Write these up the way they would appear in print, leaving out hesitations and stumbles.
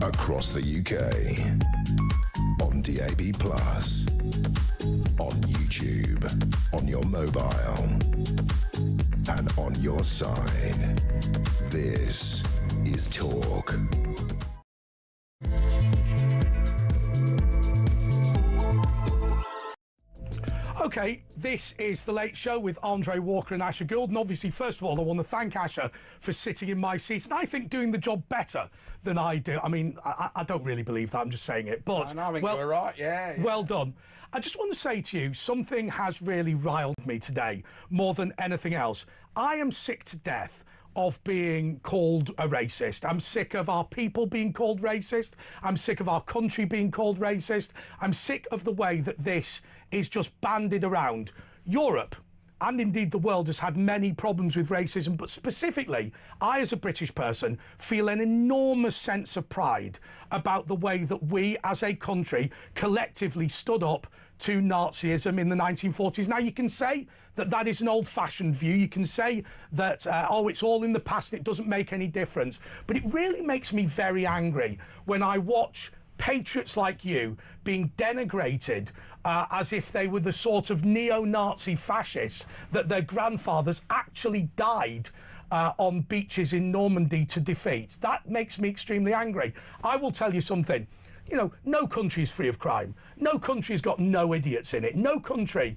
across the UK, on DAB+, on YouTube, on your mobile, and on your side. This is Talk. Okay, this is The Late Show with Andre Walker and Asher Gould. And obviously, first of all, I want to thank Asher for sitting in my seat and I think doing the job better than I do. I mean, I don't really believe that, I'm just saying it. But I think we're right, yeah. Well done. I just want to say to you, something has really riled me today, more than anything else. I am sick to death of being called a racist. I'm sick of our people being called racist. I'm sick of our country being called racist. I'm sick of the way that this is just bandied around. Europe, and indeed the world, has had many problems with racism, but specifically, I as a British person feel an enormous sense of pride about the way that we as a country collectively stood up to Nazism in the 1940s. Now, you can say that that is an old-fashioned view. You can say that, oh, it's all in the past and it doesn't make any difference. But it really makes me very angry when I watch patriots like you being denigrated as if they were the sort of neo-Nazi fascists that their grandfathers actually died on beaches in Normandy to defeat. That makes me extremely angry. I will tell you something. You know, no country is free of crime. No country's got no idiots in it. No country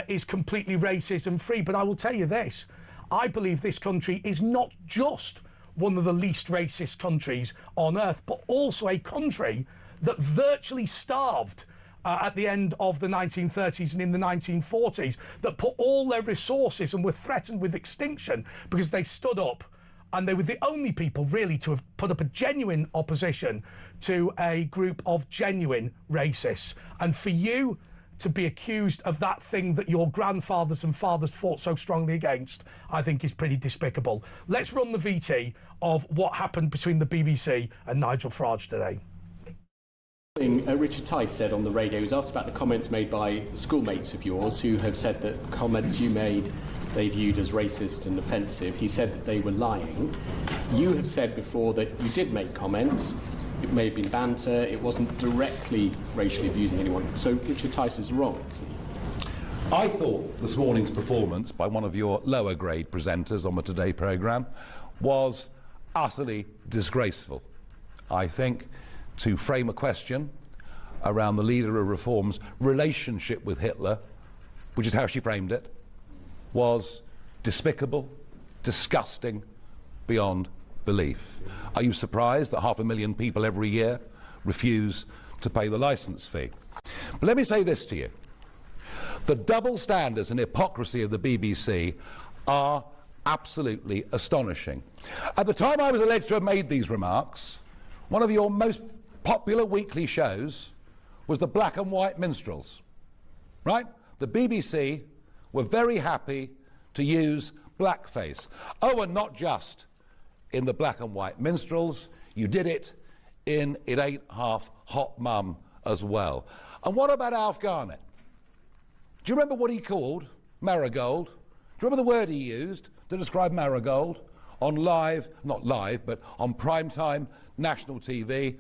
is completely racism free. But I will tell you this. I believe this country is not just one of the least racist countries on earth, but also a country that virtually starved at the end of the 1930s and in the 1940s, that put all their resources and were threatened with extinction because they stood up, and they were the only people really to have put up a genuine opposition to a group of genuine racists. And for you to be accused of that thing that your grandfathers and fathers fought so strongly against, I think is pretty despicable. Let's run the VT of what happened between the BBC and Nigel Farage today. Richard Tice said on the radio, he was asked about the comments made by schoolmates of yours who have said that comments you made they viewed as racist and offensive. He said that they were lying. You have said before that you did make comments. It may have been banter. It wasn't directly racially abusing anyone. So Richard Tice is wrong, isn't he? I thought this morning's performance by one of your lower grade presenters on the Today programme was utterly disgraceful. I think to frame a question around the leader of Reform's relationship with Hitler, which is how she framed it, was despicable, disgusting, beyond belief. Are you surprised that 500,000 people every year refuse to pay the licence fee? But let me say this to you. The double standards and hypocrisy of the BBC are absolutely astonishing. At the time I was alleged to have made these remarks, one of your most popular weekly shows was the Black and White Minstrels, right? The BBC were very happy to use blackface. Oh, and not just in the Black and White Minstrels, you did it in It Ain't Half Hot Mum as well. And what about Alf Garnett? Do you remember what he called Marigold? Do you remember the word he used to describe Marigold on not live, but on primetime national TV?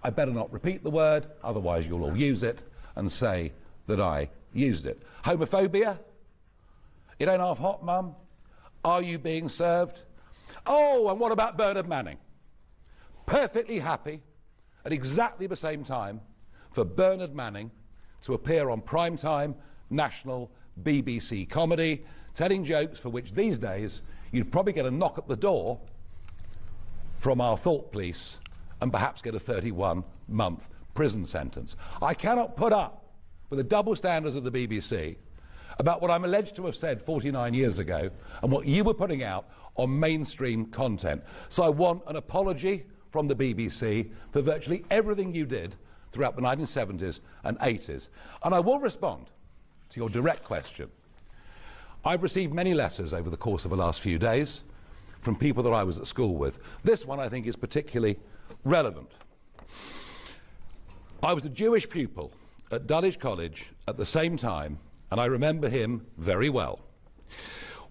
I better not repeat the word, otherwise you'll all use it and say that I used it. Homophobia? It ain't half hot, Mum. Are you being served? Oh, and what about Bernard Manning? Perfectly happy at exactly the same time for Bernard Manning to appear on primetime national BBC comedy, telling jokes for which these days you'd probably get a knock at the door from our thought police and perhaps get a 31-month prison sentence. I cannot put up with the double standards of the BBC about what I'm alleged to have said 49 years ago and what you were putting out on mainstream content. So I want an apology from the BBC for virtually everything you did throughout the 1970s and 80s. And I will respond to your direct question. I've received many letters over the course of the last few days from people that I was at school with. This one I think is particularly relevant. I was a Jewish pupil at Dulwich College at the same time, and I remember him very well.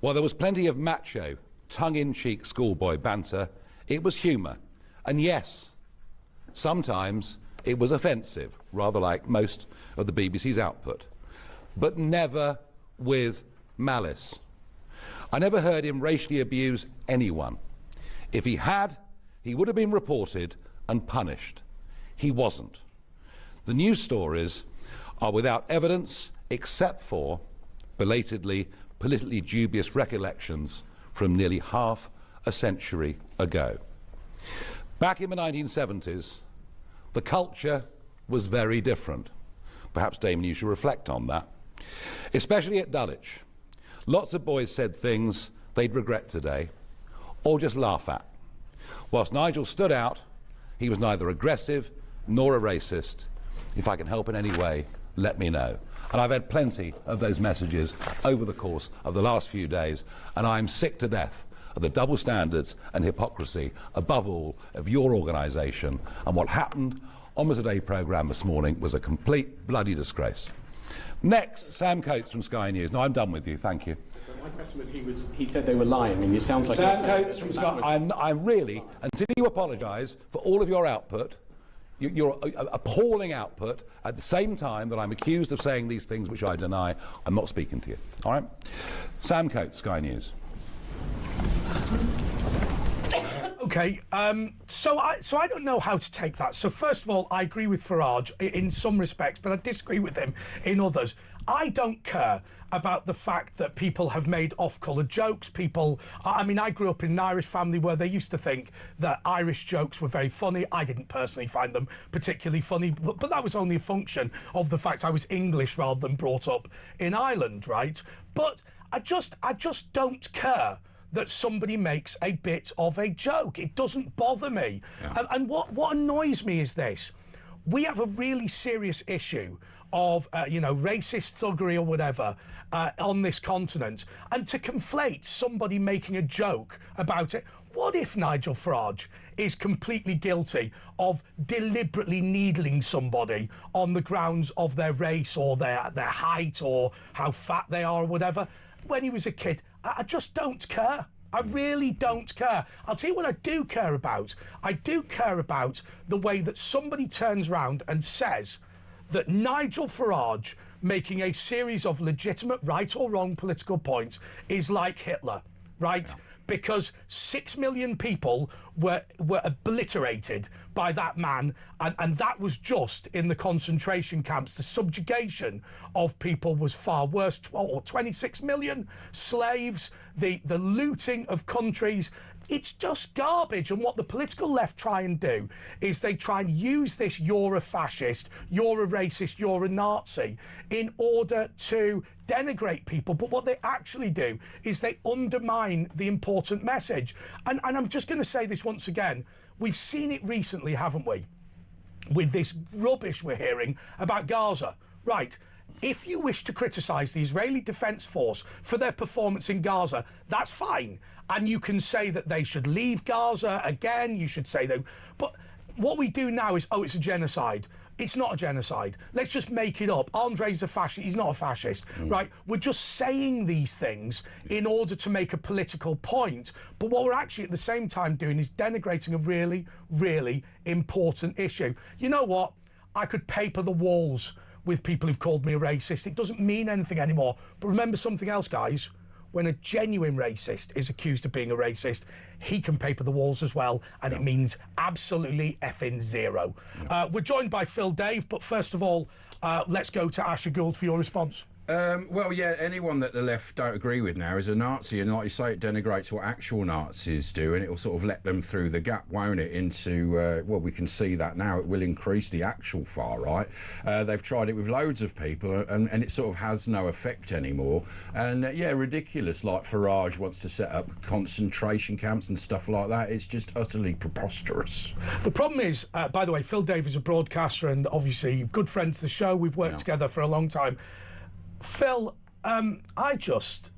While there was plenty of macho, tongue-in-cheek schoolboy banter, it was humour. And yes, Sometimes it was offensive, rather like most of the BBC's output, but never with malice. I never heard him racially abuse anyone. If he had, he would have been reported and punished. He wasn't. The news stories are without evidence except for belatedly politically dubious recollections from nearly half a century ago. Back in the 1970s, the culture was very different. Perhaps, Damon, you should reflect on that. Especially at Dulwich. Lots of boys said things they'd regret today, or just laugh at. Whilst Nigel stood out, he was neither aggressive nor a racist. If I can help in any way, let me know. And I've had plenty of those messages over the course of the last few days, and I'm sick to death of the double standards and hypocrisy, above all, of your organisation. And what happened on the Today programme this morning was a complete bloody disgrace. Next, Sam Coates from Sky News. No, I'm done with you, thank you. My question was, he said they were lying, and it sounds like... Sam Coates from Sky... I'm really, until you apologise for all of your output, your appalling output, at the same time that I'm accused of saying these things which I deny, I'm not speaking to you. All right? Sam Coates, Sky News. Okay, so I don't know how to take that. So first of all, I agree with Farage in some respects, but I disagree with him in others. I don't care about the fact that people have made off-colour jokes. I mean, I grew up in an Irish family where they used to think that Irish jokes were very funny. I didn't personally find them particularly funny, but that was only a function of the fact I was English rather than brought up in Ireland, right? But I just don't care that somebody makes a bit of a joke. It doesn't bother me. Yeah. And what annoys me is this. We have a really serious issue of, racist thuggery or whatever on this continent. And to conflate somebody making a joke about it, what if Nigel Farage is completely guilty of deliberately needling somebody on the grounds of their race or their height or how fat they are or whatever? When he was a kid, I just don't care. I really don't care. I'll tell you what I do care about. I do care about the way that somebody turns round and says that Nigel Farage making a series of legitimate right or wrong political points is like Hitler, right? Yeah. Because 6 million people were obliterated by that man, and that was just in the concentration camps. The subjugation of people was far worse. 26 million slaves, the looting of countries. It's just garbage. And what the political left try and do is they try and use this "you're a fascist, you're a racist, you're a Nazi" in order to denigrate people. But what they actually do is they undermine the important message. And I'm just going to say this once again. We've seen it recently, haven't we? With this rubbish we're hearing about Gaza. Right. If you wish to criticise the Israeli Defence Force for their performance in Gaza, that's fine. And you can say that they should leave Gaza again. You should say that. But what we do now is, it's a genocide. It's not a genocide. Let's just make it up. Andre's a fascist. He's not a fascist, right? We're just saying these things in order to make a political point. But what we're actually at the same time doing is denigrating a really, really important issue. You know what? I could paper the walls with people who've called me a racist. It doesn't mean anything anymore. But remember something else, guys. When a genuine racist is accused of being a racist, he can paper the walls as well, and it means absolutely effing zero. We're joined by Phil Dave, but first of all, let's go to Asher Gould for your response. Well, yeah, anyone that the left don't agree with now is a Nazi, and like you say, it denigrates what actual Nazis do, and it will sort of let them through the gap, won't it, into, well, we can see that now. It will increase the actual far right. They've tried it with loads of people, and it sort of has no effect anymore. And, yeah, ridiculous, like Farage wants to set up concentration camps and stuff like that. It's just utterly preposterous. The problem is, by the way, Phil Dave is a broadcaster and obviously good friend to the show. We've worked together for a long time. Phil, I just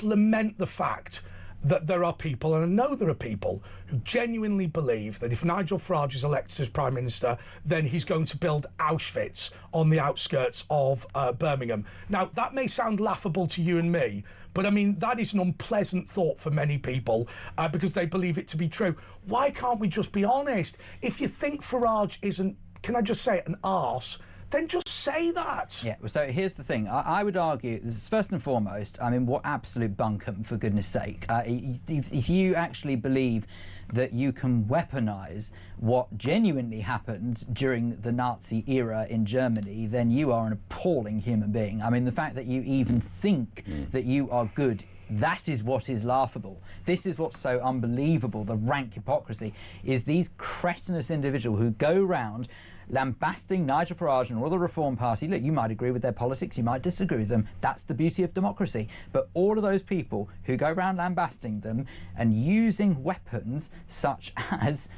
lament the fact that there are people, and I know there are people, who genuinely believe that if Nigel Farage is elected as Prime Minister, then he's going to build Auschwitz on the outskirts of Birmingham. Now, that may sound laughable to you and me, but I mean, that is an unpleasant thought for many people because they believe it to be true. Why can't we just be honest? If you think Farage isn't, can I just say it, an arse, then just say that. Yeah, so here's the thing. I would argue, first and foremost, I mean, what absolute bunkum, for goodness sake. If you actually believe that you can weaponise what genuinely happened during the Nazi era in Germany, then you are an appalling human being. I mean, the fact that you even think that you are good, that is what is laughable. This is what's so unbelievable, the rank hypocrisy, is these cretinous individuals who go round lambasting Nigel Farage and all the Reform Party. Look, you might agree with their politics, you might disagree with them. That's the beauty of democracy. But all of those people who go around lambasting them and using weapons such as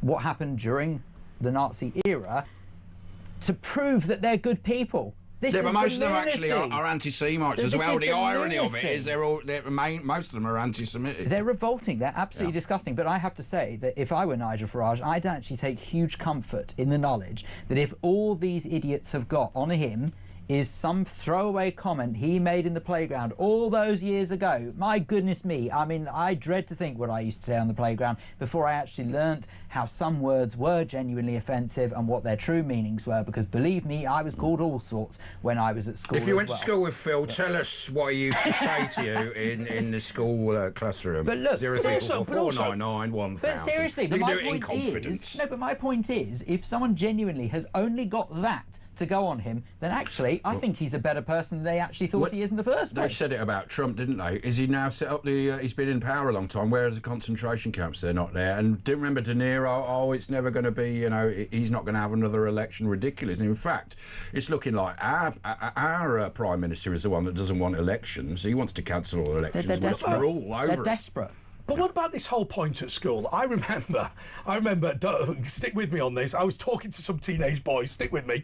what happened during the Nazi era to prove that they're good people. Yeah, but most of them actually are anti-Semites as well. The irony of it is most of them are anti-Semitic. They're revolting. They're absolutely disgusting. But I have to say that if I were Nigel Farage, I'd actually take huge comfort in the knowledge that if all these idiots have got on him is some throwaway comment he made in the playground all those years ago. My goodness me, I mean, I dread to think what I used to say on the playground before I actually learnt how some words were genuinely offensive and what their true meanings were, because believe me, I was called all sorts when I was at school. If you went to school with Phil, tell us what he used to say to you in the school classroom. But look, 044499 1000. But seriously, you can do it in confidence. No, but my point is, if someone genuinely has only got that to go on him, then actually I think he's a better person than they actually thought he is in the first place. They said it about Trump, didn't they? Is he now set up the... he's been in power a long time. Where are the concentration camps? They're not there. And didn't remember De Niro? Oh, it's never going to be, you know, he's not going to have another election. Ridiculous. And in fact, it's looking like our Prime Minister is the one that doesn't want elections. He wants to cancel all elections. We're all over They're it. desperate. But what about this whole point at school? I remember, stick with me on this, I was talking to some teenage boys, stick with me.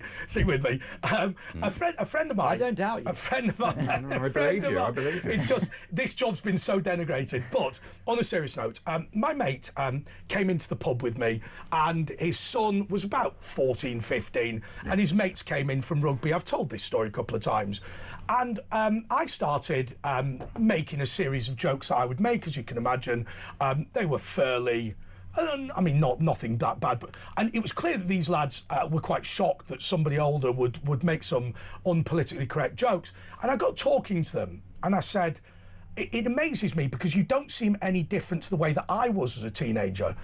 A friend of mine... I don't doubt you. A friend of mine... No, I believe you. It's just, this job's been so denigrated. But on a serious note, my mate came into the pub with me and his son was about 14, 15, and his mates came in from rugby. I've told this story a couple of times. And I started making a series of jokes that I would make, as you can imagine. They were fairly, I mean, nothing that bad, and it was clear that these lads were quite shocked that somebody older would make some unpolitically correct jokes. And I got talking to them, and I said, it amazes me because you don't seem any different to the way that I was as a teenager.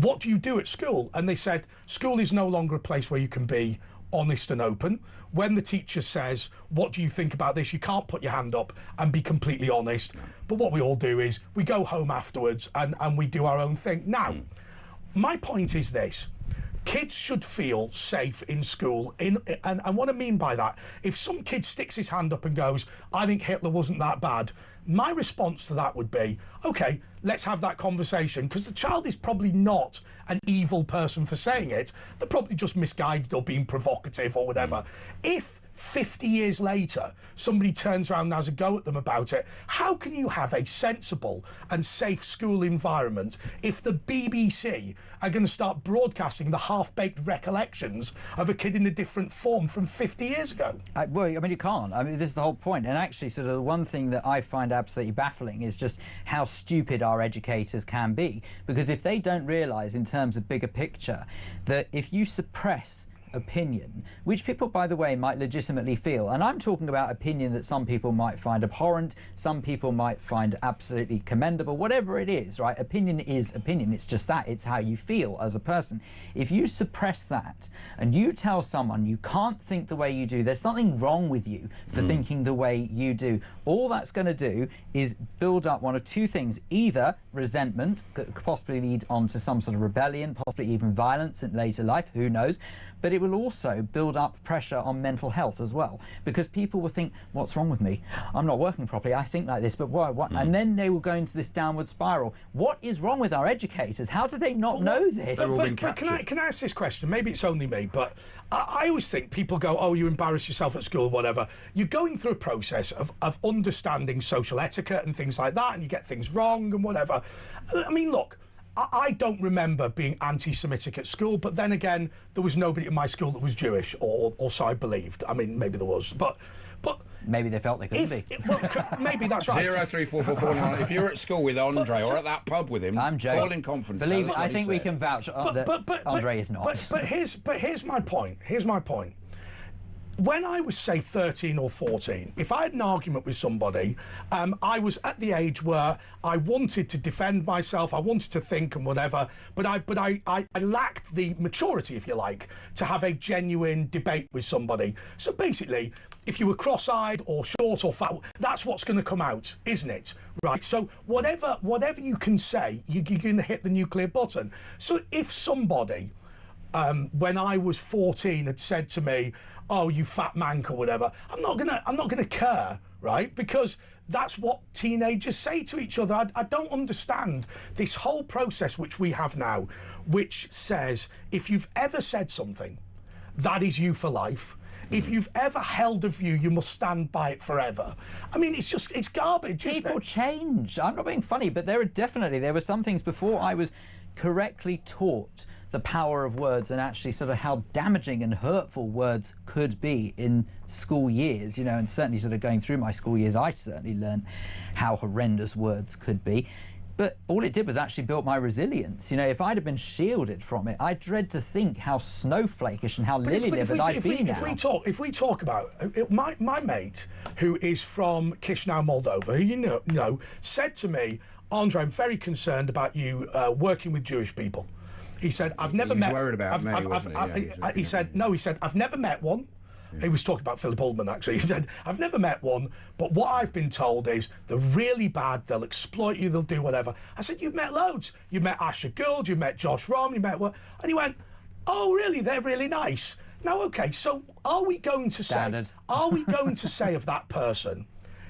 What do you do at school? And they said, school is no longer a place where you can be honest and open. When the teacher says, what do you think about this? You can't put your hand up and be completely honest. But what we all do is we go home afterwards and we do our own thing. Now, my point is this. Kids should feel safe in school. And what I mean by that, if some kid sticks his hand up and goes, I think Hitler wasn't that bad, my response to that would be, OK, let's have that conversation, because the child is probably not an evil person for saying it. They're probably just misguided or being provocative or whatever. If 50 years later somebody turns around and has a go at them about it, how can you have a sensible and safe school environment if the BBC are going to start broadcasting the half-baked recollections of a kid in a different form from 50 years ago? Well, I mean, you can't. I mean, this is the whole point. And actually, sort of the one thing that I find absolutely baffling is just how stupid our educators can be. Because if they don't realise, in terms of bigger picture, that if you suppress opinion, which people, by the way, might legitimately feel, and I'm talking about opinion that some people might find abhorrent, some people might find absolutely commendable, whatever it is, right? Opinion is opinion. It's just that. It's how you feel as a person. If you suppress that and you tell someone you can't think the way you do, there's something wrong with you for thinking the way you do, all that's going to do is build up one of two things. Either resentment, could possibly lead on to some sort of rebellion, possibly even violence in later life, who knows. But it will also build up pressure on mental health as well, because people will think, what's wrong with me? I'm not working properly, I think like this, but why? What? And then they will go into this downward spiral. What is wrong with our educators? How do they not know this? But can I ask this question? Maybe it's only me, but I always think people go, oh, you embarrass yourself at school, whatever. You're going through a process of understanding social etiquette and things like that, and you get things wrong and whatever. I mean, look, I don't remember being anti-Semitic at school, but then again, there was nobody in my school that was Jewish, or so I believed. I mean, maybe there was, but maybe they felt they couldn't be. Maybe that's right. 0344449. If you're at school with Andre or at that pub with him, I'm joking. call in confidence. Believe me, I think we can vouch that Andre is not. But here's my point. Here's my point. When I was, say, 13 or 14, if I had an argument with somebody, I was at the age where I wanted to defend myself, I wanted to think and whatever, but I lacked the maturity, if you like, to have a genuine debate with somebody. So basically, if you were cross-eyed or short or fat, that's what's going to come out, isn't it? Right? So whatever you can say, you're going to hit the nuclear button. So if somebody, when I was 14, had said to me, "Oh, you fat mank" or whatever, I'm not gonna care, right? Because that's what teenagers say to each other. I don't understand this whole process which we have now, which says if you've ever said something, that is you for life. If you've ever held a view, you must stand by it forever. I mean, it's garbage. People change. I'm not being funny, but there were some things before I was correctly taught the power of words and actually sort of how damaging and hurtful words could be in school years, and certainly sort of going through my school years, I certainly learned how horrendous words could be. But all it did was actually build my resilience. If I'd have been shielded from it, I dread to think how snowflakish and how lily-livered I'd be now. If we talk about it, my mate, who is from Chisinau, Moldova, who you know, said to me, "Andre, I'm very concerned about you working with Jewish people." He said, "I've never met." He was worried about me, wasn't he? Yeah, he said, "No." He said, "I've never met one." Yeah. He was talking about Philip Ullman, actually. He said, "I've never met one, but what I've been told is they're really bad, they'll exploit you, they'll do whatever." I said, "You've met loads. You met Asher Gould, you met Josh Rom, you met what?" And he went, "Oh, really? They're really nice." Now, okay, so are we going to say of that person,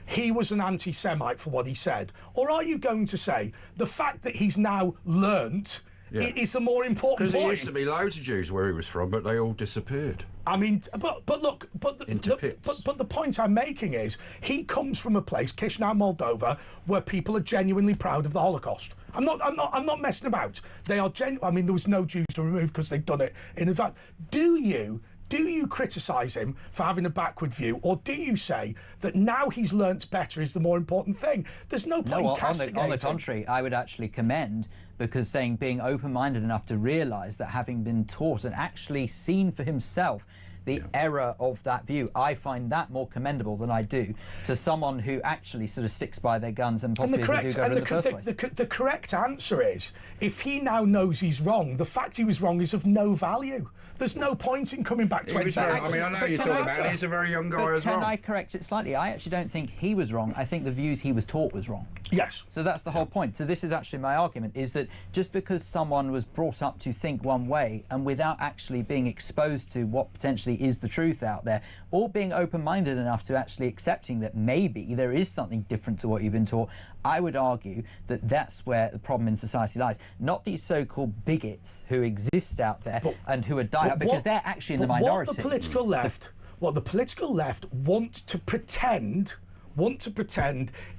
he was an anti-Semite for what he said? Or are you going to say the fact that he's now learnt is the more important point? Because there used to be loads of Jews where he was from, but they all disappeared. I mean, but the point I'm making is he comes from a place, Chisinau, Moldova, where people are genuinely proud of the Holocaust. I'm not messing about. They are I mean, there was no Jews to remove because they'd done it in advance. Do you criticise him for having a backward view, or do you say that now he's learnt better is the more important thing? There's no point castigating. On the contrary, I would actually commend, because being open-minded enough to realise that having been taught and actually seen for himself the error of that view, I find that more commendable than I do to someone who actually sort of sticks by their guns and possibly do go in the first place. The correct answer is, if he now knows he's wrong, the fact he was wrong is of no value. There's no point in coming back 20 years. I mean, I know you're talking about it. He's a very young guy as well. Can I correct it slightly? I actually don't think he was wrong. I think the views he was taught was wrong. Yes. So that's the whole point. So this is actually my argument, is that just because someone was brought up to think one way and without actually being exposed to what potentially is the truth out there, or being open-minded enough to actually accepting that maybe there is something different to what you've been taught, I would argue that that's where the problem in society lies. Not these so-called bigots who exist out there and who are diehard, because they're actually in the minority. What the political left want to pretend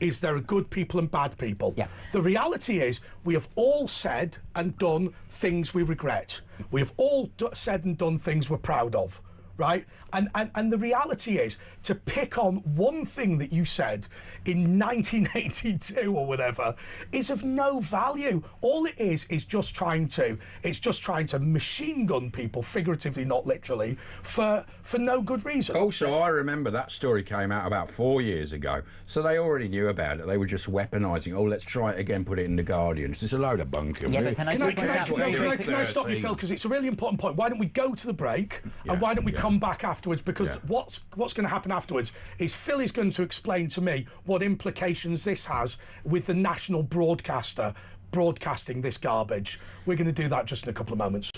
is there are good people and bad people. Yeah. The reality is we have all said and done things we regret. We have all said and done things we're proud of. Right? And the reality is, to pick on one thing that you said in 1982 or whatever is of no value. All it is just trying to machine gun people, figuratively, not literally, for no good reason. Also, I remember that story came out about 4 years ago, so they already knew about it. They were just weaponising. Oh, let's try it again, put it in the Guardian. It's a load of bunkum. Yeah, but can I stop you, Phil, because it's a really important point. Why don't we go to the break and why don't we come come back afterwards, because what's going to happen afterwards is Phil is going to explain to me what implications this has with the national broadcaster broadcasting this garbage. We're going to do that just in a couple of moments.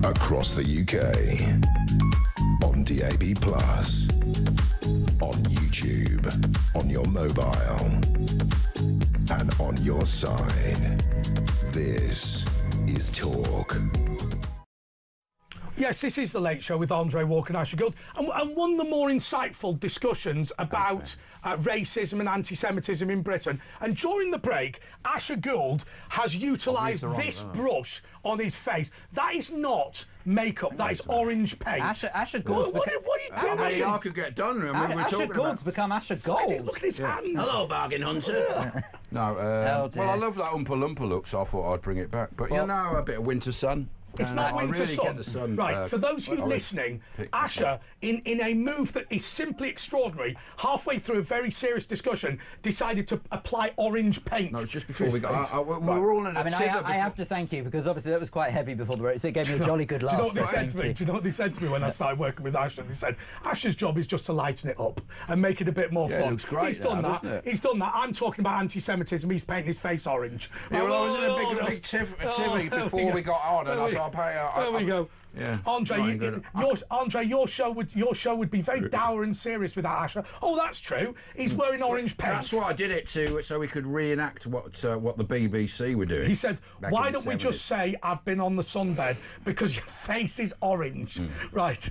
Across the UK, on DAB+, on YouTube, on your mobile, and on your side. This is Talk. Yes, this is The Late Show with Andre Walker and Asher Gould. And one of the more insightful discussions about racism and anti-Semitism in Britain. And during the break, Asher Gould has utilised this brush on his face. That is not makeup, that is orange paint. Asher Gould's what are you doing? I mean, I could get done. I mean, we're Asher talking Gould's become Asher Gould. Look at his hand. Hello, bargain hunter. No, Oh, dear. well, I love that Oompa Loompa look, so I thought I'd bring it back. But you know, a bit of winter sun. It's not I winter really sun. get the sun. Right, for those of you listening, Asher, in a move that is simply extraordinary, halfway through a very serious discussion, decided to apply orange paint. No, just before to we his got, face. we were all in a I mean, I have to thank you, because obviously that was quite heavy before the break, so it gave me a jolly good laugh. Do you know what they so said thank to me? you. Do you know what they said to me when I started working with Asher? They said, Asher's job is just to lighten it up and make it a bit more Yeah, it fun. looks great He's done now, that. doesn't it? He's done that. I'm talking about anti-Semitism. He's painting his face orange. Yeah, well, I was in a big TV before we got on, and I said, There we go. Yeah. Andre, your show would be very dour and serious without Asher. Oh, that's true. He's wearing orange paint. That's why I did it so we could reenact what the BBC were doing. He said, back why in the don't we 70s. just say I've been on the sunbed because your face is orange. Right.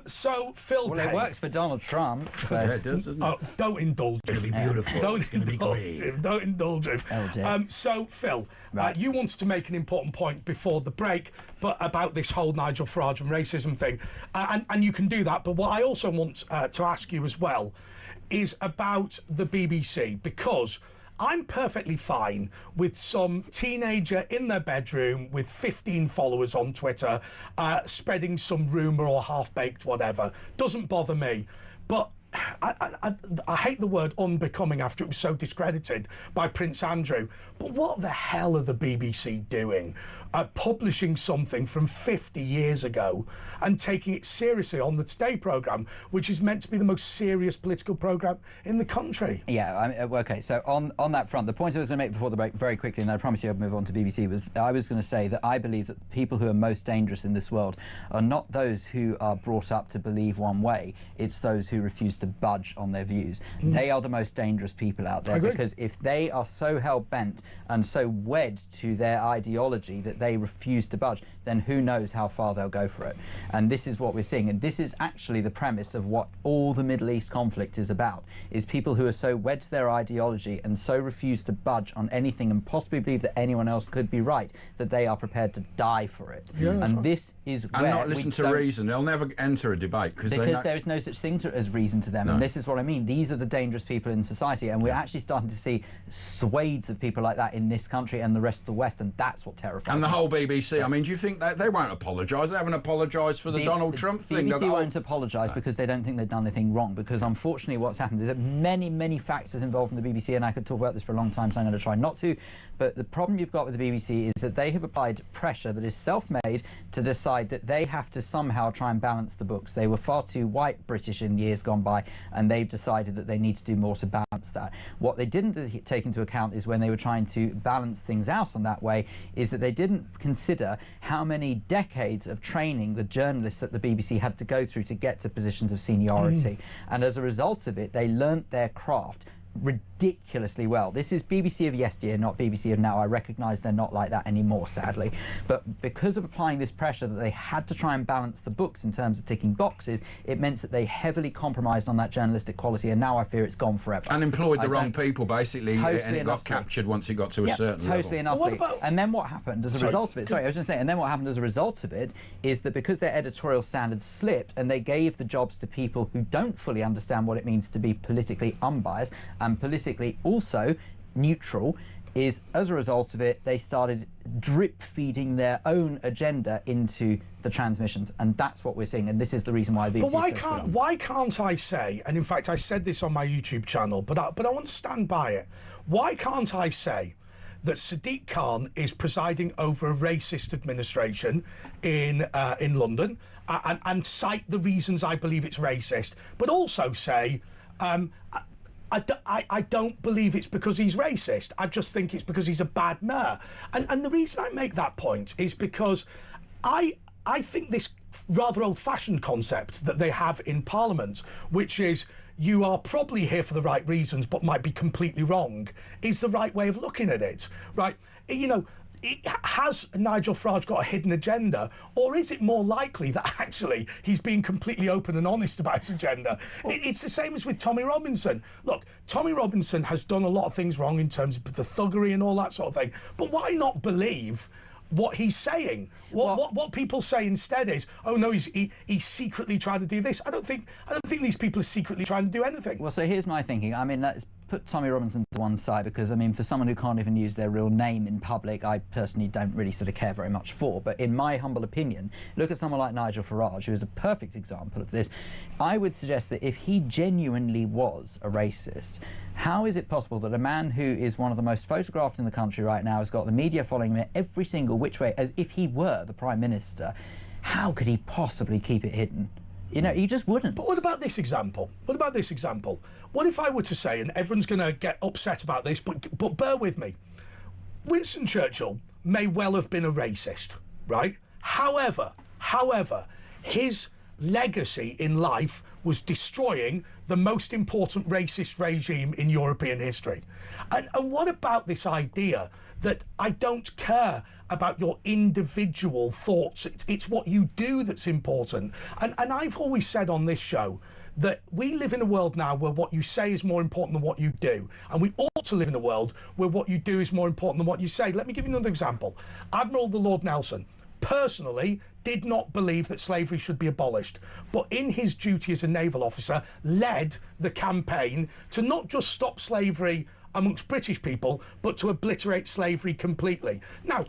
So Phil Well, Dave, it works for Donald Trump. So. Yeah, it does, doesn't it? Oh, don't indulge him. It'll be beautiful. Don't It's going to be indulge great. him. Don't indulge him. Oh, dear. So, Phil, Right. you wanted to make an important point before the break, but about this whole Nigel Farage and racism thing, and you can do that. But what I also want to ask you as well is about the BBC, because I'm perfectly fine with some teenager in their bedroom with 15 followers on Twitter spreading some rumour or half-baked whatever. Doesn't bother me. But I hate the word unbecoming after it was so discredited by Prince Andrew, but what the hell are the BBC doing? Publishing something from 50 years ago and taking it seriously on the Today programme, which is meant to be the most serious political programme in the country. Yeah, okay, so on that front, the point I was going to make before the break very quickly, and I promise you I'll move on to BBC, was I was going to say that I believe that the people who are most dangerous in this world are not those who are brought up to believe one way, it's those who refuse to budge on their views. They are the most dangerous people out there, because if they are so hell-bent and so wed to their ideology that they refuse to budge, then who knows how far they'll go for it. And this is what we're seeing, and this is actually the premise of what all the Middle East conflict is about, is people who are so wed to their ideology and so refuse to budge on anything and possibly believe that anyone else could be right, that they are prepared to die for it. And this is where and not listen to reason. They'll never enter a debate because there is no such thing as reason to them. And this is what I mean. These are the dangerous people in society, and we're actually starting to see swathes of people like that in this country and the rest of the West, and that's what terrifies And the me. whole BBC. I mean, do you think that they won't apologise? They haven't apologised for the Donald Trump thing. BBC won't apologise because they don't think they've done anything wrong, because unfortunately what's happened is many, many factors involved in the BBC, and I could talk about this for a long time, so I'm going to try not to. But the problem you've got with the BBC is that they have applied pressure that is self-made to decide that they have to somehow try and balance the books. They were far too white British in years gone by, and they've decided that they need to do more to balance that. What they didn't take into account is when they were trying to balance things out on that way, is that they didn't consider how many decades of training the journalists at the BBC had to go through to get to positions of seniority. And as a result of it, they learnt their craft ridiculously well. This is BBC of yesteryear, not BBC of now. I recognise they're not like that anymore, sadly. But because of applying this pressure that they had to try and balance the books in terms of ticking boxes, it meant that they heavily compromised on that journalistic quality, and now I fear it's gone forever. And employed the wrong people, basically, totally and it got captured once it got to a certain totally level. and utterly. And then what happened as a result of it, sorry, I was just saying, and then what happened as a result of it is that because their editorial standards slipped and they gave the jobs to people who don't fully understand what it means to be politically unbiased and politically also neutral, is as a result of it they started drip feeding their own agenda into the transmissions, and that's what we're seeing, and this is the reason why BBC. But why can't I say, and in fact I said this on my YouTube channel, but I want to stand by it. Why can't I say that Sadiq Khan is presiding over a racist administration in London, and cite the reasons I believe it's racist, but also say I don't believe it's because he's racist. I just think it's because he's a bad mayor. And the reason I make that point is because I think this rather old-fashioned concept that they have in Parliament, which is you are probably here for the right reasons but might be completely wrong, is the right way of looking at it, right? You know, has Nigel Farage got a hidden agenda, or is it more likely that actually he's being completely open and honest about his agenda? It's the same as with Tommy Robinson. Look, Tommy Robinson has done a lot of things wrong in terms of the thuggery and all that sort of thing, but why not believe what he's saying? What people say instead is, oh no, he's secretly trying to do this. I don't think these people are secretly trying to do anything. Well, so here's my thinking. I mean, let's put Tommy Robinson to one side, because I mean, for someone who can't even use their real name in public, I personally don't really sort of care very much for. But in my humble opinion, look at someone like Nigel Farage, who is a perfect example of this. I would suggest that if he genuinely was a racist, how is it possible that a man who is one of the most photographed in the country right now has got the media following him every single which way, as if he were the Prime Minister? How could he possibly keep it hidden? You know, he just wouldn't. But what about this example? What if I were to say, and everyone's going to get upset about this, but bear with me. Winston Churchill may well have been a racist, right? However, his legacy in life was destroying the most important racist regime in European history. And what about this idea that I don't care about your individual thoughts, it's what you do that's important? And I've always said on this show that we live in a world now where what you say is more important than what you do. And we ought to live in a world where what you do is more important than what you say. Let me give you another example. Admiral the Lord Nelson personally did not believe that slavery should be abolished, but in his duty as a naval officer led the campaign to not just stop slavery amongst British people, but to obliterate slavery completely. Now,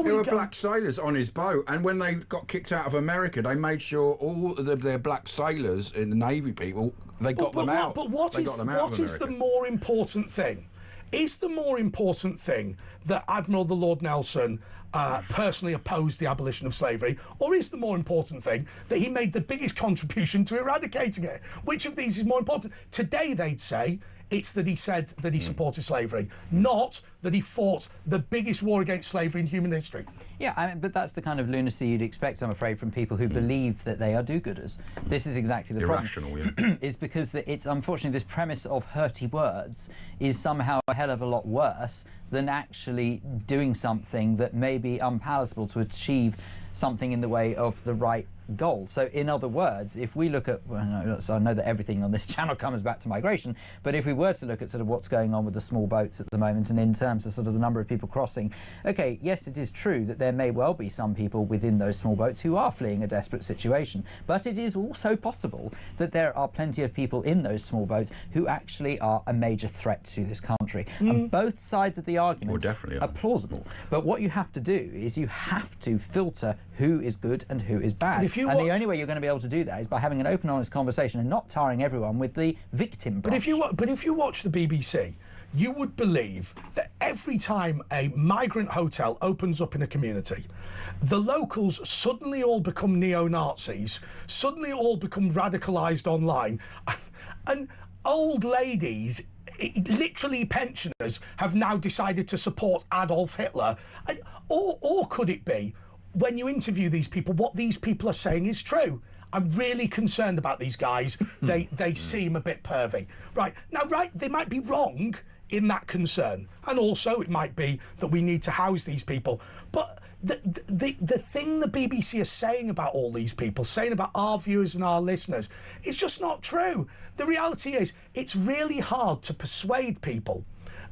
there were black sailors on his boat, and when they got kicked out of America, they made sure all of their black sailors and the Navy people They got them out. But what They is got them out of what is the America. more important thing? Is the more important thing that Admiral the Lord Nelson personally opposed the abolition of slavery, or is the more important thing that he made the biggest contribution to eradicating it? Which of these is more important? Today they'd say it's that he said that he supported slavery, not that he fought the biggest war against slavery in human history. Yeah, I mean, but that's the kind of lunacy you'd expect, I'm afraid, from people who believe that they are do-gooders. This is exactly the Irrational, problem. Is because it's unfortunately this premise of hurty words is somehow a hell of a lot worse than actually doing something that may be unpalatable to achieve something in the way of the right goal. So in other words, if we look at, so I know that everything on this channel comes back to migration, but if we were to look at sort of what's going on with the small boats at the moment and in terms of sort of the number of people crossing, okay, yes, it is true that there may well be some people within those small boats who are fleeing a desperate situation, but it is also possible that there are plenty of people in those small boats who actually are a major threat to this country. And both sides of the argument are plausible. But what you have to do is you have to filter who is good and who is bad. And the only way you're going to be able to do that is by having an open, honest conversation and not tarring everyone with the victim brush. But if you watch the BBC, you would believe that every time a migrant hotel opens up in a community, the locals suddenly all become neo-Nazis, suddenly all become radicalised online, and old ladies, literally pensioners, have now decided to support Adolf Hitler. Or could it be, when you interview these people, what these people are saying is true? I'm really concerned about these guys. They seem a bit pervy. Right, now, they might be wrong in that concern. And also it might be that we need to house these people. But the thing the BBC is saying about all these people, saying about our viewers and our listeners, is just not true. The reality is, it's really hard to persuade people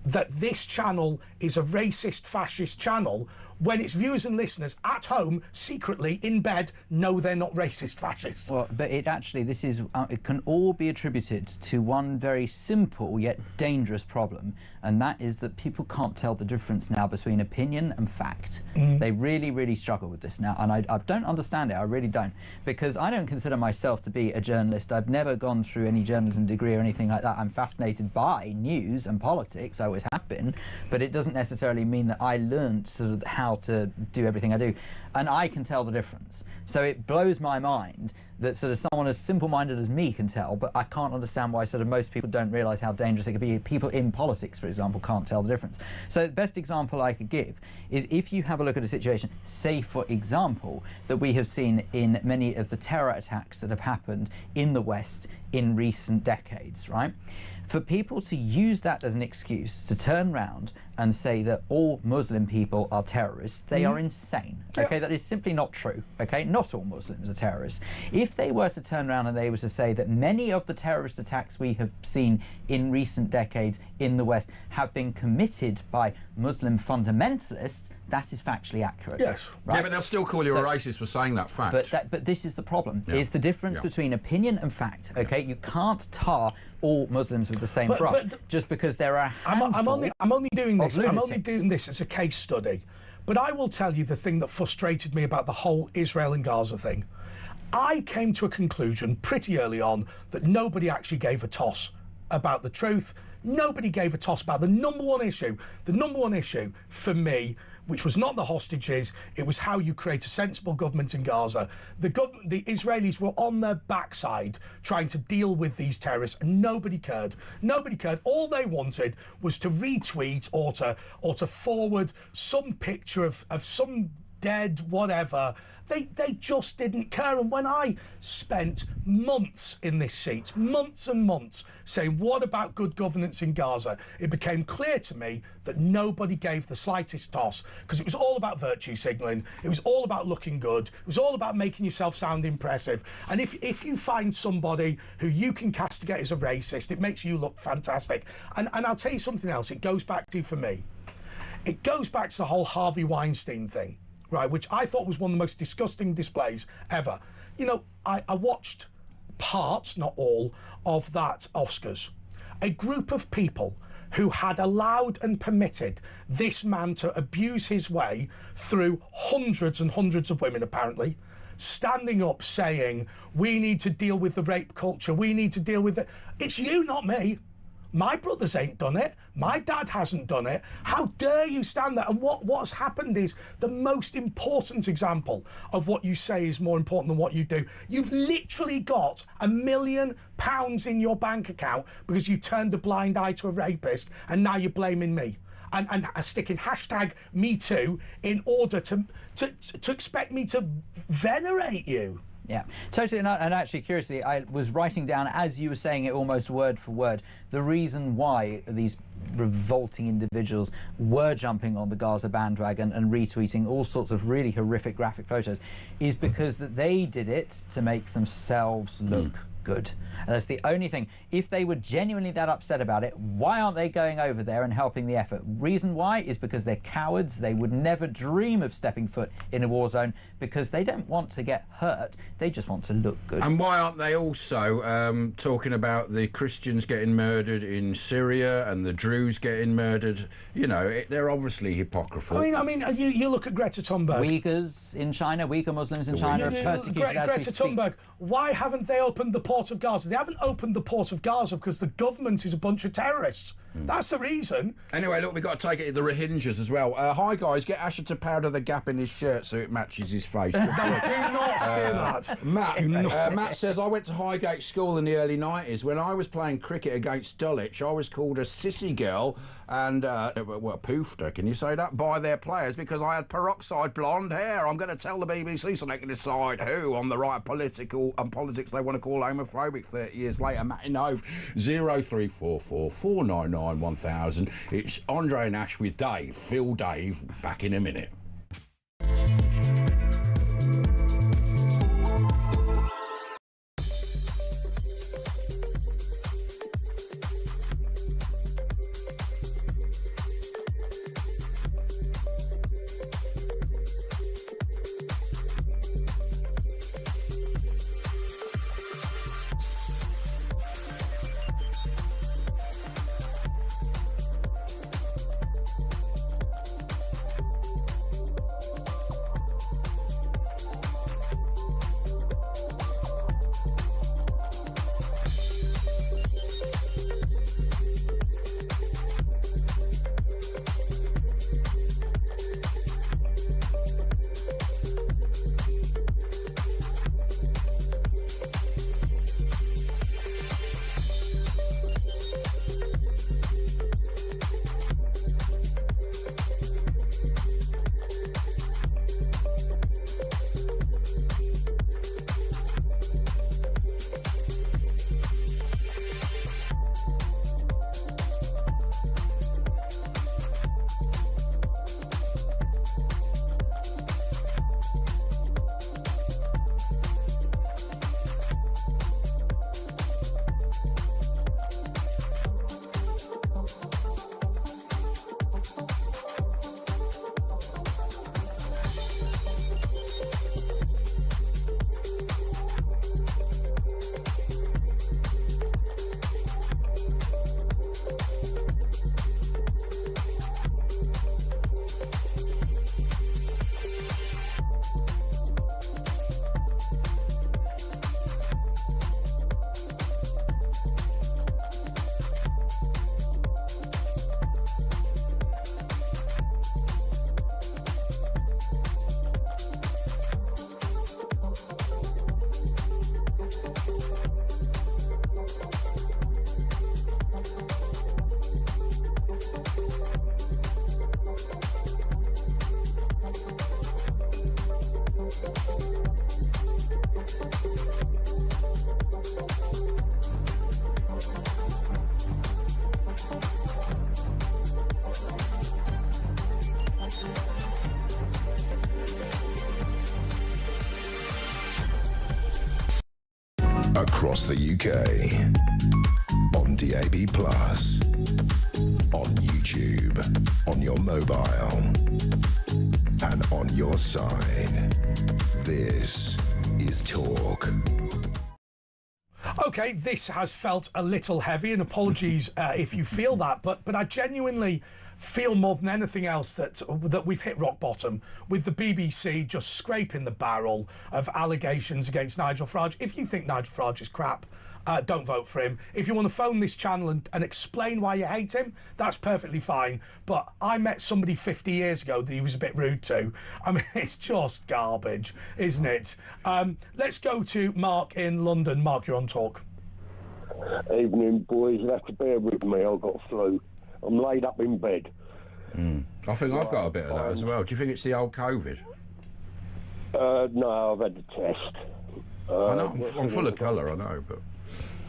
that this channel is a racist, fascist channel when its viewers and listeners at home, secretly in bed, know they're not racist, fascists. Well, but it actually, this is, it can all be attributed to one very simple yet dangerous problem, and that is that people can't tell the difference now between opinion and fact. They really, really struggle with this now, and I don't understand it, I really don't, because I don't consider myself to be a journalist. I've never gone through any journalism degree or anything like that. I'm fascinated by news and politics, I always have been, but it doesn't necessarily mean that I learned sort of how to do everything I do, and I can tell the difference. So it blows my mind that sort of someone as simple-minded as me can tell, but I can't understand why sort of most people don't realise how dangerous it could be. People in politics, for example, can't tell the difference. So the best example I could give is if you have a look at a situation, say for example, that we have seen in many of the terror attacks that have happened in the West in recent decades, right? For people to use that as an excuse to turn round and say that all Muslim people are terrorists, they are insane. Okay, that is simply not true. Okay, not all Muslims are terrorists. If they were to turn around and they were to say that many of the terrorist attacks we have seen in recent decades in the West have been committed by Muslim fundamentalists, that is factually accurate. Yes. Right? Yeah, but they'll still call you a racist for saying that fact. But this is the problem, is the difference between opinion and fact. Okay, you can't tar all Muslims with the same brush just because there are a handful I'm only doing this. of lunatics. I'm only doing this as a case study. But I will tell you the thing that frustrated me about the whole Israel and Gaza thing. I came to a conclusion pretty early on that nobody actually gave a toss about the truth. Nobody gave a toss about the number one issue. The number one issue for me, which was not the hostages, it was how you create a sensible government in Gaza. The Israelis were on their backside trying to deal with these terrorists, and nobody cared. Nobody cared. All they wanted was to retweet or to forward some picture of some dead whatever. They just didn't care. And when I spent months in this seat, months and months, saying, what about good governance in Gaza? It became clear to me that nobody gave the slightest toss, because it was all about virtue signalling. It was all about looking good. It was all about making yourself sound impressive. And if you find somebody who you can castigate as a racist, it makes you look fantastic. And I'll tell you something else. It goes back to, for me, it goes back to the whole Harvey Weinstein thing. Right, which I thought was one of the most disgusting displays ever. You know, I watched parts, not all, of that Oscars. A group of people who had allowed and permitted this man to abuse his way through hundreds and hundreds of women, apparently, standing up saying, we need to deal with the rape culture, we need to deal with it. It's you, not me. My brothers ain't done it. My dad hasn't done it. How dare you stand there? And what's happened is the most important example of what you say is more important than what you do. You've literally got £1 million in your bank account because you turned a blind eye to a rapist, and now you're blaming me. And sticking hashtag Me Too in order to expect me to venerate you. Yeah, totally. And actually, curiously, I was writing down, as you were saying it almost word for word, the reason why these revolting individuals were jumping on the Gaza bandwagon and retweeting all sorts of really horrific graphic photos is because that they did it to make themselves look good. And that's the only thing. If they were genuinely that upset about it, why aren't they going over there and helping the effort? Reason why is because they're cowards. They would never dream of stepping foot in a war zone because they don't want to get hurt. They just want to look good. And why aren't they also talking about the Christians getting murdered in Syria and the Druze getting murdered? You know, they're obviously hypocritical. I mean, you look at Greta Thunberg. Uyghurs in China, Uyghur Muslims in China are persecuted as we Greta speak. Thunberg, why haven't they opened the port of Gaza? They haven't opened the port of Gaza because the government is a bunch of terrorists. That's the reason. Anyway, look, we've got to take it to the Rohingyas as well. Hi, guys, get Asher to powder the gap in his shirt so it matches his face. Do not do that. Matt says, I went to Highgate School in the early 90s. When I was playing cricket against Dulwich, I was called a sissy girl and, poofter, can you say that, by their players because I had peroxide blonde hair. I'm going to tell the BBC so they can decide who on the right politics they want to call homophobic 30 years later. Matt in Hove, 0344 499 1000. It's Andre and Ash with Dave. Phil Dave, back in a minute. Across the UK, on DAB+, on YouTube, on your mobile, and on your side. This is Talk. Okay, this has felt a little heavy, and apologies if you feel that, but I genuinely feel more than anything else that we've hit rock bottom with the BBC just scraping the barrel of allegations against Nigel Farage. If you think Nigel Farage is crap, don't vote for him. If you want to phone this channel and explain why you hate him, that's perfectly fine. But I met somebody 50 years ago that he was a bit rude to. I mean, it's just garbage, isn't it? Let's go to Mark in London. Mark, you're on Talk. Evening, boys. You have to bear with me. I've got a flu. I'm laid up in bed. I think I've got a bit of that as well. Do you think it's the old COVID? No, I've had the test. I know, I'm full of colour, I know, but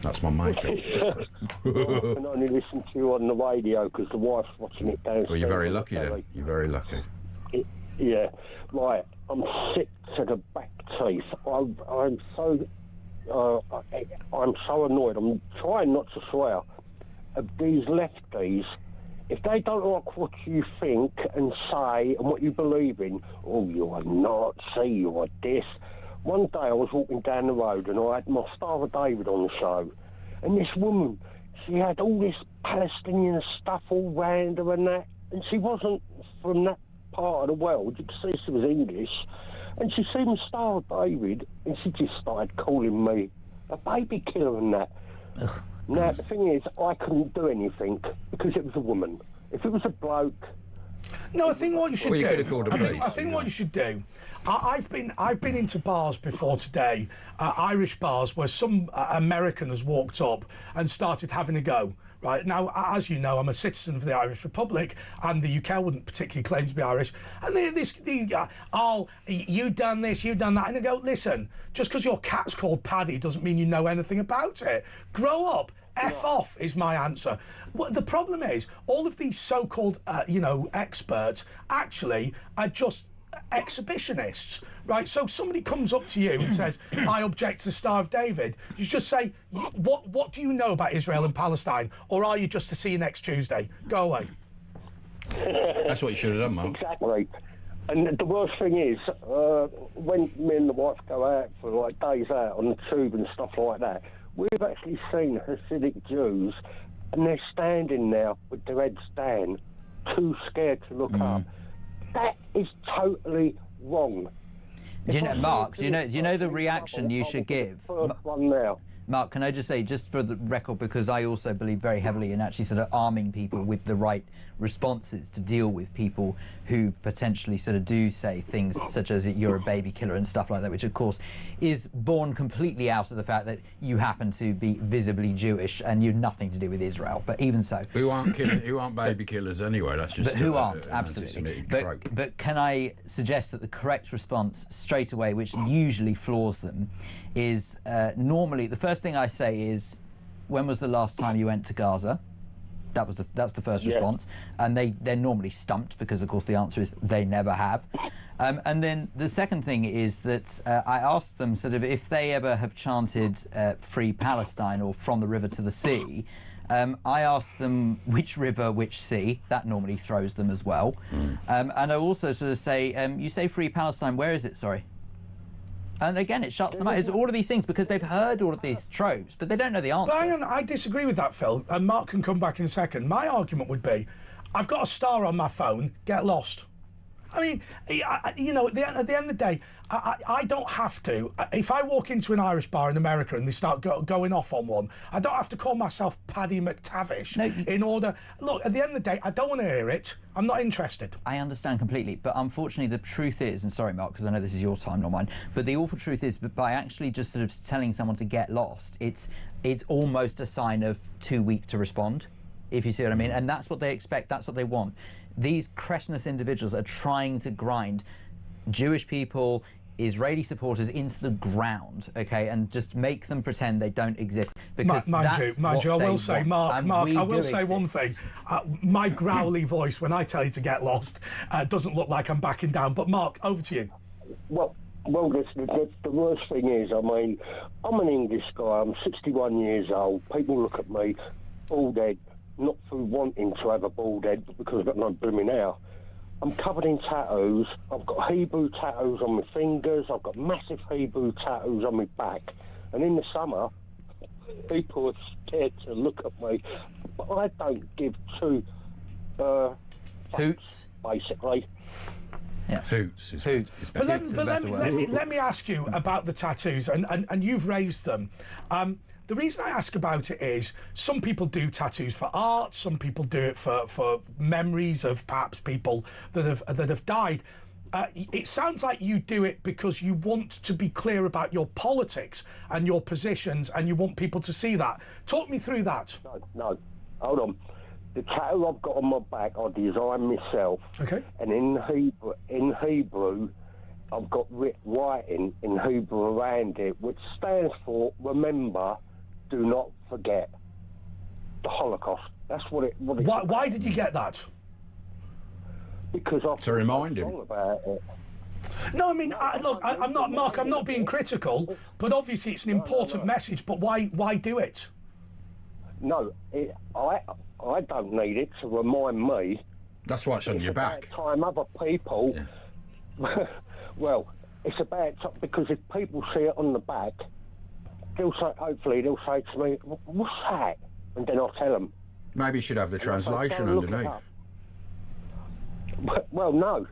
that's my makeup. I can only listen to you on the radio because the wife's watching it downstairs. Well, you're very lucky then. You're very lucky. Yeah. Right. I'm sick to the back teeth. I'm so annoyed. I'm trying not to swear. These lefties, if they don't like what you think and say and what you believe in, oh, you are Nazi, you are this. One day I was walking down the road and I had my Star of David on the show, and this woman, she had all this Palestinian stuff all round her and that, and she wasn't from that part of the world. You could see she was English, and she seen the Star of David, and she just started calling me a baby killer and that. Ugh. Now, the thing is, I couldn't do anything because it was a woman. If it was a bloke... No, I think what you should do... you could have called the police. I think what you should do... I've been into bars before today, Irish bars, where some American has walked up and started having a go. Right now, as you know, I'm a citizen of the Irish Republic, and the UK wouldn't particularly claim to be Irish. And you done this, you done that, and I go, listen, just because your cat's called Paddy doesn't mean you know anything about it. Grow up. F off is my answer. Well, the problem is, all of these so-called, experts actually are just exhibitionists, right? So somebody comes up to you and says, I object to the Star of David. You just say, what do you know about Israel and Palestine? Or are you just to see you next Tuesday? Go away. That's what you should have done, Mark. Exactly. And the worst thing is, when me and the wife go out for like days out on the tube and stuff like that, we've actually seen Hasidic Jews, and they're standing there with their heads down, too scared to look up. That is totally wrong. Do you know, Mark? Do you know the reaction you should give? First one now. Mark, can I just say, just for the record, because I also believe very heavily in actually sort of arming people with the right responses to deal with people who potentially sort of do say things such as you're a baby killer and stuff like that, which of course is born completely out of the fact that you happen to be visibly Jewish and you've nothing to do with Israel. But even so, who aren't baby killers anyway? That's just. But who aren't? Absolutely. But can I suggest that the correct response straight away, which usually floors them, is normally the first thing I say is, when was the last time you went to Gaza? That's the first response, and they're normally stumped because of course the answer is they never have. And then the second thing is that I asked them sort of if they ever have chanted Free Palestine or From the River to the Sea. I asked them which river, which sea. That normally throws them as well. And I also sort of say, you say Free Palestine, where is it, sorry? And again, it shuts them out. It's all of these things because they've heard all of these tropes, but they don't know the answer. But I disagree with that, Phil. And Mark can come back in a second. My argument would be, I've got a star on my phone, get lost. I mean, at the end of the day, I don't have to. If I walk into an Irish bar in America and they start going off on one, I don't have to call myself Paddy McTavish in order. Look, at the end of the day, I don't want to hear it. I'm not interested. I understand completely, but unfortunately the truth is, and sorry Mark, because I know this is your time, not mine, but the awful truth is that by actually just sort of telling someone to get lost, it's almost a sign of too weak to respond, if you see what I mean. And that's what they expect, that's what they want. These cretinous individuals are trying to grind Jewish people, Israeli supporters into the ground, okay, and just make them pretend they don't exist. Because mind you, I will say, Mark, I will say one thing. My growly voice, when I tell you to get lost, doesn't look like I'm backing down. But Mark, over to you. Well, listen, the worst thing is, I mean, I'm an English guy. I'm 61 years old. People look at me, bald head, not through wanting to have a bald head, but because I've got no blooming hair. I'm covered in tattoos. I've got Hebrew tattoos on my fingers. I've got massive Hebrew tattoos on my back. And in the summer, people are scared to look at me. But I don't give two Hoots. Basically. Yeah. Hoots. Hoots. But Hoots is the better word. let me ask you about the tattoos, and you've raised them. The reason I ask about it is some people do tattoos for art, some people do it for memories of perhaps people that have died. It sounds like you do it because you want to be clear about your politics and your positions, and you want people to see that. Talk me through that. No, hold on. The tattoo I've got on my back, I designed myself. Okay. And in Hebrew, I've got writing in Hebrew around it, which stands for "Remember, do not forget the Holocaust." That's what it. Why did you get that? Because I To remind him. about it. No, I mean, look, I'm not, Mark. I'm not being critical, but obviously it's an important message. But why do it? No, I don't need it to remind me. That's why it's on your back. It's about time other people. Yeah. Well, it's about because if people see it on the back, hopefully they'll say to me, "What's that?" And then I'll tell them. Maybe you should have the translation underneath. Well, no.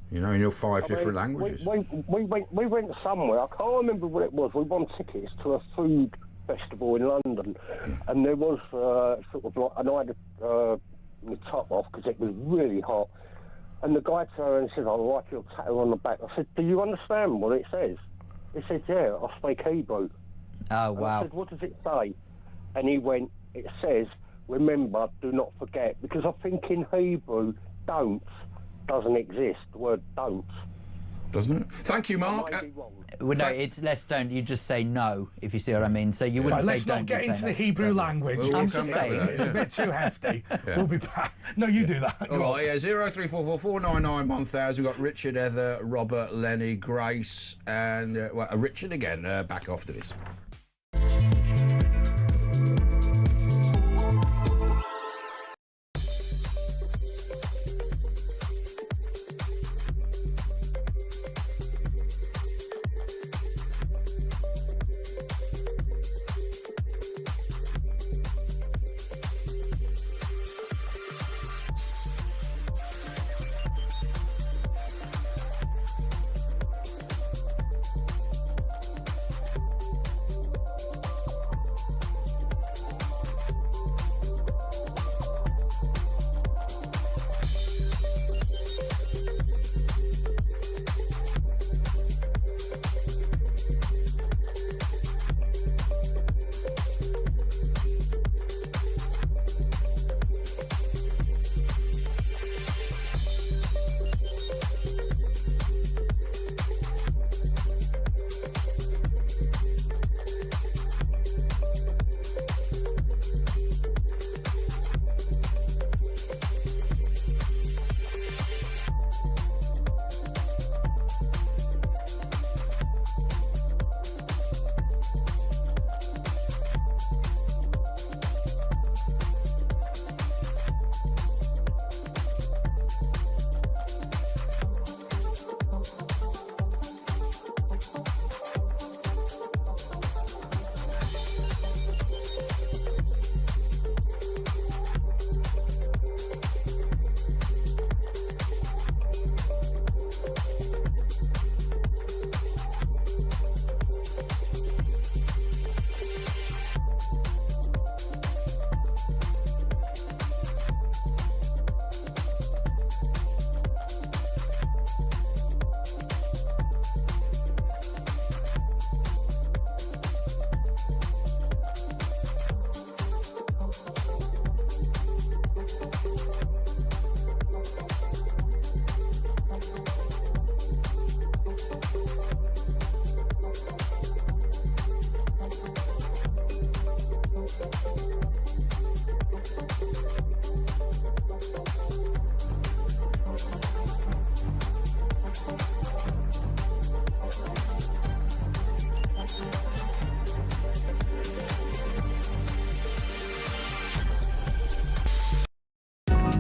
You know, in your five different languages. We went somewhere. I can't remember what it was. We won tickets to a food festival in London, and there was sort of like, and I had my top off because it was really hot. And the guy turned around and said, "I like your tattoo on the back." I said, "Do you understand what it says?" He said, "Yeah, I speak Hebrew." Oh, wow. And I said, "What does it say?" And he went, "It says, remember, do not forget." Because I think in Hebrew, don't doesn't exist. The word don't. Doesn't it? Thank you, Mark. Well, no, it's less don't. You just say no, if you see what I mean. So you wouldn't say let's don't. not get you'd say into no. the Hebrew language. I'm just saying. It's a bit too hefty. We'll be back. No, you do that. All right, yeah, 03444991000. We've got Richard, Heather, Robert, Lenny, Grace, and Richard again. Back after this.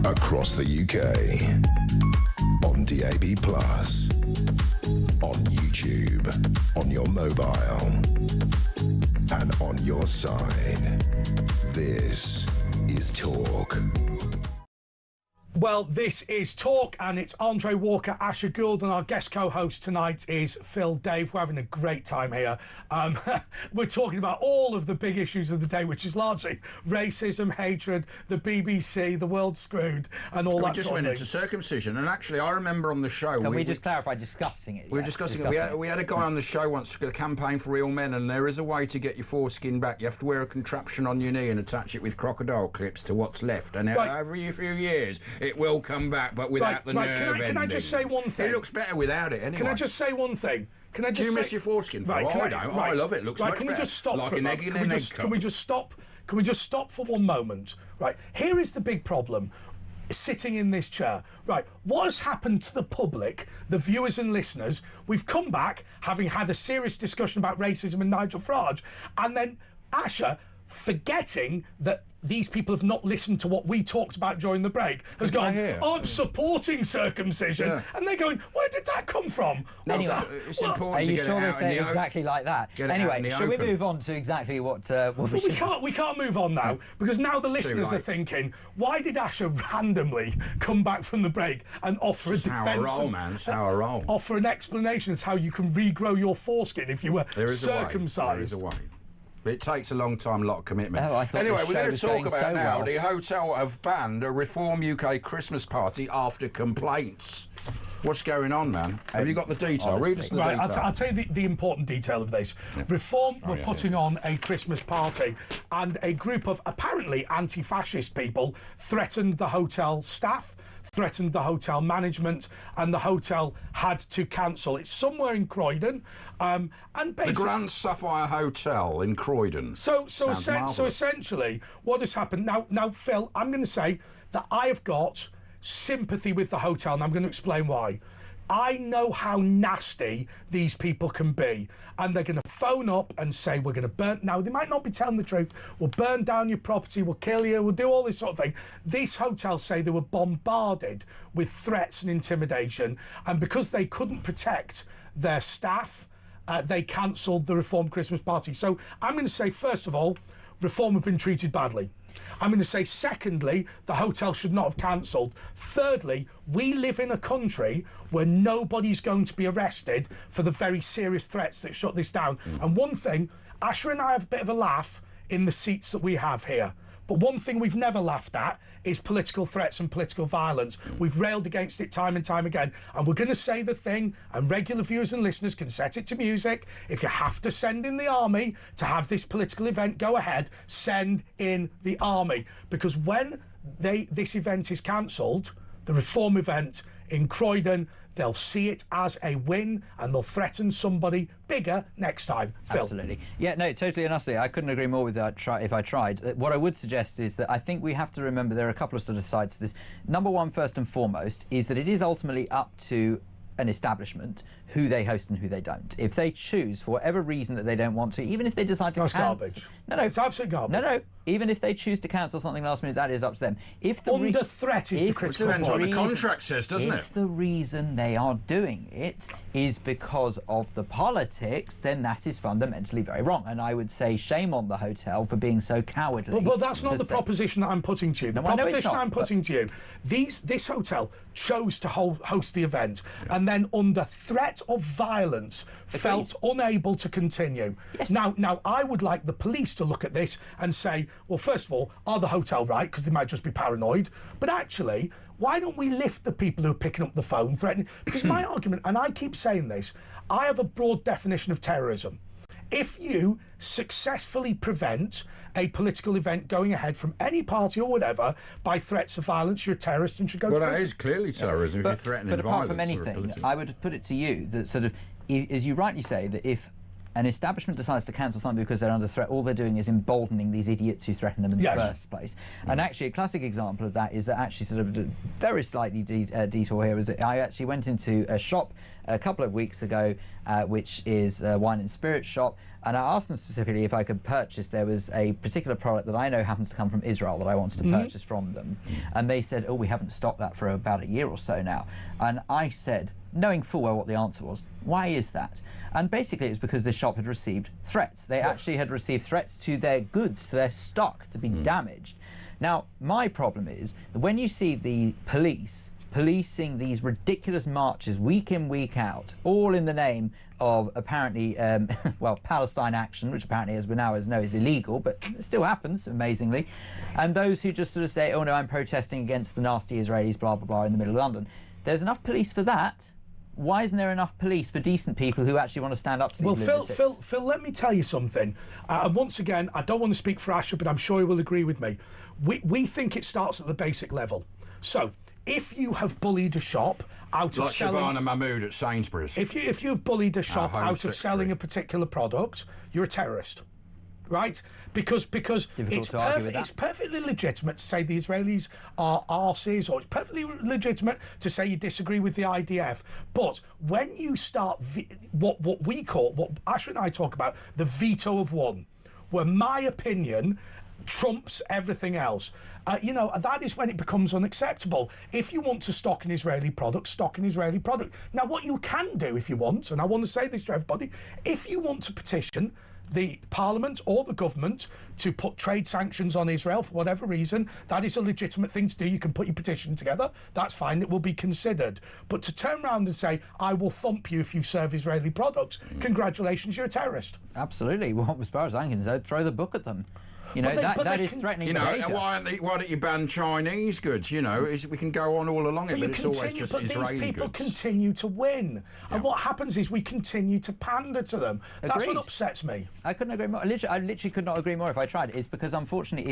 Across the UK, on DAB+, on YouTube, on your mobile, and on your side. This is Talk. Well, this is Talk, and it's Andre Walker, Asher Gould, and our guest co-host tonight is Phil Dave. We're having a great time here. We're talking about all of the big issues of the day, which is largely racism, hatred, the BBC, the world screwed, and all that. We just went into circumcision, and actually, I remember on the show. Can we just clarify discussing it? We were discussing it. We had a guy on the show once, a campaign for real men, and there is a way to get your foreskin back. You have to wear a contraption on your knee and attach it with crocodile clips to what's left, and every few years it will come back, but without the nerve. Can I just say one thing? It looks better without it, anyway. Can I just say one thing? Can I just Do you miss your foreskin? I don't. I love it. It looks much can better. We just stop like for an a egg in moment? an egg cup. Can we just stop? Can we just stop for one moment? Right. Here is the big problem. Sitting in this chair. Right. What has happened to the public, the viewers and listeners? We've come back having had a serious discussion about racism and Nigel Farage, and then Asher, forgetting that these people have not listened to what we talked about during the break, has gone, I'm supporting circumcision. And they're going, where did that come from? Anyway, it's important are to you get sure it they out say in it the exactly like that? Anyway, shall we move on to exactly what we should... we can't move on now, because now the listeners are thinking, why did Asher randomly come back from the break and offer a defence? It's how I roll. Offer an explanation as how you can regrow your foreskin if you were circumcised. There is a way. It takes a long time, a lot of commitment. Anyway, we're going to talk about now. The hotel have banned a Reform UK Christmas party after complaints. What's going on, man? Have you got the detail? Read us the detail. I'll tell you the important detail of this. Yeah. Reform were putting on a Christmas party, and a group of apparently anti-fascist people threatened the hotel staff, threatened the hotel management, and the hotel had to cancel. It's somewhere in Croydon, and basically the Grand Sapphire Hotel in Croydon. So essentially, what has happened now, Phil? I'm going to say that I have got sympathy with the hotel, and I'm going to explain why. I know how nasty these people can be, and they're going to phone up and say, we're going to burn... Now, they might not be telling the truth. We'll burn down your property, we'll kill you, we'll do all this sort of thing. This hotel say they were bombarded with threats and intimidation, and because they couldn't protect their staff, they cancelled the Reform Christmas party. So I'm going to say, first of all, Reform have been treated badly. I'm going to say, secondly, the hotel should not have cancelled. Thirdly, we live in a country where nobody's going to be arrested for the very serious threats that shut this down. And one thing, Asher and I have a bit of a laugh in the seats that we have here. But one thing we've never laughed at is political threats and political violence. We've railed against it time and time again. And we're going to say the thing, and regular viewers and listeners can set it to music. If you have to send in the army to have this political event go ahead, send in the army. Because when this event is cancelled, the Reform event in Croydon, they'll see it as a win, and they'll threaten somebody bigger next time. Phil. Absolutely. Yeah, no, totally and utterly. I couldn't agree more with that if I tried. What I would suggest is that I think we have to remember there are a couple of sort of sides to this. Number one, first and foremost, is that it is ultimately up to an establishment who they host and who they don't. If they choose, for whatever reason that they don't want to, even if they decide to cancel... That's garbage. No, it's absolute garbage. No, even if they choose to cancel something last minute, that is up to them. If the under threat is the critical point. Depends what the contract says, doesn't it? If the reason they are doing it is because of the politics, then that is fundamentally very wrong. And I would say shame on the hotel for being so cowardly. But that's not the proposition that I'm putting to you. The proposition I'm putting to you, this hotel chose to host the event, and then under threat of violence felt unable to continue. Yes. Now I would like the police to look at this and say, well, first of all, are the hotel right? Because they might just be paranoid. But actually, why don't we lift the people who are picking up the phone threatening? Because my argument, and I keep saying this, I have a broad definition of terrorism. If you successfully prevent a political event going ahead from any party or whatever by threats of violence, you're a terrorist and should go to prison. Well, that is clearly terrorism if you're threatening violence. But apart from anything, I would put it to you that sort of, as you rightly say, that if an establishment decides to cancel something because they're under threat, all they're doing is emboldening these idiots who threaten them in the first place. And actually, a classic example of that is that actually sort of very slightly detour here is that I actually went into a shop a couple of weeks ago, which is a wine and spirits shop, and I asked them specifically if I could purchase. There was a particular product that I know happens to come from Israel that I wanted to purchase from them. And they said, oh, we haven't stocked that for about a year or so now. And I said, knowing full well what the answer was, why is that? And basically it was because this shop had received threats. They actually had received threats to their goods, to their stock, to be damaged. Now, my problem is that when you see the police policing these ridiculous marches week in, week out, all in the name of apparently, well, Palestine action, which apparently, as we now know, is illegal, but it still happens, amazingly, and those who just sort of say, oh no, I'm protesting against the nasty Israelis, blah, blah, blah, in the middle of London. There's enough police for that. Why isn't there enough police for decent people who actually want to stand up to these lunatics? Well, Phil, let me tell you something. And once again, I don't want to speak for Asher, but I'm sure he will agree with me. We think it starts at the basic level. So, if you have bullied a shop out of selling... Like Shabana Mahmood at Sainsbury's. If you've bullied a shop out of selling a particular product, you're a terrorist. Right? Because it's perfectly legitimate to say the Israelis are arses, or it's perfectly legitimate to say you disagree with the IDF. But when you start what we call, what Asher and I talk about, the veto of one, where my opinion trumps everything else, you know, that is when it becomes unacceptable. If you want to stock an Israeli product, stock an Israeli product. Now, what you can do if you want, and I want to say this to everybody, if you want to petition the Parliament or the government to put trade sanctions on Israel for whatever reason, that is a legitimate thing to do. You can put your petition together. That's fine. It will be considered. But to turn around and say, I will thump you if you serve Israeli products, congratulations, you're a terrorist. Absolutely. Well, as far as I'm concerned, throw the book at them. You know, that is threatening behaviour. You know, why don't you ban Chinese goods? You know, we can go on all along it, but it's always just Israeli goods. These people continue to win. Yeah. And what happens is we continue to pander to them. Agreed. That's what upsets me. I couldn't agree more. I literally could not agree more if I tried. It's because, unfortunately,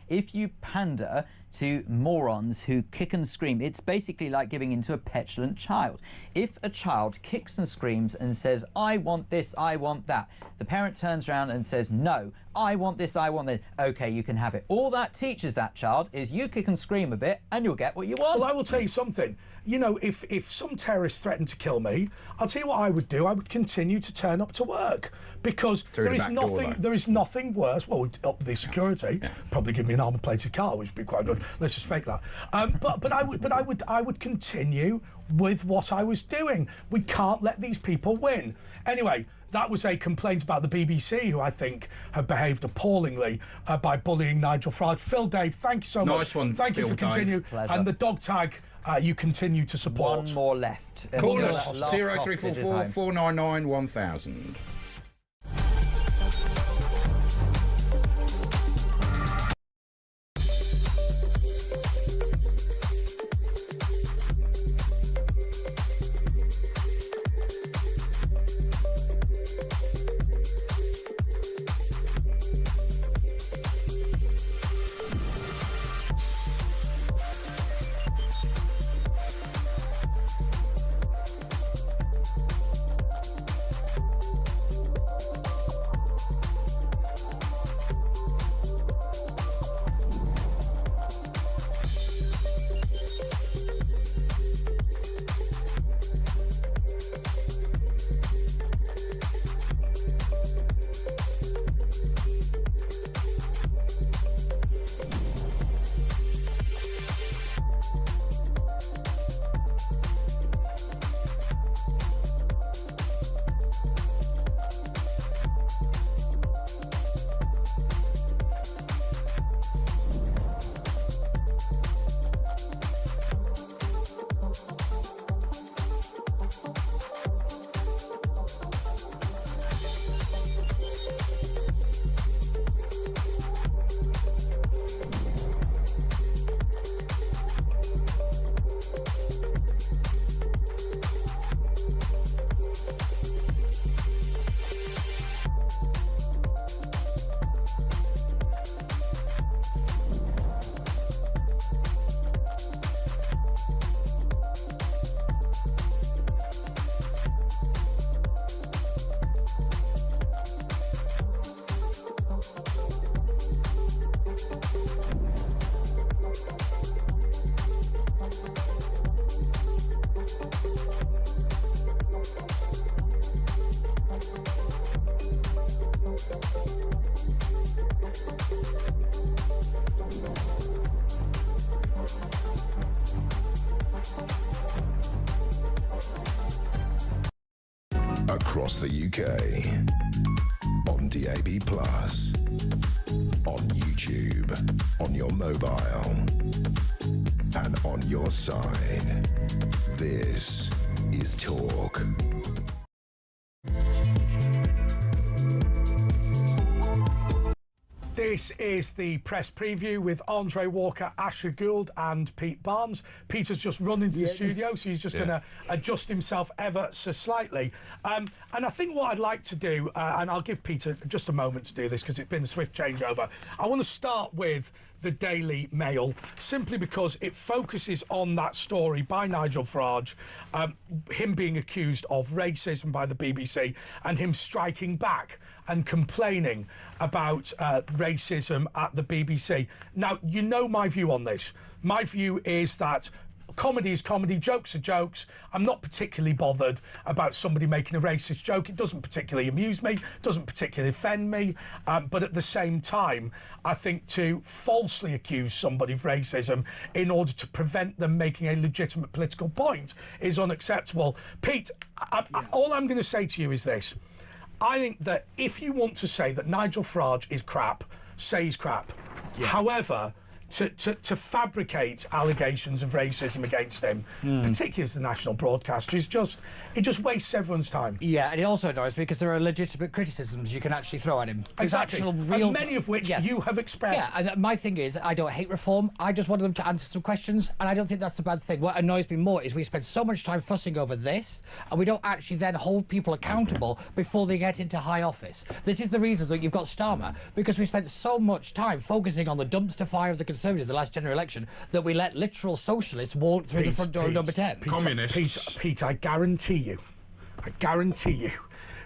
if you pander to morons who kick and scream, it's basically like giving in to a petulant child. If a child kicks and screams and says, I want this, I want that, the parent turns around and says, no, I want this, I want this, okay, you can have it. All that teaches that child is you kick and scream a bit and you'll get what you want. Well, I will tell you something. You know, if some terrorist threatened to kill me, I'll tell you what I would do. I would continue to turn up to work, because there is nothing worse. Well, up the security, probably give me an armour-plated car, which would be quite good. Let's just fake that. But I would continue with what I was doing. We can't let these people win. Anyway, that was a complaint about the BBC, who I think have behaved appallingly by bullying Nigel Farage. Phil, Dave, thank you so much. Nice one. Thank you for continuing. And the dog tag, you continue to support. One more left. Call us 0344 499 1000. Across the UK on DAB+. On YouTube, on your mobile, and on your side. This is Talk. This is the press preview with Andre Walker, Asher Gould and Pete Barnes. Peter's just run into the studio, so he's just going to adjust himself ever so slightly. And I think what I'd like to do, and I'll give Peter just a moment to do this because it's been a swift changeover, I want to start with the Daily Mail, simply because it focuses on that story by Nigel Farage, him being accused of racism by the BBC and him striking back and complaining about racism at the BBC. Now, you know my view on this. My view is that comedy is comedy, jokes are jokes. I'm not particularly bothered about somebody making a racist joke. It doesn't particularly amuse me, doesn't particularly offend me. But at the same time, I think to falsely accuse somebody of racism in order to prevent them making a legitimate political point is unacceptable. Pete, all I'm going to say to you is this. I think that if you want to say that Nigel Farage is crap, say he's crap. Yeah. However, to fabricate allegations of racism against him, particularly as the national broadcaster, it just wastes everyone's time. Yeah, and it also annoys me because there are legitimate criticisms you can actually throw at him. Exactly, and many of which you have expressed. Yeah, and my thing is, I don't hate reform. I just wanted them to answer some questions, and I don't think that's a bad thing. What annoys me more is we spend so much time fussing over this, and we don't actually then hold people accountable before they get into high office. This is the reason that you've got Starmer, because we spent so much time focusing on the dumpster fire of the Conservatives the last general election that we let literal socialists walk through the front door of number 10. Communists. Pete, I guarantee you,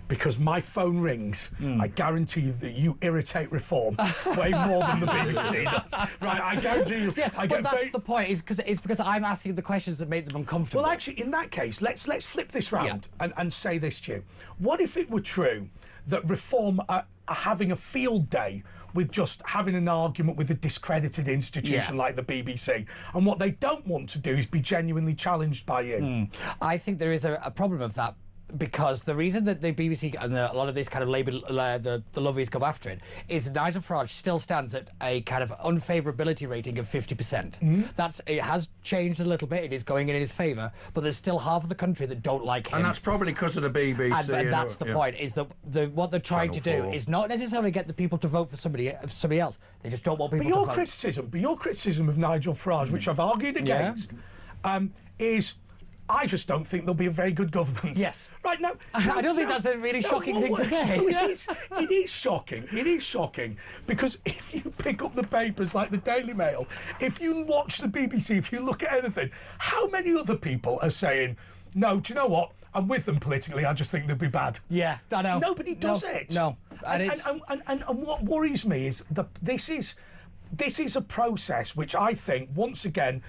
because my phone rings, I guarantee you that you irritate reform way more than the BBC does. Right, I guarantee you. Yeah, but that's the point, is because I'm asking the questions that make them uncomfortable. Well, actually, in that case, let's flip this round and say this to you. What if it were true that reform are having a field day with just having an argument with a discredited institution like the BBC, and what they don't want to do is be genuinely challenged by you? I think there is a problem of that, because the reason that the BBC and a lot of this kind of Labour, the lovies come after it, is Nigel Farage still stands at a kind of unfavourability rating of 50%. It has changed a little bit. It is going in his favour, but there's still half of the country that don't like him. And that's probably because of the BBC. And that's the point, is that what they're trying to do is not necessarily get the people to vote for somebody else. They just don't want people to vote. But your criticism of Nigel Farage, which I've argued against, is I just don't think there'll be a very good government. Yes. Right, now... I don't think that's a really shocking thing to say. No, it is shocking. It is shocking, because if you pick up the papers like the Daily Mail, if you watch the BBC, if you look at anything, how many other people are saying, no, do you know what? I'm with them politically, I just think they'd be bad. Yeah, I know. Nobody does it. No. And what worries me is that this is a process which I think, once again,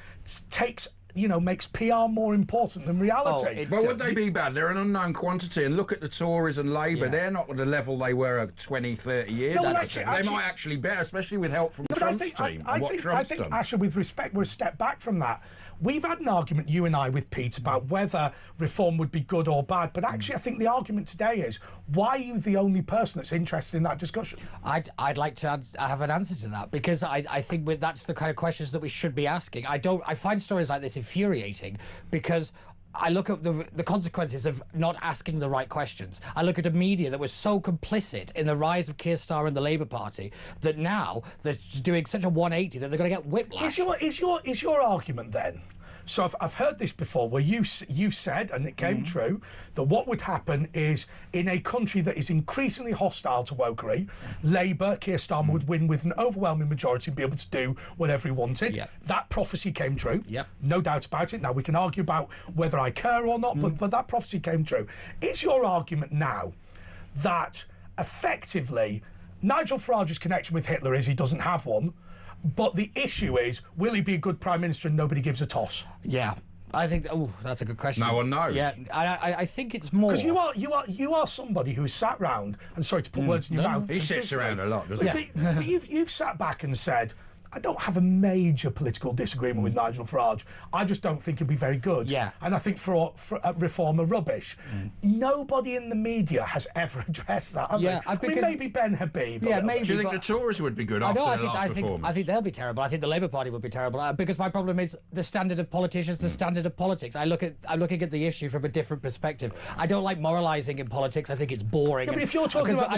makes PR more important than reality. But would they be bad? They're an unknown quantity, and look at the Tories and Labour. They're not at the level they were 20, 30 years ago. They might actually be, especially with help from Trump's team. I think, Asher, with respect, we're a step back from that. We've had an argument, you and I, with Pete, about whether reform would be good or bad, but actually I think the argument today is, why are you the only person that's interested in that discussion? I'd like to have an answer to that, because I think that's the kind of questions that we should be asking. I find stories like this infuriating, because I look at the consequences of not asking the right questions. I look at a media that was so complicit in the rise of Keir Starmer and the Labour Party that now they're doing such a 180 that they're going to get whiplash. Is your argument then? So I've heard this before, where you said, and it came true, that what would happen is, in a country that is increasingly hostile to wokery, Labour, Keir Starmer would win with an overwhelming majority and be able to do whatever he wanted. That prophecy came true. No doubt about it. Now, we can argue about whether I care or not, but that prophecy came true. Is your argument now that, effectively, Nigel Farage's connection with Hitler is he doesn't have one, but the issue is, will he be a good Prime Minister, and nobody gives a toss? Yeah. I think. That's a good question. No one knows. Yeah, I think it's more because you are somebody who's sat round, and sorry to put words in your mouth. He sits around a lot, doesn't he? You've sat back and said, I don't have a major political disagreement with Nigel Farage. I just don't think he'd be very good. Yeah. And I think for reform are rubbish. Nobody in the media has ever addressed that. Yeah, I mean, maybe Ben Habib. Yeah, maybe. Do you think the Tories would be good after their last performance? I think they'll be terrible. I think the Labour Party would be terrible because my problem is the standard of politicians, the standard of politics. I'm looking at the issue from a different perspective. I don't like moralising in politics. I think it's boring. Yeah, but if you're talking about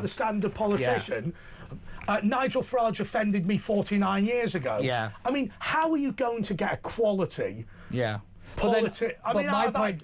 the standard politician, Nigel Farage offended me 49 years ago. Yeah. I mean, how are you going to get equality? Yeah. But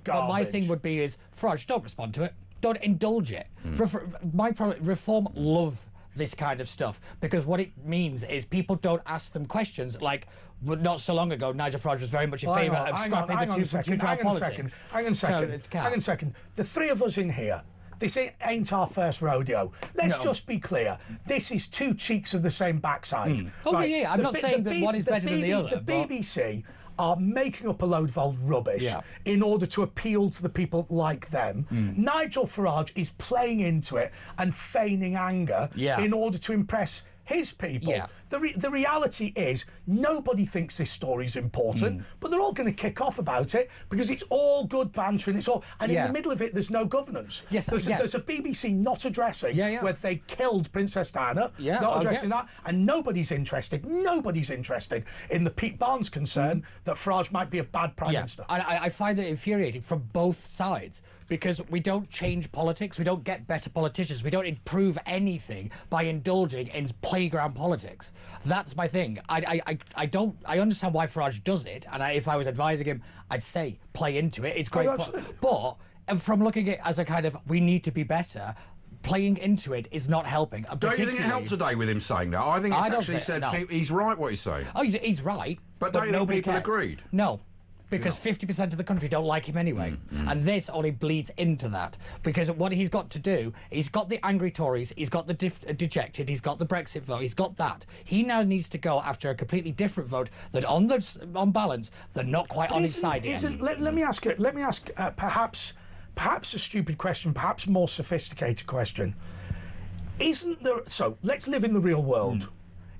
my thing would be is, Farage, don't respond to it. Don't indulge it. Reform love this kind of stuff because what it means is people don't ask them questions like not so long ago Nigel Farage was very much in favour of scrapping the two-child politics. Hang on a second. The three of us in here, this ain't our first rodeo. Let's just be clear. This is two cheeks of the same backside. Yeah. I'm not saying that one is better than the other. The BBC are making up a load of old rubbish in order to appeal to the people like them. Nigel Farage is playing into it and feigning anger in order to impress his people. The reality is nobody thinks this story's important, but they're all going to kick off about it because it's all good banter and in the middle of it there's no governance. There's a BBC not addressing where they killed Princess Diana, not addressing that, and nobody's interested in the Pete Barnes concern that Farage might be a bad Prime Minister. I find it infuriating from both sides because we don't change politics, we don't get better politicians, we don't improve anything by indulging in playground politics. That's my thing. I understand why Farage does it, and if I was advising him, I'd say play into it. It's great, but from looking at it as a kind of we need to be better, playing into it is not helping. Don't you think it helped today with him saying that? I think it's actually said he's right what he's saying. Oh, he's right. But don't you think people cares. agreed? No. Because 50% of the country don't like him anyway. And this only bleeds into that. Because what he's got to do, he's got the angry Tories, he's got the dejected, he's got the Brexit vote, he's got that. He now needs to go after a completely different vote that on balance, they're not quite on his side yet. Let me ask perhaps a stupid question, perhaps a more sophisticated question. Isn't there... So, let's live in the real world.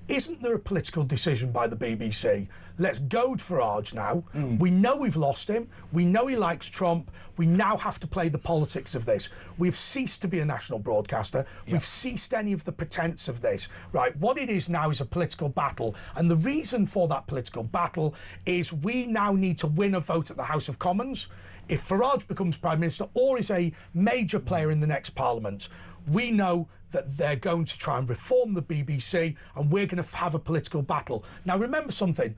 Isn't there a political decision by the BBC? Let's goad Farage now. We know we've lost him. We know he likes Trump. We now have to play the politics of this. We've ceased to be a national broadcaster. We've ceased any of the pretense of this, right? What it is now is a political battle. And the reason for that political battle is we now need to win a vote at the House of Commons. If Farage becomes Prime Minister or is a major player in the next Parliament, we know that they're going to try and reform the BBC and we're going to have a political battle. Now, remember something.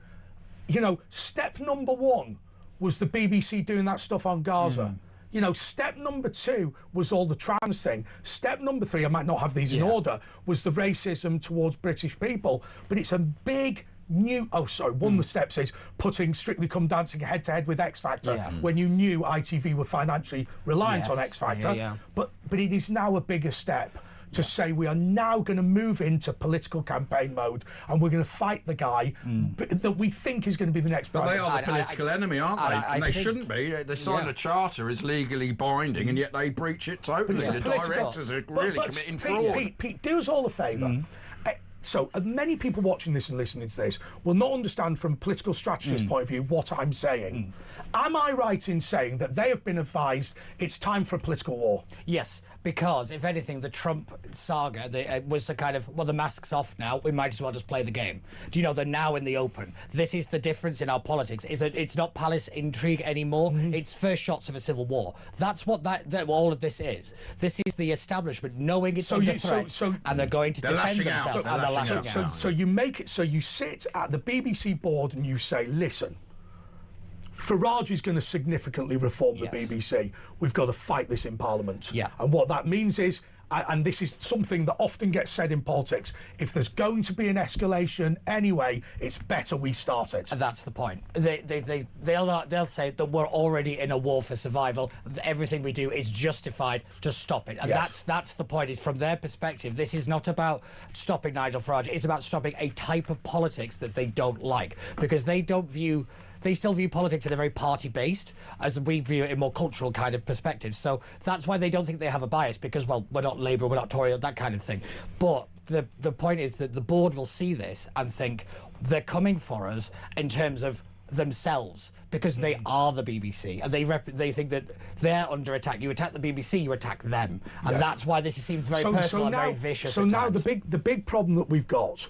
You know, step number one was the BBC doing that stuff on Gaza. You know, step number two was all the trans thing. Step number three, I might not have these in order, was the racism towards British people. But it's a big... one of the steps is putting Strictly Come Dancing head-to-head with X Factor when you knew ITV were financially reliant on X Factor. But it is now a bigger step to say we are now going to move into political campaign mode and we're going to fight the guy that we think is going to be the next But Prime they are the political enemy, aren't they? And they shouldn't be. They signed a charter is legally binding and yet they breach it totally. The directors are really committing fraud. Pete, do us all a favour. So many people watching this and listening to this will not understand from a political strategist point of view what I'm saying. Am I right in saying that they have been advised it's time for a political war? Yes, because if anything, the Trump saga was a kind of, well, the mask's off now, we might as well just play the game. Do you know, they're now in the open. This is the difference in our politics. It's not palace intrigue anymore. It's first shots of a civil war. That's what all of this is. This is the establishment knowing it's under threat, and they're going to defend themselves. So you make it so you sit at the BBC board and you say, listen, Farage is going to significantly reform the BBC. We've got to fight this in Parliament. And what that means is, and this is something that often gets said in politics, if there's going to be an escalation anyway, it's better we start it. And that's the point. They'll say that we're already in a war for survival. Everything we do is justified to stop it. And that's the point. Is from their perspective, this is not about stopping Nigel Farage. It's about stopping a type of politics that they don't like, because they don't view they still view politics in a very party-based, as we view it in more cultural kind of perspectives. So that's why they don't think they have a bias, because, well, we're not Labour, we're not Tory, that kind of thing. But the point is that the board will see this and think they're coming for us in terms of themselves, because they are the BBC, and they think that they're under attack. You attack the BBC, you attack them, and that's why this seems very personal and very vicious. So at now times. the big problem that we've got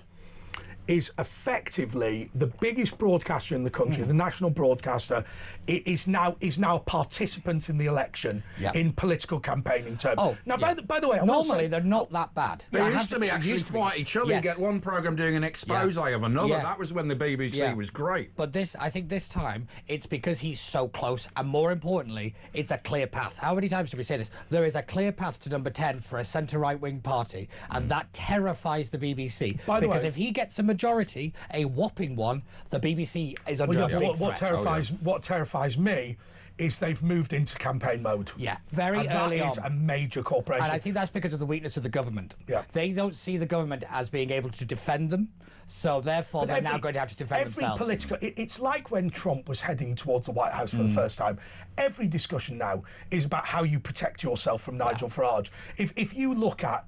is effectively the biggest broadcaster in the country, the national broadcaster, is now a participant in the election in political campaigning terms. Oh, now, by the way, normally they're not that bad. They used to be actually quite each other. You get one programme doing an expose of another. That was when the BBC was great. But I think this time, it's because he's so close, and more importantly, it's a clear path. How many times do we say this? There is a clear path to number 10 for a centre-right-wing party, and that terrifies the BBC. Because if he gets a majority, a whopping one, the BBC is under a big threat. What terrifies me is they've moved into campaign mode. Yeah, very early on. That is a major corporation. And I think that's because of the weakness of the government. Yeah. They don't see the government as being able to defend them, so therefore they're now going to have to defend themselves. It's like when Trump was heading towards the White House for the first time. Every discussion now is about how you protect yourself from Nigel Farage. If you look at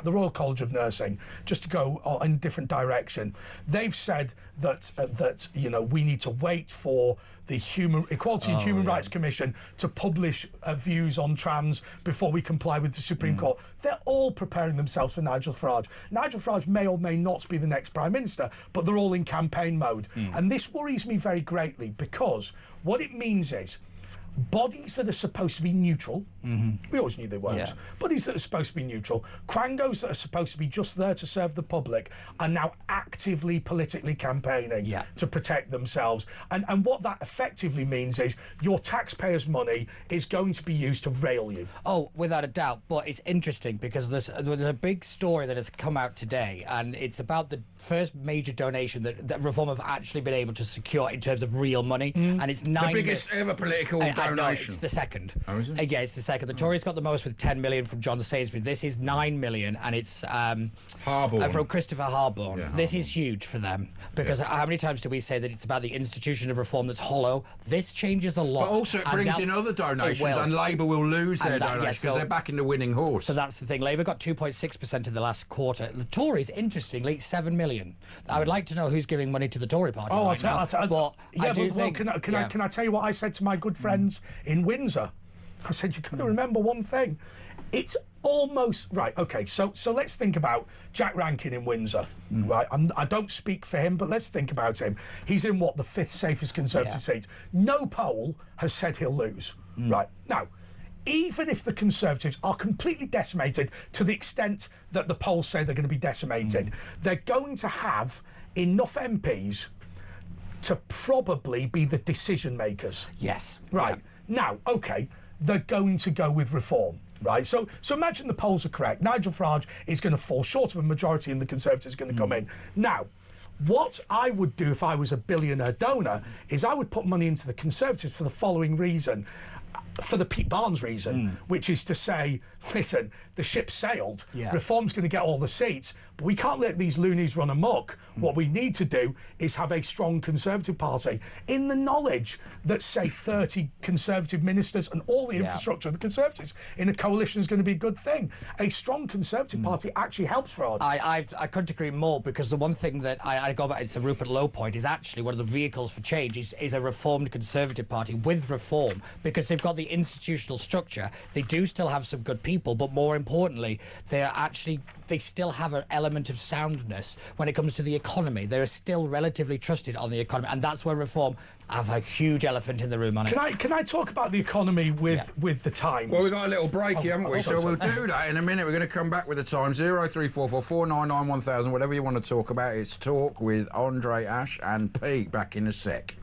the Royal College of Nursing, just to go in a different direction, they've said that we need to wait for the Equality and Human Rights Commission to publish views on trans before we comply with the Supreme Court. They're all preparing themselves for Nigel Farage. Nigel Farage may or may not be the next Prime Minister, but they're all in campaign mode. And this worries me very greatly, because what it means is bodies that are supposed to be neutral, we always knew they weren't, bodies that are supposed to be neutral, quangos that are supposed to be just there to serve the public, are now actively politically campaigning to protect themselves. And what that effectively means is your taxpayers' money is going to be used to rail you. Oh, without a doubt. But it's interesting because there's a big story that has come out today, and it's about the first major donation that Reform have actually been able to secure in terms of real money, and it's the biggest ever political donation. No, it's the second. Oh, is it? Yeah, it's the second. The Tories got the most with 10 million from John Sainsbury. This is 9 million, and it's from Christopher Harborne. Yeah, this is huge for them, because how many times do we say that it's about the institution of reform that's hollow? This changes a lot. But also it brings in other donations, and Labour will lose their donations because they're backing the winning horse. So that's the thing. Labour got 2.6% in the last quarter. The Tories, interestingly, 7 million. I would like to know who's giving money to the Tory party. Can I tell you what I said to my good friends in Windsor? I said, you've got to remember one thing. It's almost right. Okay, so let's think about Jack Rankin in Windsor. Right, I don't speak for him, but let's think about him. He's in the 5th safest Conservative seat. No poll has said he'll lose. Right now, even if the Conservatives are completely decimated to the extent that the polls say they're going to be decimated, they're going to have enough MPs to probably be the decision makers. Yes. Right. Now, okay, they're going to go with reform. Right, so imagine the polls are correct. Nigel Farage is going to fall short of a majority, and the Conservatives are going to come in. Now, what I would do if I was a billionaire donor is I would put money into the Conservatives for the following reason. For the Pete Barnes reason, which is to say, listen, the ship sailed, Reform's going to get all the seats, but we can't let these loonies run amok. What we need to do is have a strong Conservative party in the knowledge that, say, 30 Conservative ministers and all the infrastructure of the Conservatives in a coalition is going to be a good thing. A strong Conservative party actually helps Farage. I couldn't agree more, because the one thing that I go back, it's a Rupert Lowe point, is actually one of the vehicles for change is a reformed Conservative party with reform, because they've got the institutional structure. They do still have some good people, but more importantly, they still have an element of soundness when it comes to the economy. They're still relatively trusted on the economy, and that's where reform have a huge elephant in the room on it. Can I talk about the economy with the Times? Well, we've got a little break here, haven't we? So we'll do that in a minute. We're going to come back with the Times. 0344 499 1000, whatever you want to talk about. It's Talk with Andre, Ash and Pete. Back in a sec.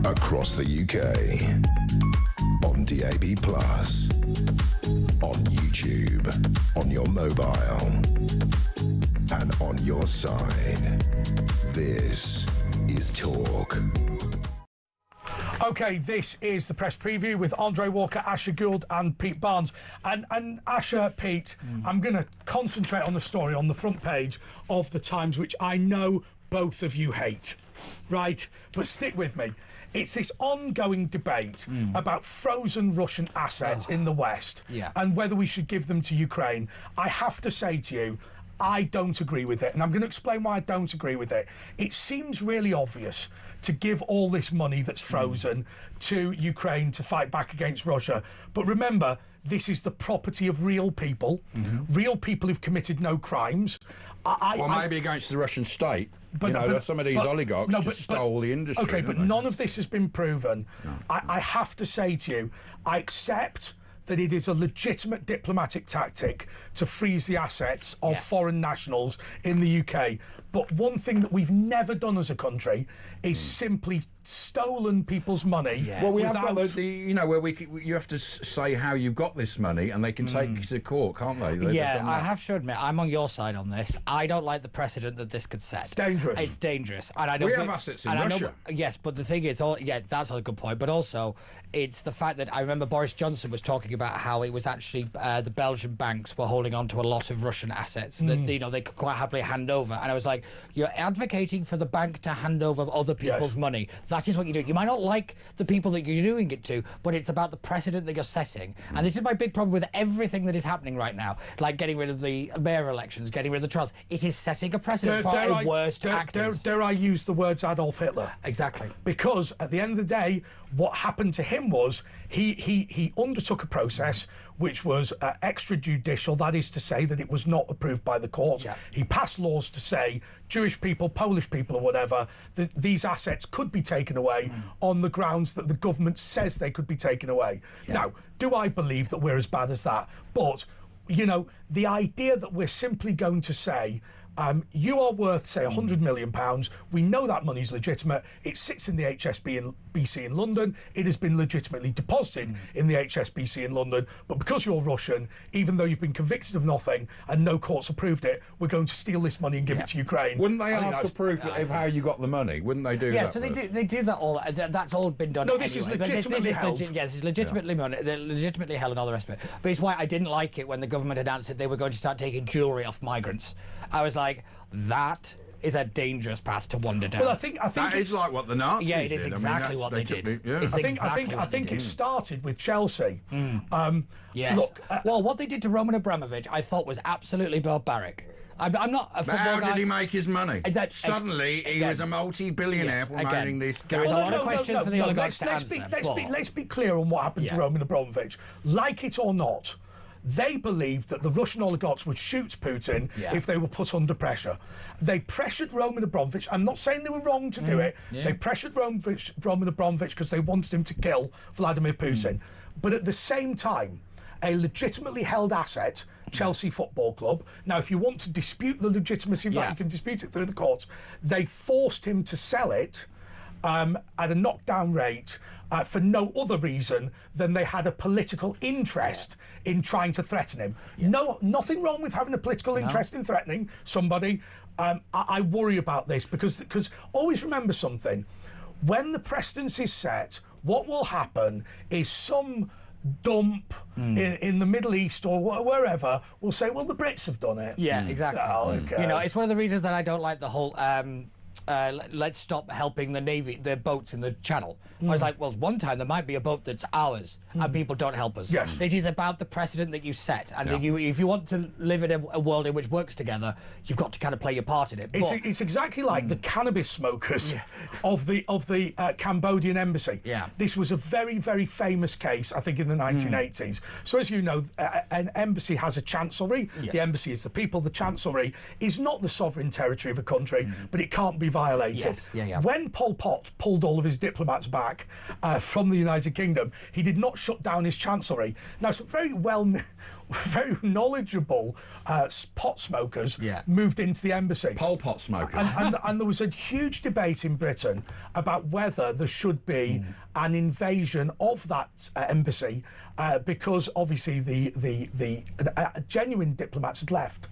across the UK, on DAB+, on YouTube, on your mobile, and on your side. This is Talk. Okay, this is the press preview with Andre Walker, Asher Gould and Pete Barnes. And Asher, Pete, I'm going to concentrate on the story on the front page of the Times, which I know both of you hate, right? But stick with me. It's this ongoing debate about frozen Russian assets in the West and whether we should give them to Ukraine. I have to say to you, I don't agree with it, and I'm going to explain why I don't agree with it. It seems really obvious to give all this money that's frozen to Ukraine to fight back against Russia. But remember, this is the property of real people, real people who've committed no crimes. Maybe against the Russian state. But some of these oligarchs just stole the industry. Okay, but none of this has been proven. No. I have to say to you, I accept that it is a legitimate diplomatic tactic to freeze the assets of foreign nationals in the UK. But one thing that we've never done as a country is simply stolen people's money. Yes. Well, we have got where you have to say how you got this money, and they can take you to court, can't they? I have to admit, I'm on your side on this. I don't like the precedent that this could set. It's dangerous. It's dangerous, and I don't. We have assets in Russia. Yes, but the thing is, that's a good point. But also, it's the fact that I remember Boris Johnson was talking about how it was actually the Belgian banks were holding on to a lot of Russian assets that they could quite happily hand over, and I was like, you're advocating for the bank to hand over other people's money. That is what you do. You might not like the people that you're doing it to, but it's about the precedent that you're setting. And this is my big problem with everything that is happening right now, like getting rid of the mayor elections, getting rid of the trials. It is setting a precedent for our worst actors. Dare I use the words Adolf Hitler? Exactly. Because at the end of the day, what happened to him was he undertook a process which was extrajudicial, that is to say that it was not approved by the court. Yeah. He passed laws to say Jewish people, Polish people or whatever, that these assets could be taken away on the grounds that the government says they could be taken away. Yeah. Now, do I believe that we're as bad as that? But, the idea that we're simply going to say, you are worth, say, £100 million. We know that money's legitimate. It sits in the HSBC in London. It has been legitimately deposited in the HSBC in London. But because you're Russian, even though you've been convicted of nothing and no court's approved it, we're going to steal this money and give it to Ukraine. Wouldn't they ask for proof of how you got the money? Wouldn't they do that? Yeah, so they do that all. That's all been done. No, this is legitimately held. This is legitimately money. They're legitimately held and all the rest of it. But it's why I didn't like it when the government announced that they were going to start taking jewellery off migrants. I was like, that is a dangerous path to wander down. Well, I think that is like what the Nazis did. Yeah, it is exactly what they did. I think it started with Chelsea. Yes. Look, what they did to Roman Abramovich, I thought was absolutely barbaric. I'm not a football guy. How did he make his money? Suddenly, he was a multi-billionaire promoting this. There is a lot of questions for the oligarchs to answer. Let's be clear on what happened to Roman Abramovich. Like it or not, they believed that the Russian oligarchs would shoot Putin if they were put under pressure. They pressured Roman Abramovich. I'm not saying they were wrong to do it. Yeah. They pressured Roman Abramovich because they wanted him to kill Vladimir Putin. But at the same time, a legitimately held asset, Chelsea Football Club. Now, if you want to dispute the legitimacy of that, you can dispute it through the courts. They forced him to sell it at a knockdown rate for no other reason than they had a political interest in trying to threaten him. No, nothing wrong with having a political interest in threatening somebody. I worry about this because always remember something. When the precedence is set, what will happen is some dump in the Middle East or wherever will say, well, the Brits have done it. Yeah, exactly. Oh, okay. It's one of the reasons that I don't like the whole let's stop helping the Navy, the boats in the Channel. I was like, well, one time there might be a boat that's ours and people don't help us. Yes. It is about the precedent that you set. And if you want to live in a world in which works together, you've got to kind of play your part in it. It's exactly like the cannabis smokers of the Cambodian embassy. Yeah. This was a very, very famous case, I think, in the 1980s. So as you know, an embassy has a chancellery. The embassy is the people. The chancellery is not the sovereign territory of a country, but it can't be violated. Yes, yeah. When Pol Pot pulled all of his diplomats back from the United Kingdom, he did not shut down his chancellery. Now, some very very knowledgeable pot smokers moved into the embassy. Pol Pot smokers. And there was a huge debate in Britain about whether there should be an invasion of that embassy because obviously the genuine diplomats had left.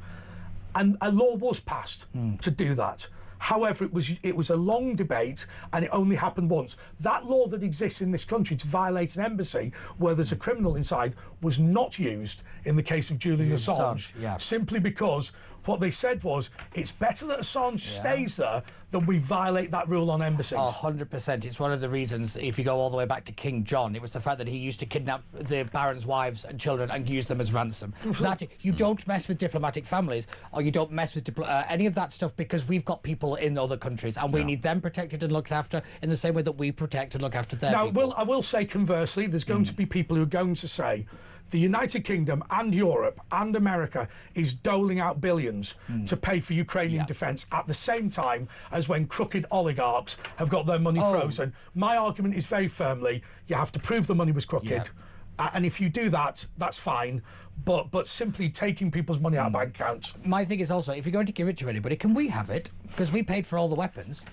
And a law was passed to do that. However, it was a long debate, and it only happened once. That law that exists in this country to violate an embassy where there's a criminal inside was not used in the case of Julian Assange, simply because what they said was it's better that Assange stays there than we violate that rule on embassies. 100%. It's one of the reasons, if you go all the way back to King John, it was the fact that he used to kidnap the barons' wives and children and use them as ransom. That you don't mess with diplomatic families, or you don't mess with any of that stuff, because we've got people in other countries and we need them protected and looked after in the same way that we protect and look after their people. I will say conversely, there's going to be people who are going to say the United Kingdom and Europe and America is doling out billions to pay for Ukrainian defence at the same time as when crooked oligarchs have got their money frozen. My argument is very firmly, you have to prove the money was crooked. And if you do that, that's fine. But simply taking people's money out of bank accounts. My thing is also, if you're going to give it to anybody, can we have it? Because we paid for all the weapons.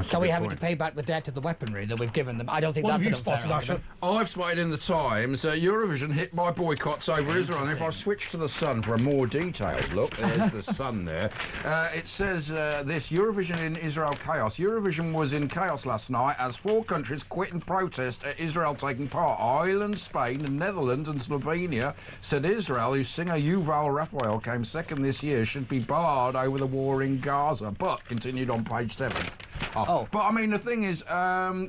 Can we have it to pay back the debt of the weaponry that we've given them? I don't think that's an unfair argument. I've spotted in the Times Eurovision hit by boycotts over Israel. And if I switch to the Sun for a more detailed look, there's the Sun there. It says this: Eurovision in Israel chaos. Eurovision was in chaos last night as 4 countries quit in protest at Israel taking part. Ireland, Spain, the Netherlands and Slovenia said Israel, whose singer Yuval Raphael came second this year, should be barred over the war in Gaza. But continued on page 7. But I mean, the thing is,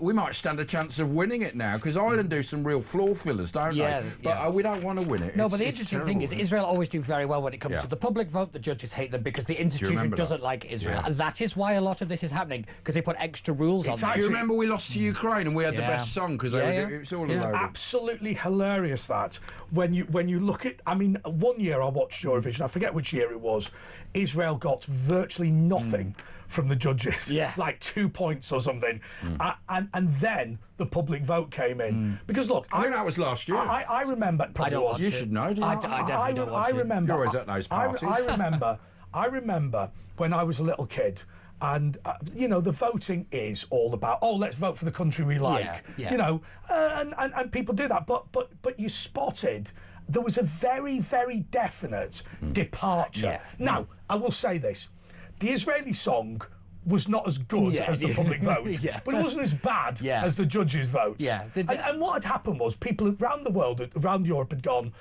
we might stand a chance of winning it now, because Ireland do some real floor fillers, don't they? But we don't want to win it. No, but the interesting thing is, Israel always do very well when it comes to the public vote. The judges hate them because the institution doesn't like Israel. And that is why a lot of this is happening, because they put extra rules on them. Do you remember we lost to Ukraine and we had the best song? Because it's all It's absolutely hilarious that when you look at, I mean, one year I watched Eurovision, I forget which year it was, Israel got virtually nothing from the judges, like 2 points or something, and then the public vote came in. Because look, I think that was last year. I remember. I don't watch you it. should know. I definitely don't watch I remember. You're always at those parties. I remember when I was a little kid. And, you know, the voting is all about, let's vote for the country we like. You know, and people do that. But you spotted there was a very, very definite departure. Now, I will say this. The Israeli song was not as good as the public vote, but it wasn't as bad as the judges' votes. And what had happened was people around the world, around Europe, had gone,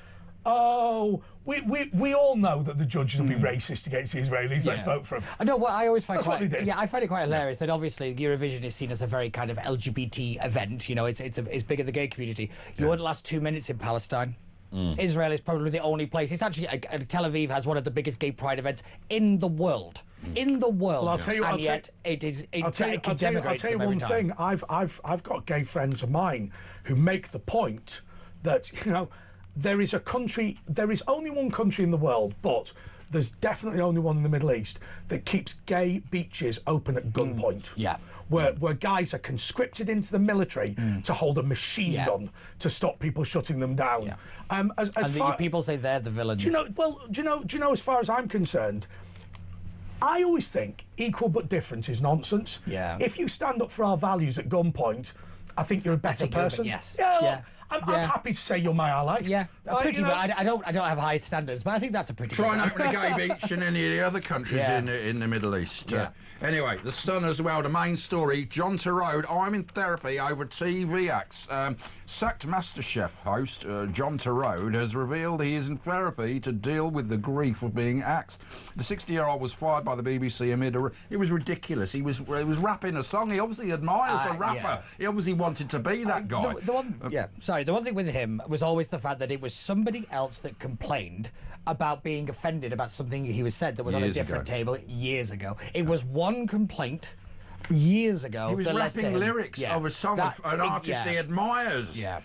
we all know that the judges will be racist against the Israelis. Let's vote for them. I know what I always find That's what they did. I find it quite hilarious that obviously Eurovision is seen as a very kind of LGBT event. You know, it's big in the gay community. You wouldn't last 2 minutes in Palestine. Israel is probably the only place. It's actually Tel Aviv has one of the biggest gay pride events in the world. In the world, well, I'll tell you, I'll tell you one thing. I've got gay friends of mine who make the point that, you know, there is only one country in the world, but there's definitely only one in the Middle East that keeps gay beaches open at gunpoint. Where guys are conscripted into the military to hold a machine gun to stop people shutting them down. People say they're the villains. Do you know? As far as I'm concerned, I always think equal but different is nonsense. If you stand up for our values at gunpoint, I think you're a better person. I'm happy to say you're my ally. I don't have high standards, but I think that's a pretty. Try and open a gay beach in any of the other countries in the Middle East. Anyway, the Sun as well. The main story: John Turode. I'm in therapy over TV acts. Sacked MasterChef host John Turode has revealed he is in therapy to deal with the grief of being axed. The 60-year-old was fired by the BBC amid it was ridiculous. He was rapping a song. He obviously admires the rapper. He obviously wanted to be that guy. The one thing with him was always the fact that it was somebody else that complained about being offended about something he was said that was on a different table years ago. It was one complaint years ago. He was that led to rapping him. lyrics Yeah. of a song of an artist he admires. Yeah.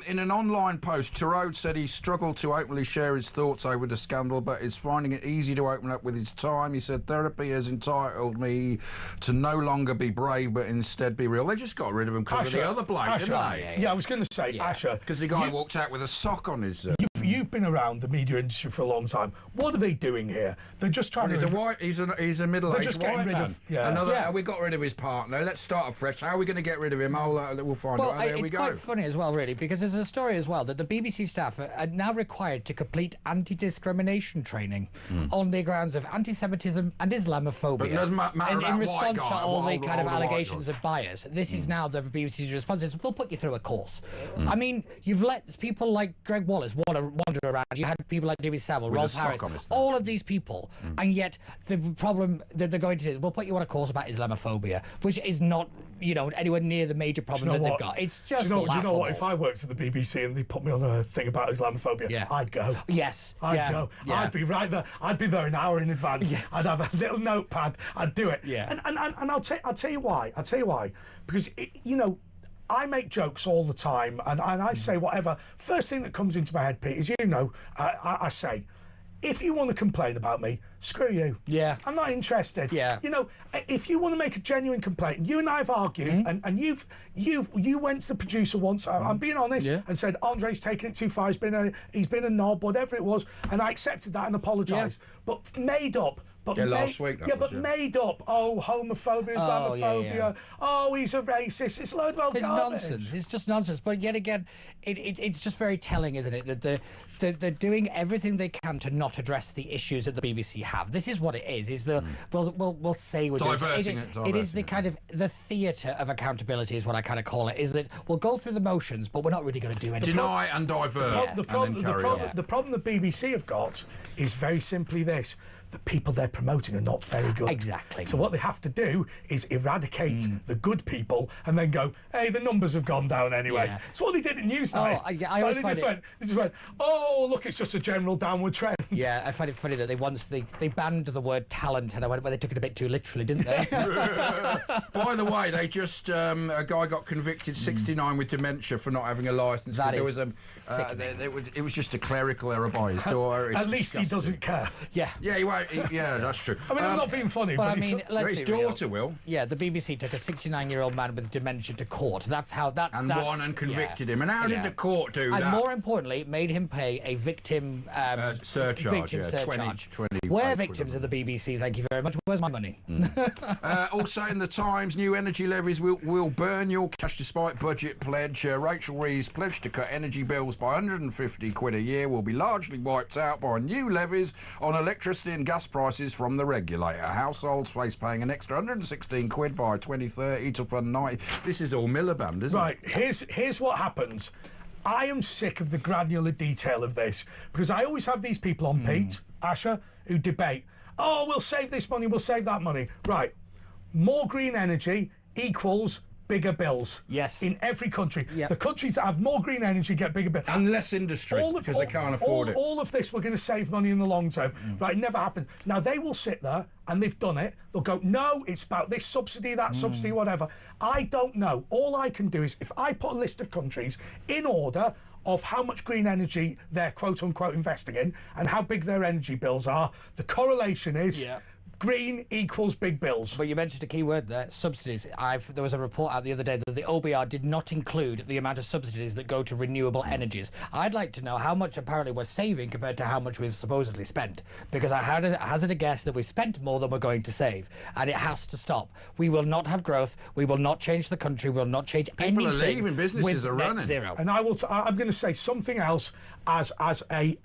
In an online post, Turode said he struggled to openly share his thoughts over the scandal, but is finding it easy to open up with his time. He said, therapy has entitled me to no longer be brave, but instead be real. They just got rid of him because of the other bloke, didn't they? Yeah, I was going to say, Asher. Because the guy walked out with a sock on his... You've been around the media industry for a long time. What are they doing here? They're just trying to... He's a middle-aged white man. We got rid of his partner. Let's start afresh. How are we going to get rid of him? We'll find out. There we It's go. quite funny as well, really, because there's a story as well that the BBC staff are now required to complete anti-discrimination training on the grounds of anti-Semitism and Islamophobia. But it doesn't matter about in response white to guy, all the older kind of white allegations guy. of bias, this is now the BBC's response is, we'll put you through a course. I mean, you've let people like Greg Wallace wander around. You had people like Jimmy Savile, With a Rolf sock Harris, on his thing. all of these people, and yet the problem that they're going to do is, we'll put you on a course about Islamophobia, which is not, anywhere near the major problem that they've got. It's just do you laughable. know what? If I worked at the BBC and they put me on a thing about Islamophobia, I'd go. Yes. I'd go. Yeah. I'd be right there. I'd be there an hour in advance. Yeah. I'd have a little notepad. I'd do it. Yeah. And I'll tell you why. I'll tell you why. Because I make jokes all the time, and I say whatever. First thing that comes into my head, Pete, is I say, if you want to complain about me, screw you. Yeah. I'm not interested. Yeah. If you want to make a genuine complaint, and you and I have argued, and you went to the producer once, I'm being honest, and said, Andre's taking it too far, he's been a knob, whatever it was, and I accepted that and apologised. But made up. Last week. Made up. Oh, homophobia, Islamophobia. Oh, he's a racist. It's a load of old It's garbage. nonsense. It's just nonsense. But yet again, it's just very telling, isn't it, that they're doing everything they can to not address the issues that the BBC have. This is what it is. We'll say we're diverting doing it. It is the kind of the theatre of accountability is what I kind of call it. Is that we'll go through the motions, but we're not really going to do anything. Deny and divert. The problem the BBC have got is very simply this. The people they're promoting are not very good. Exactly. So what they have to do is eradicate the good people and then go, hey, the numbers have gone down anyway. Yeah. It's what they did in Newsnight. I always they find just went, oh, look, it's just a general downward trend. Yeah, I find it funny that they banned the word talent, and they took it a bit too literally, didn't they? By the way, they just a guy got convicted, 69, with dementia for not having a licence. That There is was it was just a clerical error by his daughter. It's At least he doesn't care. Yeah. Yeah, he won't. Yeah, that's true. I mean, I'm not being funny, but I mean, let's his be real. daughter will. Yeah, the BBC took a 69-year-old man with dementia to court. That's Won and convicted him. And how did the court do that? And more importantly, made him pay a victim surcharge. surcharge. 20 We're victims of the BBC. Thank you very much. Where's my money? Also in the Times, new energy levies will burn your cash despite budget pledge. Rachel Reeves pledged to cut energy bills by 150 quid a year will be largely wiped out by new levies on electricity and gas prices from the regulator. Households face paying an extra 116 quid by 2030 to fund 90. This is all Miliband, isn't it? Right, here's what happens. I am sick of the granular detail of this because I always have these people on, Pete, Asher, who debate, oh, we'll save this money, we'll save that money. Right, more green energy equals bigger bills. Yes. In every country. Yep. The countries that have more green energy get bigger bills. And less industry because they can't afford it. All of this, we're going to save money in the long term. Right, never happened. Now, they will sit there and they've done it. They'll go, no, it's about this subsidy, that subsidy, whatever. I don't know. All I can do is if I put a list of countries in order of how much green energy they're quote-unquote investing in and how big their energy bills are, the correlation is green equals big bills. But you mentioned a key word there, subsidies. There was a report out the other day that the OBR did not include the amount of subsidies that go to renewable energies. I'd like to know how much apparently we're saving compared to how much we've supposedly spent. Because I hazard a guess that we've spent more than we're going to save. And it has to stop. We will not have growth. We will not change the country. We will not change anything. People are leaving. Businesses are running. Zero. And I'm going to say something else as a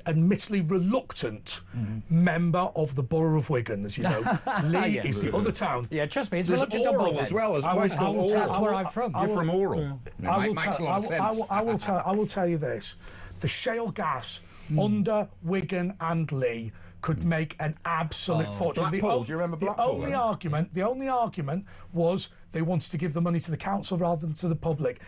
admittedly reluctant member of the Borough of Wigan, as you know. Lee is the other town. Yeah, trust me, it's There's reluctant on both Oral as ends. well. There's a place called Oral. That's where I'm from. You're from Oral. Makes a lot of sense. I will tell you this. The shale gas under Wigan and Lee could make an absolute fortune. Blackpool, do you remember Blackpool? The only argument was they wanted to give the money to the council rather than to the public.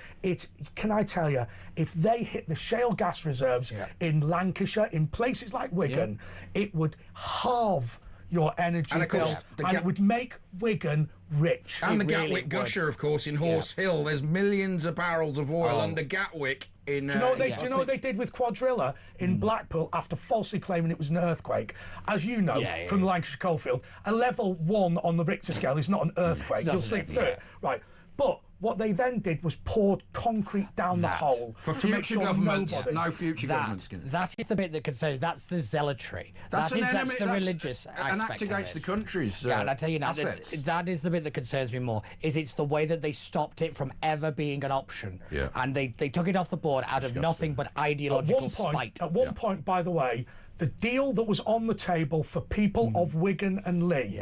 Can I tell you, if they hit the shale gas reserves in Lancashire, in places like Wigan, it would halve your energy And of course, bill, and it would make Wigan rich. And It the really Gatwick would. gusher, of course, in Horse Hill. There's millions of barrels of oil Oh. under Gatwick. In, Do you know what they did with Quadrilla in Blackpool after falsely claiming it was an earthquake? As you know from the Lancashire coalfield, a level 1 on the Richter scale is not an earthquake. You'll sleep through it, right? But what they then did was poured concrete down the hole for to make future sure governments. nobody- No future governments can. That is the bit that concerns. That's the zealotry. That's an enemy. That's the religious an aspect act of against it. the country's Yeah, and I tell you now, assets. that is the bit that concerns me more. Is it's the way that they stopped it from ever being an option. Yeah. And they took it off the board out of nothing but ideological spite. At one point, by the way, the deal that was on the table for people of Wigan and Lee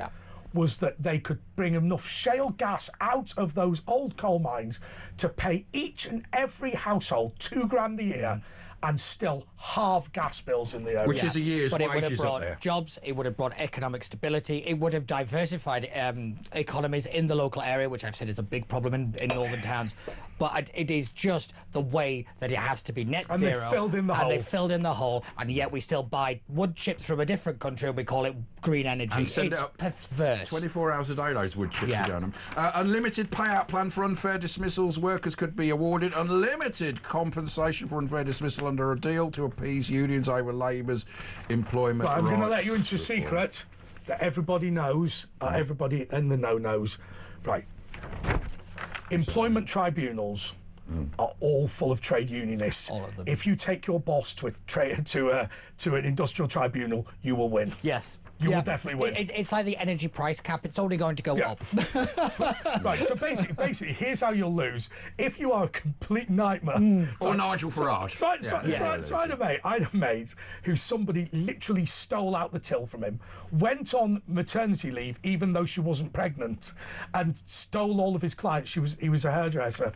was that they could bring enough shale gas out of those old coal mines to pay each and every household £2,000 a year and still halve gas bills in the area. Which is a year's But it would have wages up brought there. jobs, it would have brought economic stability, it would have diversified economies in the local area, which I've said is a big problem in northern towns. But it is just the way that it has to be net And they zero. filled in the and hole. they filled in the hole, and yet we still buy wood chips from a different country and we call it green energy. And send It's it up perverse. 24 hours a day, those wood chips Yeah. are going on. Unlimited payout plan for unfair dismissals. Workers could be awarded unlimited compensation for unfair dismissal under a deal to appease unions over Labour's employment But I'm going to let rights you into a reform. secret that everybody knows, everybody in the know knows. Right. Employment tribunals are all full of trade unionists. All of them. If you take your boss to an industrial tribunal, you will win. Yes. You will definitely win. It's like the energy price cap. It's only going to go up. Right, so basically, here's how you'll lose. If you are a complete nightmare... Or Nigel Farage. So I had a mate who somebody literally stole out the till from him, went on maternity leave even though she wasn't pregnant, and stole all of his clients. He was a hairdresser.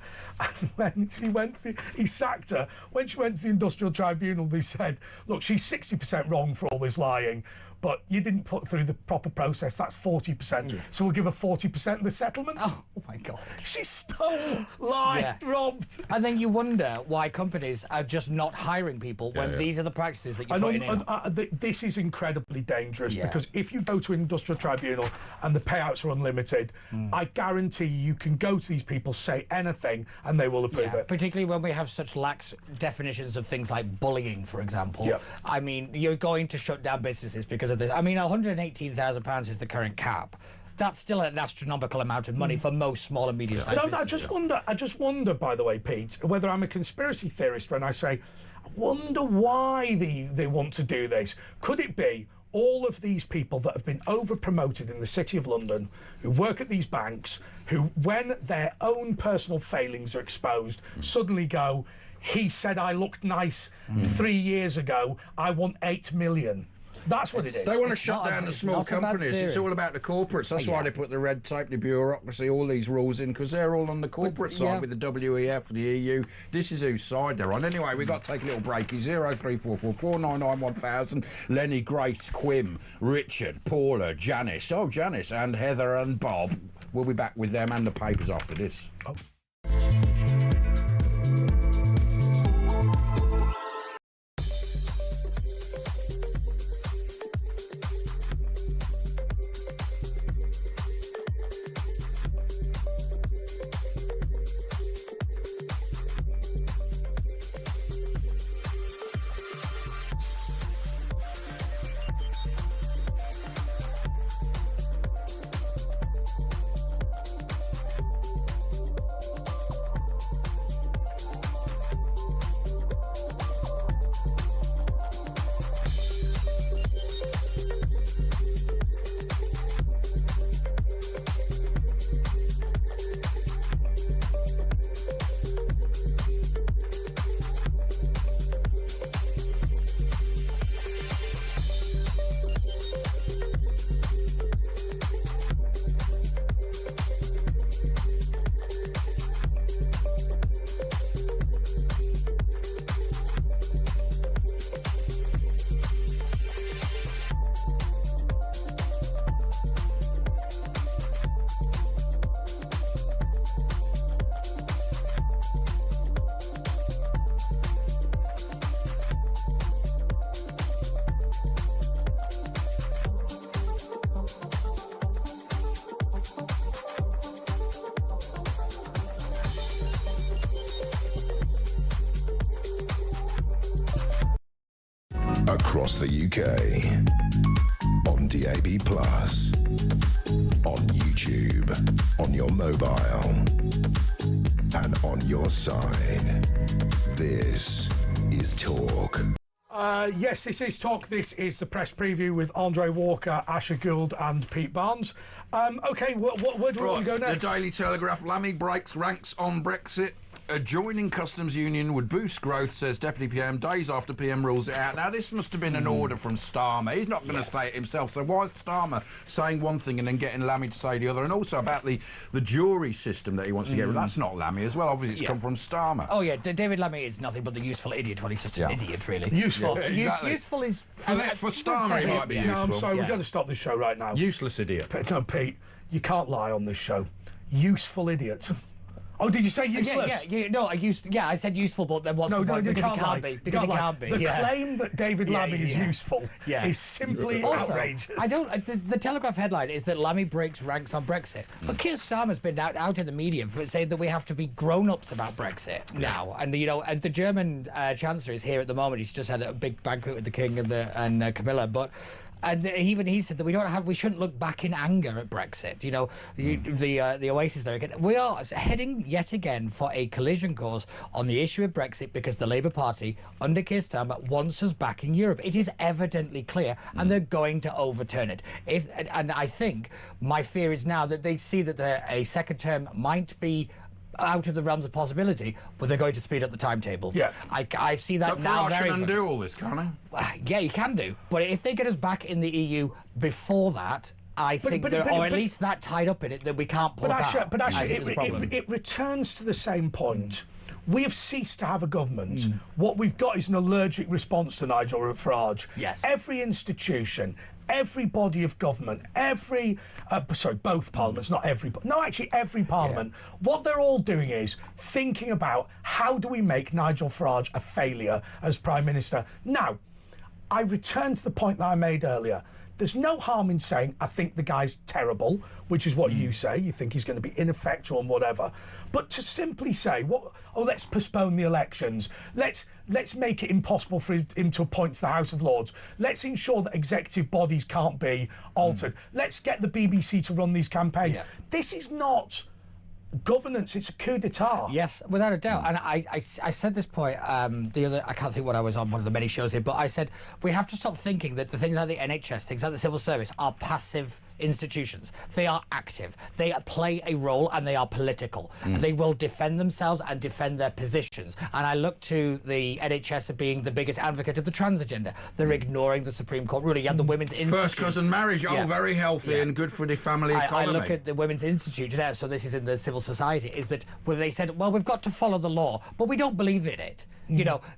And when he sacked her. When she went to the industrial tribunal, they said, look, she's 60% wrong for all this lying, but you didn't put through the proper process. That's 40%. So we'll give her 40% of the settlement. Oh my God. She stole, lied, robbed. And then you wonder why companies are just not hiring people when these are the practices that you're putting in. This is incredibly dangerous Yeah. because if you go to an industrial tribunal and the payouts are unlimited, I guarantee you can go to these people, say anything, and they will approve it. Particularly when we have such lax definitions of things like bullying, for example. Yep. I mean, you're going to shut down businesses because of this. I mean, £118,000 is the current cap. That's still an astronomical amount of money for most small and medium-sized businesses. I just wonder, by the way, Pete, whether I'm a conspiracy theorist when I say, I wonder why they want to do this. Could it be all of these people that have been over-promoted in the City of London, who work at these banks, who, when their own personal failings are exposed, suddenly go, he said I looked nice 3 years ago, I want 8 million. That's what it is. They want to It's shut not down a- the it's small not a bad companies. It's theory. all about the corporates. That's why they put the red tape, the bureaucracy, all these rules in, because they're all on the corporate side with the WEF, the EU. This is whose side they're on. Anyway, we've got to take a little breaky. 0344 499 1000. Lenny, Grace, Quim, Richard, Paula, Janice, and Heather and Bob. We'll be back with them and the papers after this. Across the UK. On DAB+. On YouTube. On your mobile. And on your side. This is Talk. Yes, this is Talk. This is the press preview with Andre Walker, Asher Gould and Pete Barnes. OK, where do we want to go next? The Daily Telegraph. Lammy breaks ranks on Brexit. Joining customs union would boost growth, says Deputy PM, days after PM rules it out. Now, this must have been an order from Starmer. He's not going to say it himself. So why is Starmer saying one thing and then getting Lammy to say the other? And also about the jury system that he wants to get rid of. That's not Lammy as well. Obviously, it's come from Starmer. Oh, yeah, David Lammy is nothing but the useful idiot. Well, he's just an idiot, really. Useful. Yeah, exactly. Useful is... For Starmer, he might be useful. No, I'm sorry, we've got to stop this show right now. Useless idiot. No, Pete, you can't lie on this show. Useful idiot. Oh, did you say useless? I said useful, but there wasn't one because it can't be. Because it can't be. The claim that David Lammy is useful is simply also, outrageous. The Telegraph headline is that Lammy breaks ranks on Brexit. But Keir Starmer's been out in the media for saying that we have to be grown-ups about Brexit now. And, and the German Chancellor is here at the moment. He's just had a big banquet with the King and Camilla. And even he said that we shouldn't look back in anger at Brexit. The Oasis there again. We are heading yet again for a collision course on the issue of Brexit because the Labour Party, under Keir Starmer, wants us back in Europe. It is evidently clear, and they're going to overturn it. And I think my fear is now that they see that a second term might be out of the realms of possibility, but they're going to speed up the timetable. Yeah, I see that now. Farage can undo all this, can't he? Yeah, he can do. But if they get us back in the EU before that, I think or at least that tied up in it that we can't pull back. But actually, it returns to the same point. We have ceased to have a government. What we've got is an allergic response to Nigel Farage. Yes. Every institution, every body of government, both parliaments, not every... No, actually, every parliament. Yeah. What they're all doing is thinking about how do we make Nigel Farage a failure as Prime Minister. Now, I return to the point that I made earlier. There's no harm in saying, I think the guy's terrible, which is what you say. You think he's going to be ineffectual and whatever. But to simply say, let's postpone the elections. Let's make it impossible for him to appoint to the House of Lords. Let's ensure that executive bodies can't be altered. Let's get the BBC to run these campaigns. Yeah. This is not governance, it's a coup d'etat. Yes, without a doubt. And I said this point I can't think what I was on one of the many shows here, but I said we have to stop thinking that the things like the NHS, things like the civil service are passive institutions. They are active. They play a role and they are political. They will defend themselves and defend their positions. And I look to the NHS as being the biggest advocate of the trans agenda. They're ignoring the Supreme Court ruling. You have the Women's Institute. First cousin marriage, very healthy and good for the family economy. I look at the Women's Institute, so this is in the civil society, is that they said, well, we've got to follow the law, but we don't believe in it.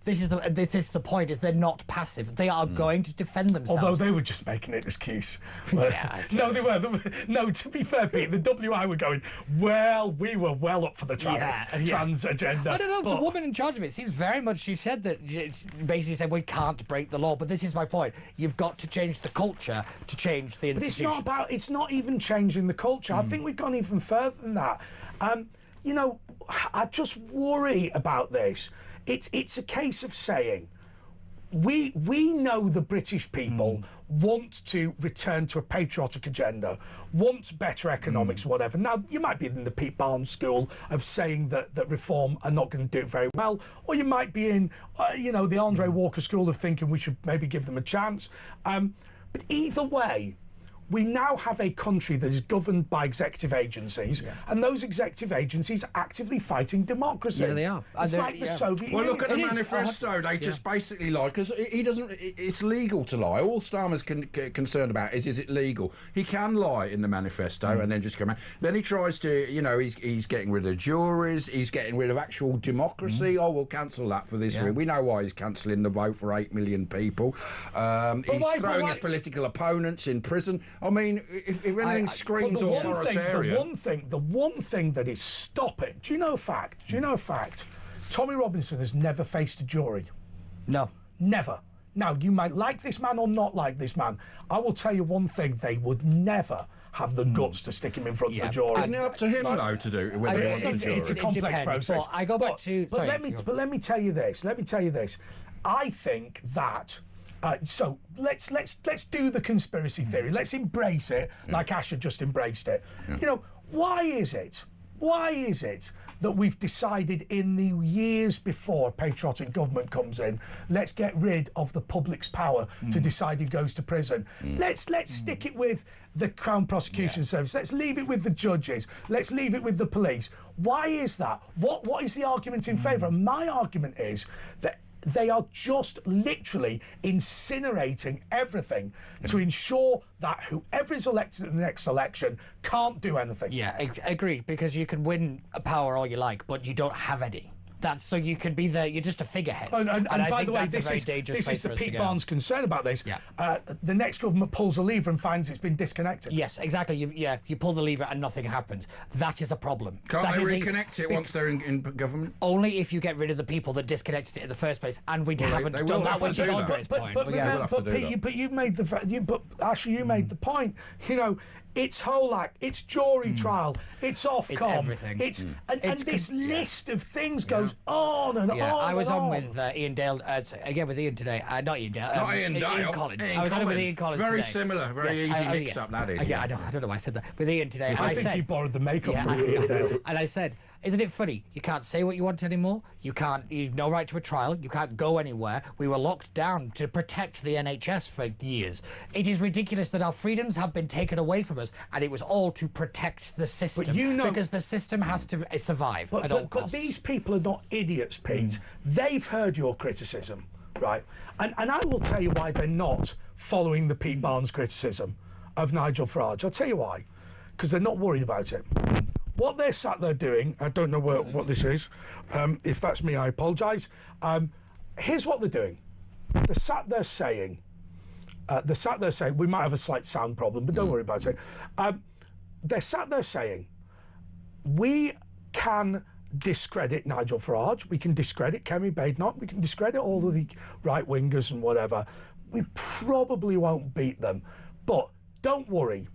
This is the point, is they're not passive. They are going to defend themselves. Although they were just making it an excuse. No, they were. No, to be fair, Pete, the WI were going, well, we were well up for the trans agenda. I don't know, the woman in charge of it seems very much, she basically said, we can't break the law. But this is my point. You've got to change the culture to change the institutions. But it's not even changing the culture. I think we've gone even further than that. I just worry about this. It's a case of saying, we know the British people want to return to a patriotic agenda, want better economics, whatever. Now, you might be in the Pete Barnes school of saying that Reform are not going to do it very well, or you might be in, the Andre Walker school of thinking we should maybe give them a chance. But either way, we now have a country that is governed by executive agencies, and those executive agencies are actively fighting democracy. Yeah, they are. It's like the Soviet Union. Well, look at the manifesto. They just basically lie, because he doesn't. It's legal to lie. All Starmer's concerned about is it legal? He can lie in the manifesto and then just come out. Then he tries to, he's getting rid of juries. He's getting rid of actual democracy. Oh, we'll cancel that for this week. We know why he's cancelling the vote for 8 million people. He's throwing his political opponents in prison. I mean, if anything screams authoritarian... The one thing that is stopping... Do you know a fact? Tommy Robinson has never faced a jury. No. Never. Now, you might like this man or not like this man. I will tell you one thing, they would never have the guts to stick him in front of the jury. Isn't it up to him, though, to do whether he wants a jury? It's a complex process. I go back to... But let me tell you this. I think that So let's do the conspiracy theory. Let's embrace it like Asher just embraced it. You know, why is it that we've decided in the years before a patriotic government comes in, let's get rid of the public's power to decide who goes to prison. Let's stick it with the Crown Prosecution Service. Let's leave it with the judges. Let's leave it with the police. Why is that? What is the argument in favour? And my argument is that they are just literally incinerating everything to ensure that whoever is elected in the next election can't do anything. Yeah, agreed, because you can win a power all you like, but you don't have any. That's so you can be there. You're just a figurehead. And by the way, this is the Pete Barnes concern about this. Yeah. The next government pulls a lever and finds it's been disconnected. Yes, exactly. You pull the lever and nothing happens. That is a problem. Can't they reconnect it once they're in government? Only if you get rid of the people that disconnected it in the first place, and we haven't done that, which is Andre's point. But you made the Asher, you made the point. You know, it's Holak, it's jury trial, it's Ofcom, it's everything. And this list of things goes on and on. I was on with Ian Dale again with Ian today. Not Ian Dale. Not Ian Dale. Ian Collins. Ian I was on Collins. with Ian Collins. Very today. similar. Very easy mix up. That is. Yeah, I don't know why I said that with Ian today. I think you borrowed the makeup from Ian Dale. And I said, isn't it funny? You can't say what you want anymore. You've no right to a trial. You can't go anywhere. We were locked down to protect the NHS for years. It is ridiculous that our freedoms have been taken away from us, and it was all to protect the system. But you know, because the system has to survive at all costs. But these people are not idiots, Pete. They've heard your criticism, right? And I will tell you why they're not following the Pete Barnes criticism of Nigel Farage. I'll tell you why. Because they're not worried about it. What they're sat there doing, I don't know what this is. If that's me, I apologise. Here's what they're doing. They're sat there saying, we might have a slight sound problem, but don't worry about it. They're sat there saying, we can discredit Nigel Farage, we can discredit Kemi Badenoch, we can discredit all of the right-wingers and whatever. We probably won't beat them, but don't worry,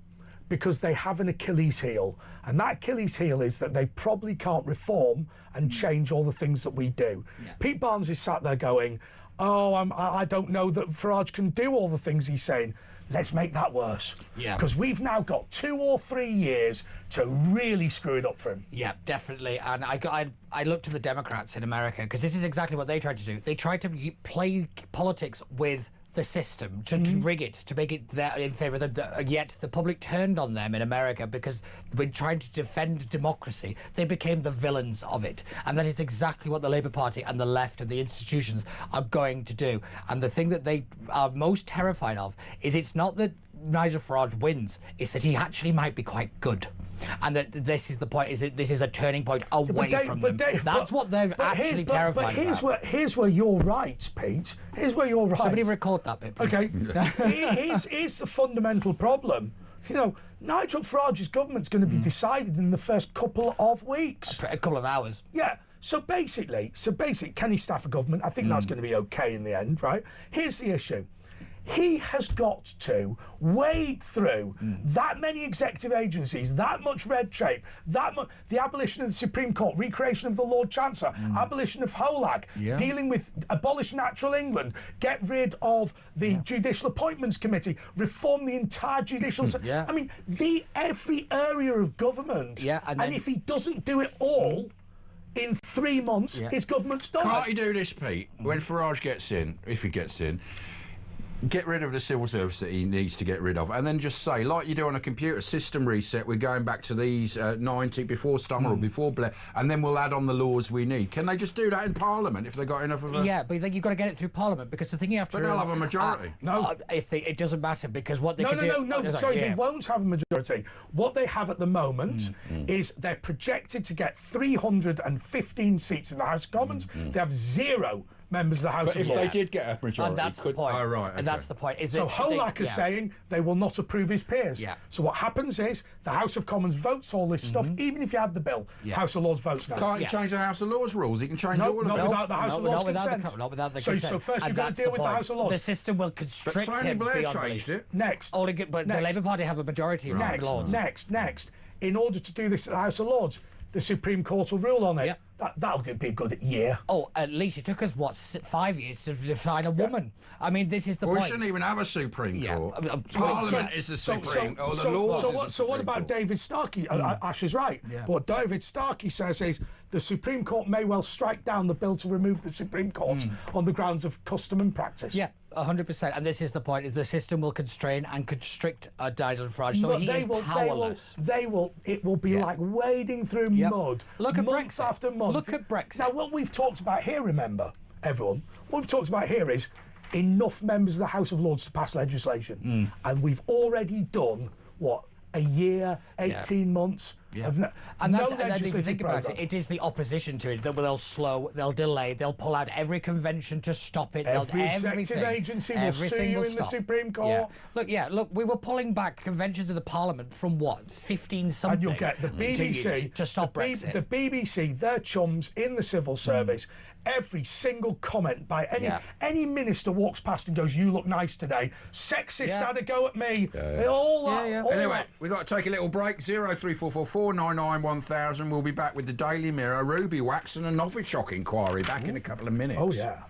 because they have an Achilles heel. And that Achilles heel is that they probably can't reform and change all the things that we do. Yeah. Pete Barnes is sat there going, I don't know that Farage can do all the things he's saying. Let's make that worse. Yeah. Because we've now got 2 or 3 years to really screw it up for him. Yeah, definitely. And I look to the Democrats in America, because this is exactly what they tried to do. They tried to play politics with the system, to rig it, to make it there in favour of them. Yet the public turned on them in America because when trying to defend democracy, they became the villains of it. And that is exactly what the Labour Party and the left and the institutions are going to do. And the thing that they are most terrified of is it's not that Nigel Farage wins, it's that he actually might be quite good. And that this is the point, is that this is a turning point away from them. That's what they're actually terrified about. Here's where you're right, Pete. Here's where you're right. Somebody record that bit, please. Okay. Here's the fundamental problem. You know, Nigel Farage's government's going to be decided in the first couple of weeks. A couple of hours. Yeah. So basically, can he staff a government? I think that's going to be okay in the end, right? Here's the issue. He has got to wade through that many executive agencies, that much red tape, the abolition of the Supreme Court, recreation of the Lord Chancellor, abolition of HOLAG, dealing with abolish Natural England, get rid of the Judicial Appointments Committee, reform the entire judicial... I mean, every area of government. And if he doesn't do it all... in 3 months, his government's done. Can't he do this, Pete? When Farage gets in, if he gets in, get rid of the civil service that he needs to get rid of, and then just say, like you do on a computer, system reset, we're going back to these 90 before Stummer or before Blair, and then we'll add on the laws we need. Can they just do that in Parliament if they got enough of a... Yeah, but then you've got to get it through Parliament, because the thing you have to... But they'll have a majority. It doesn't matter, because what they can do... No, sorry, they won't have a majority. What they have at the moment is they're projected to get 315 seats in the House of Commons. They have 0 members of the House of Lords. If they did get a majority... And that's the point. Oh, right, and that's the point. So HOLAC is saying they will not approve his peers. So what happens is the House of Commons votes all this stuff, even if you had the bill. House of Lords votes no. Can't he change the House of Lords rules? He can change all of them. Not without the House of Lords consent. Not without the consent. So first you've got to deal with the House of Lords. The system will constrict but Tony him Blair beyond changed belief. it. Next. But the Labour Party have a majority of Lords. Next. In order to do this at the House of Lords, the Supreme Court will rule on it. Yeah. That'll be a good year. Oh, at least it took us, what, 5 years to define a woman. I mean, this is the We point. shouldn't even have a Supreme Court. Parliament is the Supreme, or the Lords is the So what Supreme about Court. David Starkey? Ash is right. Yeah. What David Starkey says is the Supreme Court may well strike down the bill to remove the Supreme Court on the grounds of custom and practice. Yeah, 100%. And this is the point: is the system will constrain and constrict Nigel Farage, so But he is powerless. It will be like wading through mud. Look at month Brexit. after month. Look at Brexit. Now, what we've talked about here, remember, everyone, what we've talked about here is enough members of the House of Lords to pass legislation. And we've already done, what, a year, 18 months? Of And that's, no and if you legislative think about programme. it, it is the opposition to it that they'll slow, they'll delay, they'll pull out every convention to stop it. Every they'll, executive everything, agency will everything sue you will in the stop. Supreme Court. Look, we were pulling back conventions of the Parliament from what, 15 something? And you'll get the BBC to stop Brexit. The BBC, their chums in the civil service. Every single comment by any minister walks past and goes, "You look nice today." Sexist had a go at me. All that. All Anyway, that. we've got to take a little break. 03444 99 1000. We'll be back with the Daily Mirror, Ruby Wax and a Novichok inquiry back in a couple of minutes. Oh, yeah.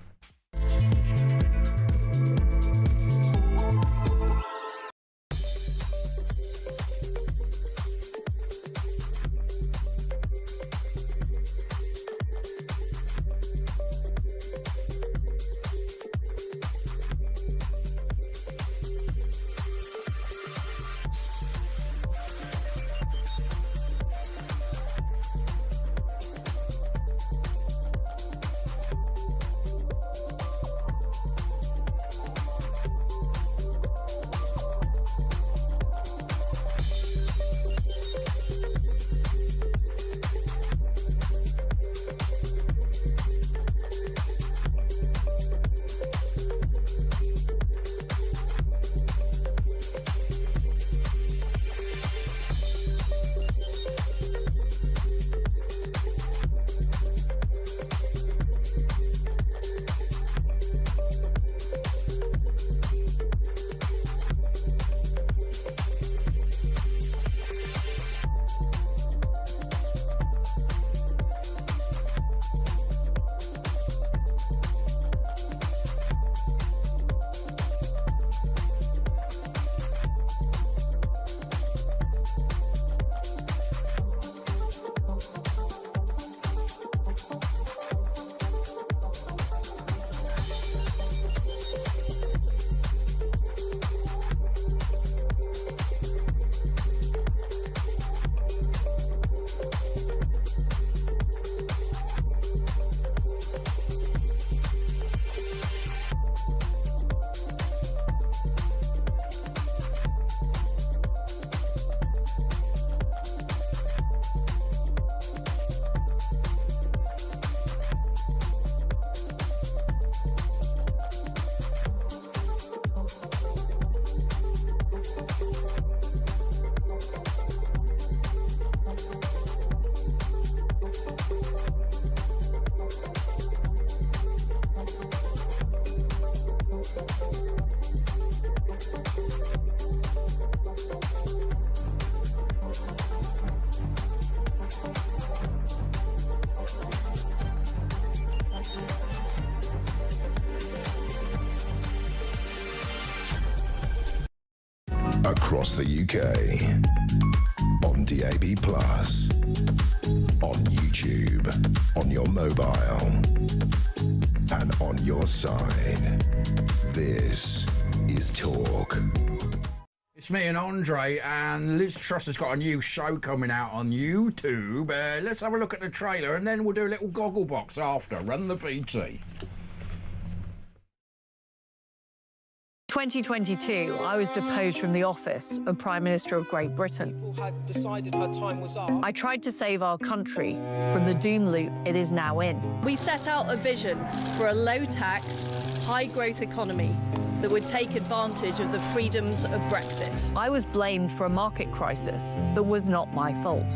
Across the UK, on DAB+, on YouTube, on your mobile, and on your side. This is Talk. It's me and Andre, and Liz Truss has got a new show coming out on YouTube. Let's have a look at the trailer, and then we'll do a little goggle box after. Run the VT. 2022, I was deposed from the office of Prime Minister of Great Britain. People had decided her time was up. I tried to save our country from the doom loop it is now in. We set out a vision for a low-tax, high-growth economy that would take advantage of the freedoms of Brexit. I was blamed for a market crisis that was not my fault.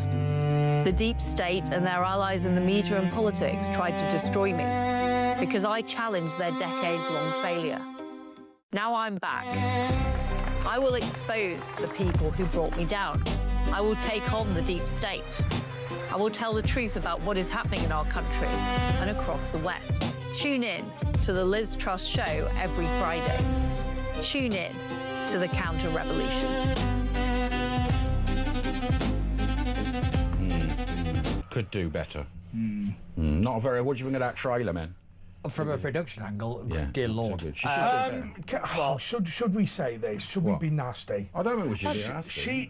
The deep state and their allies in the media and politics tried to destroy me because I challenged their decades-long failure. Now I'm back. I will expose the people who brought me down. I will take on the deep state. I will tell the truth about what is happening in our country and across the West. Tune in to the Liz Truss Show every Friday. Tune in to the counter-revolution. Could do better. Not a very... What do you think of that trailer, man? From a production angle, dear Lord. She should do better. Should we say this? Should we be nasty? I don't think we should be nasty.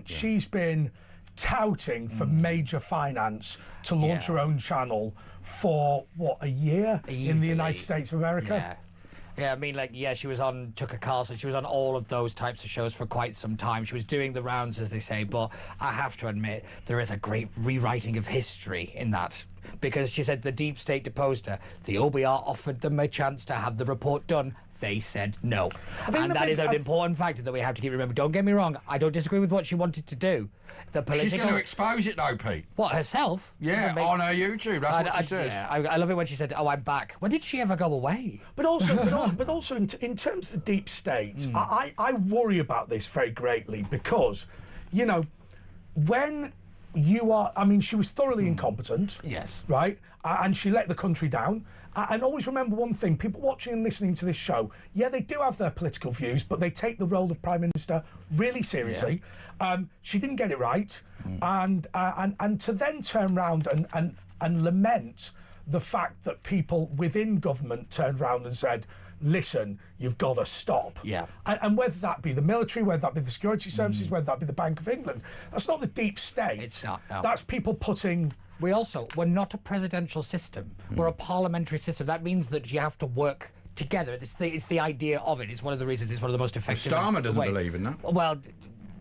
She's been touting for major finance to launch her own channel for a year in the United States of America. Yeah, I mean, she was on Tucker Carlson. She was on all of those types of shows for quite some time. She was doing the rounds, as they say, but I have to admit, there is a great rewriting of history in that. Because she said the deep state deposed her. The OBR offered them a chance to have the report done. They said no. And that is an important factor that we have to keep remembering. Don't get me wrong, I don't disagree with what she wanted to do. She's going to expose it, though, Pete. What, herself? Yeah, on her YouTube. That's what she says. Yeah, I love it when she said, "Oh, I'm back." When did she ever go away? But also, in terms of the deep state, I worry about this very greatly because, when you are... I mean, she was thoroughly incompetent. Yes. Right? And she let the country down. And always remember one thing, people watching and listening to this show, they do have their political views, but they take the role of Prime Minister really seriously. Yeah. She didn't get it right. And to then turn around and lament the fact that people within government turned around and said, listen, you've got to stop. Yeah. And whether that be the military, whether that be the security services, whether that be the Bank of England, that's not the deep state. It's not, no. That's people putting... We're not a presidential system. We're a parliamentary system. That means that you have to work together. It's the idea of it. It's one of the reasons it's one of the most effective... Starmer doesn't believe in that. Well...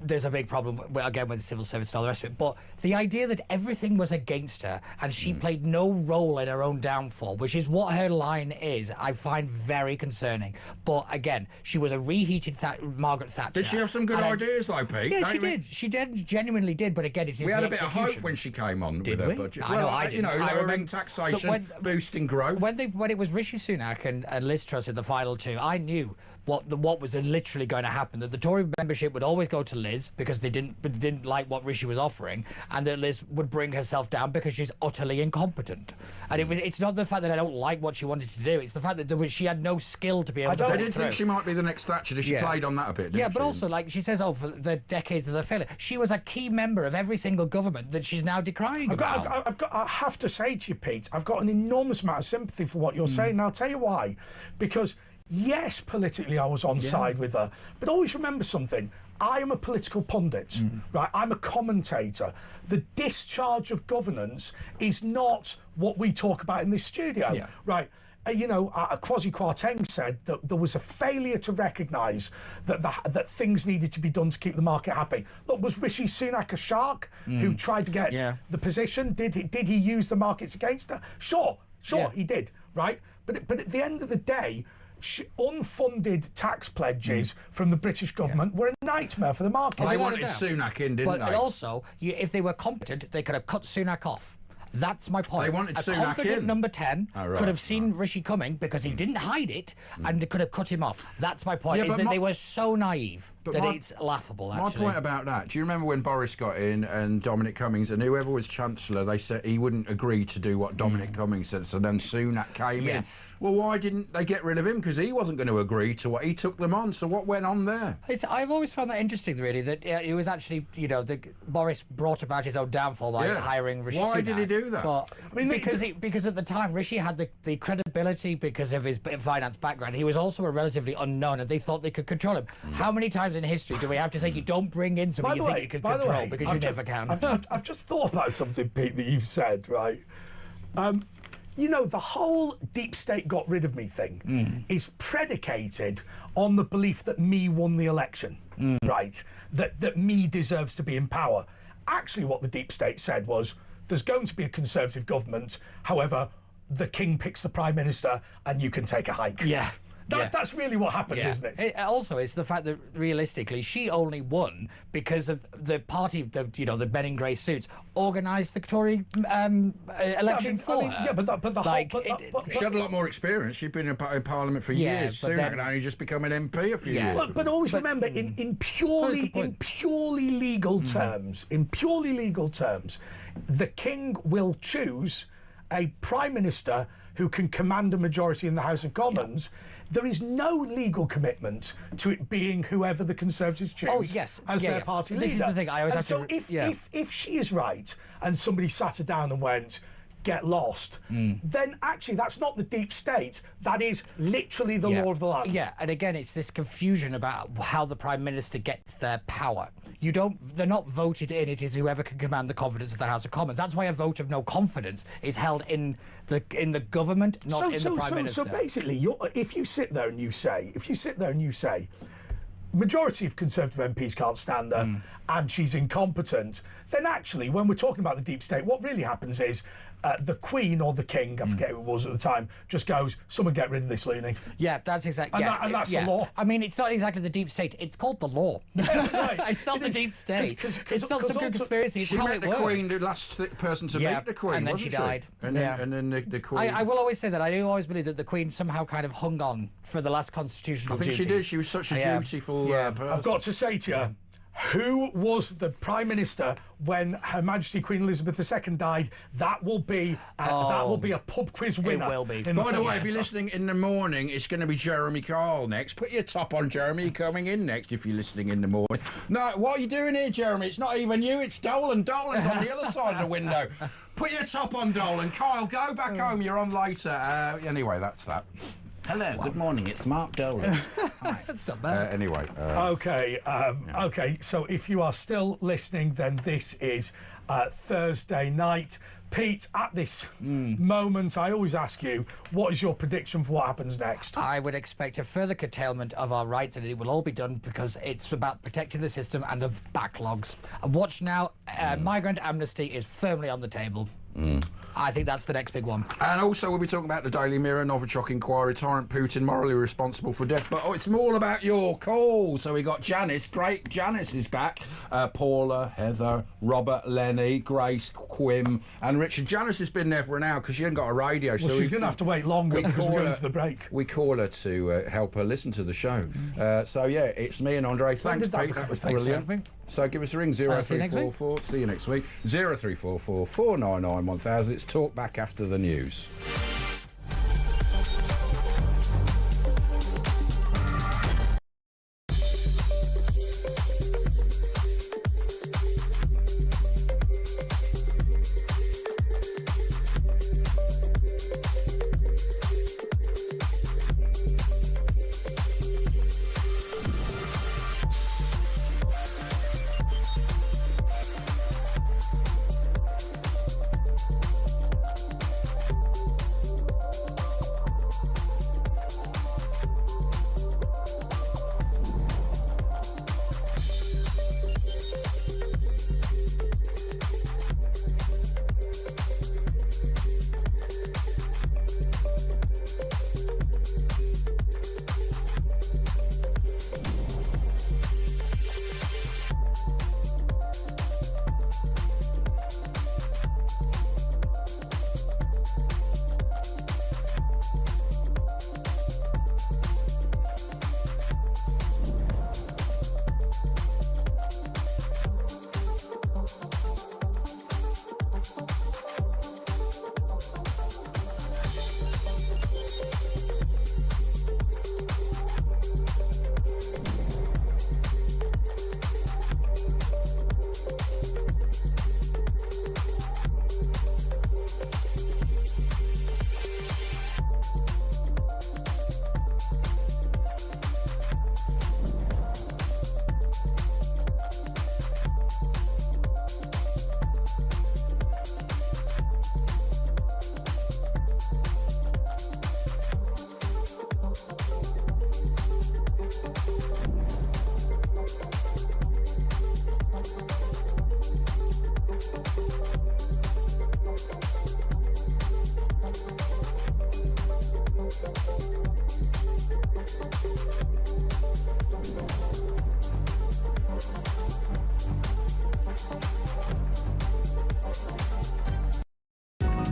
There's a big problem, again, with the civil service and all the rest of it. But the idea that everything was against her and she played no role in her own downfall, which is what her line is, I find very concerning. But again, she was a reheated Margaret Thatcher. Did she have some good ideas, though, Pete? Yeah, she did. She genuinely did. But again, it is we had a bit of hope when she came on with her budget. I didn't. Lowering taxation, boosting growth. When it was Rishi Sunak and Liz Truss in the final two, I knew what was literally going to happen. That the Tory membership would always go to Liz because they didn't like what Rishi was offering, and that Liz would bring herself down because she's utterly incompetent. And it's not the fact that I don't like what she wanted to do; it's the fact that she had no skill to be able to. I did think she might be the next Thatcher. She played on that a bit. Didn't but also, like she says, for the decades of the failure, she was a key member of every single government that she's now decrying. I have to say to you, Pete, I've got an enormous amount of sympathy for what you're saying. And I'll tell you why. Because yes, politically I was on side with her, but always remember something. I am a political pundit, right? I'm a commentator. The discharge of governance is not what we talk about in this studio, right? Kwasi Kwarteng said that there was a failure to recognise that things needed to be done to keep the market happy. Look, was Rishi Sunak a shark who tried to get the position? Did he use the markets against her? Sure, he did, right? But at the end of the day, unfunded tax pledges from the British government were a nightmare for the market. They wanted Sunak in, didn't they? But also, if they were competent, they could have cut Sunak off. That's my point. They wanted Sunak competent in. number 10 could have seen Rishi coming because he didn't hide it and could have cut him off. That's my point, is that they were so naive that it's laughable, actually. My point about that, do you remember when Boris got in and Dominic Cummings and whoever was Chancellor, they said he wouldn't agree to do what Dominic Cummings said, so then Sunak came in. Well, why didn't they get rid of him? Because he wasn't going to agree to what he took them on. So what went on there? I've always found that interesting, really, that it was actually, Boris brought about his own downfall by hiring Rishi Sunak. Why did he do that? But, because at the time, Rishi had the credibility because of his finance background. He was also a relatively unknown, and they thought they could control him. How many times in history do we have to say you don't bring in somebody you think you can control because you never can? I've just thought about something, Pete, that you've said, right? The whole deep state got rid of me thing is predicated on the belief that me won the election, right? That me deserves to be in power. Actually, what the deep state said was, there's going to be a Conservative government, however, the King picks the Prime Minister and you can take a hike. Yeah. That's really what happened, isn't it? Also, it's the fact that realistically, she only won because of the party, the men in grey suits, organised the Tory election for her. But the whole... She had a lot more experience. She'd been in Parliament for years. Sunak had only just become an MP a few years ago. But always remember, in purely legal terms, the King will choose a Prime Minister who can command a majority in the House of Commons. There is no legal commitment to it being whoever the Conservatives choose as their party leader. This is the thing I always have to... if she is right and somebody sat her down and went, get lost, then actually that's not the deep state. That is literally the law of the land. Yeah, and again, it's this confusion about how the Prime Minister gets their power. They're not voted in, it is whoever can command the confidence of the House of Commons. That's why a vote of no confidence is held in the government, not in the Prime Minister. So basically, if you sit there and you say, majority of Conservative MPs can't stand her and she's incompetent, then actually, when we're talking about the deep state, what really happens is the Queen or the King, I forget who it was at the time, just goes, someone get rid of this loony. Yeah, that's exactly... And that's the law. I mean, it's not exactly the deep state, it's called the law. That's right. It's not the deep state. It's not some good conspiracy, it's how it works. She met the Queen, the last person to meet the Queen, and then she died. And then the Queen... I will always say that. I do always believe that the Queen somehow kind of hung on for the last constitutional duty. I think she did. She was such a dutiful person. I've got to say to you, who was the Prime Minister when Her Majesty Queen Elizabeth II died? That will be a pub quiz winner. It will be. By the way, if you're listening in the morning, it's going to be Jeremy Kyle next. Put your top on, Jeremy. Coming in next if you're listening in the morning. No, what are you doing here, Jeremy? It's not even you. It's Dolan. Dolan's on the other side of the window. Put your top on, Dolan. Kyle, go back home. You're on later. Anyway, that's that. Hello, good morning. It's Mark Dolan. Hi. That's not bad. Anyway. Okay, so if you are still listening, then this is Thursday night. Pete, at this moment, I always ask you, what is your prediction for what happens next? I would expect a further curtailment of our rights, and it will all be done because it's about protecting the system and of backlogs. And watch now, migrant amnesty is firmly on the table. I think that's the next big one. And also we'll be talking about the Daily Mirror, Novichok inquiry, Tyrant Putin morally responsible for death. But it's more about your call. So we got Janice, great Janice is back. Paula, Heather, Robert, Lenny, Grace, Quim and Richard. Janice has been there for an hour because she hasn't got a radio. Well, so she's going to have to wait longer because we're going to the break. We call her to help her listen to the show. So yeah, it's me and Andre. Thanks, Pete. That was brilliant. So give us a ring, 0344. See you next week. 0344 499 1000. It's talk back after the news.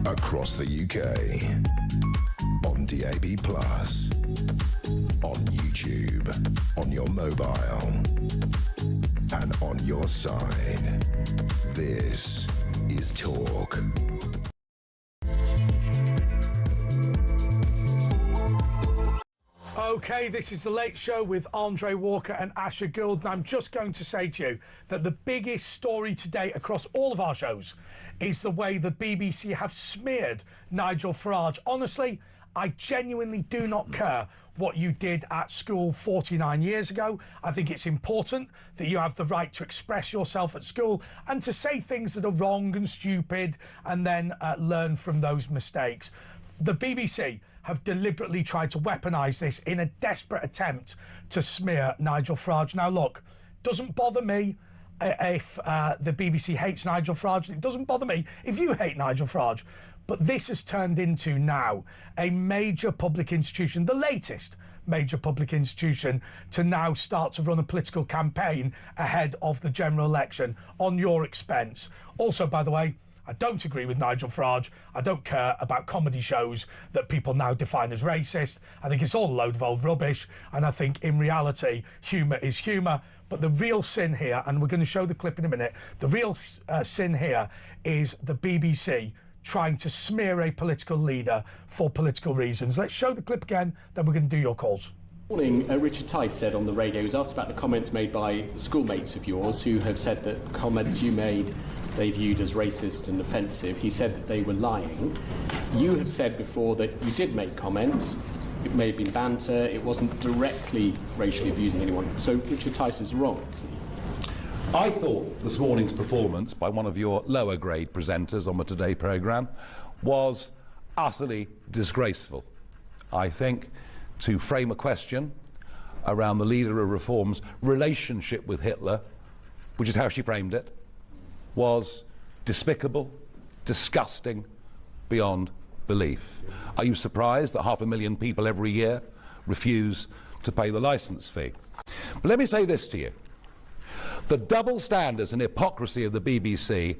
Across the UK. On DAB+. On YouTube. On your mobile. And on your side. This is Talk. Okay, this is The Late Show with Andre Walker and Asher Gould, and I'm just going to say to you that the biggest story today across all of our shows is the way the BBC have smeared Nigel Farage. Honestly, I genuinely do not care what you did at school 49 years ago. I think it's important that you have the right to express yourself at school and to say things that are wrong and stupid and then learn from those mistakes. The BBC have deliberately tried to weaponise this in a desperate attempt to smear Nigel Farage. Now, look, doesn't bother me if the BBC hates Nigel Farage. It doesn't bother me if you hate Nigel Farage. But this has turned into now a major public institution, the latest major public institution, to now start to run a political campaign ahead of the general election on your expense. Also, by the way, I don't agree with Nigel Farage. I don't care about comedy shows that people now define as racist. I think it's all a load of old rubbish. And I think in reality, humour is humour. But the real sin here, and we're going to show the clip in a minute, the real sin here is the BBC trying to smear a political leader for political reasons. Let's show the clip again, then we're going to do your calls. Morning, Richard Tice said on the radio, he was asked about the comments made by schoolmates of yours who have said that comments you made they viewed as racist and offensive. He said that they were lying. You have said before that you did make comments. It may have been banter. It wasn't directly racially abusing anyone. So Richard Tice is wrong, isn't he? I thought this morning's performance by one of your lower grade presenters on the Today programme was utterly disgraceful. I think to frame a question around the leader of Reform's relationship with Hitler, which is how she framed it, was despicable, disgusting, beyond belief. Are you surprised that 500,000 people every year refuse to pay the licence fee? But let me say this to you. The double standards and hypocrisy of the BBC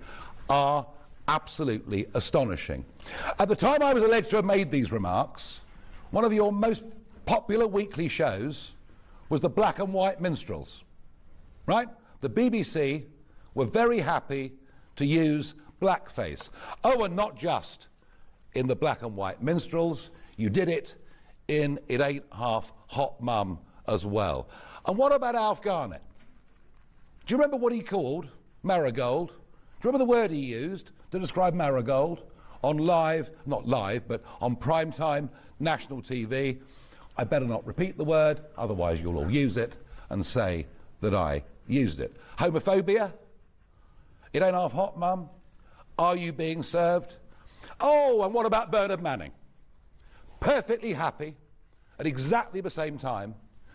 are absolutely astonishing. At the time I was alleged to have made these remarks, one of your most popular weekly shows was the Black and White Minstrels, right? The BBC were very happy to use blackface. Oh, and not just in the Black and White Minstrels, you did it in It Ain't Half Hot Mum as well. And what about Alf Garnett? Do you remember what he called Marigold? Do you remember the word he used to describe Marigold on not live, but on primetime national TV? I better not repeat the word, otherwise you'll all use it and say that I used it. Homophobia? It ain't half hot, Mum. Are you being served? Oh, and what about Bernard Manning? Perfectly happy at exactly the same time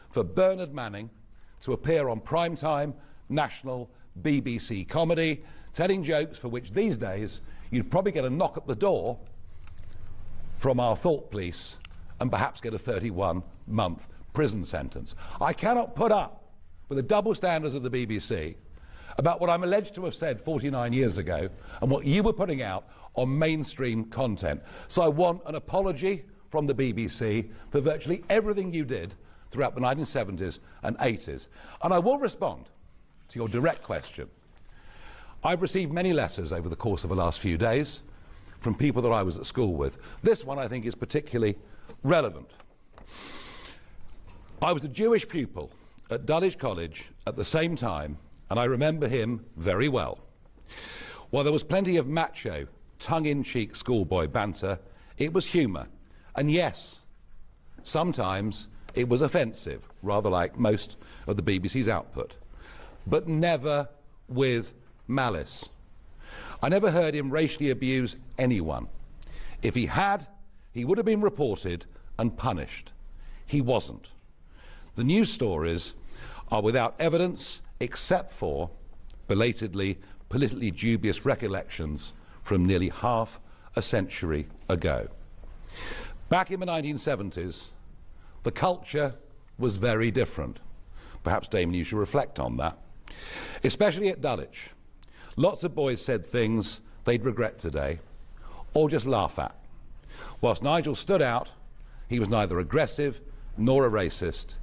for Bernard Manning to appear on primetime national BBC comedy, telling jokes for which these days you'd probably get a knock at the door from our thought police and perhaps get a 31-month prison sentence. I cannot put up with the double standards of the BBC about what I'm alleged to have said 49 years ago and what you were putting out on mainstream content. So I want an apology from the BBC for virtually everything you did throughout the 1970s and 80s. And I will respond to your direct question. I've received many letters over the course of the last few days from people that I was at school with. This one I think is particularly relevant. I was a Jewish pupil at Dulwich College at the same time, and I remember him very well. While there was plenty of macho, tongue-in-cheek schoolboy banter, it was humour. And yes, sometimes it was offensive, rather like most of the BBC's output, but never with malice. I never heard him racially abuse anyone. If he had, he would have been reported and punished. He wasn't. The news stories are without evidence except for belatedly politically dubious recollections from nearly half a century ago. Back in the 1970s, the culture was very different. Perhaps, Damon, you should reflect on that. Especially at Dulwich. Lots of boys said things they'd regret today. or just laugh at. Whilst Nigel stood out, he was neither aggressive nor a racist.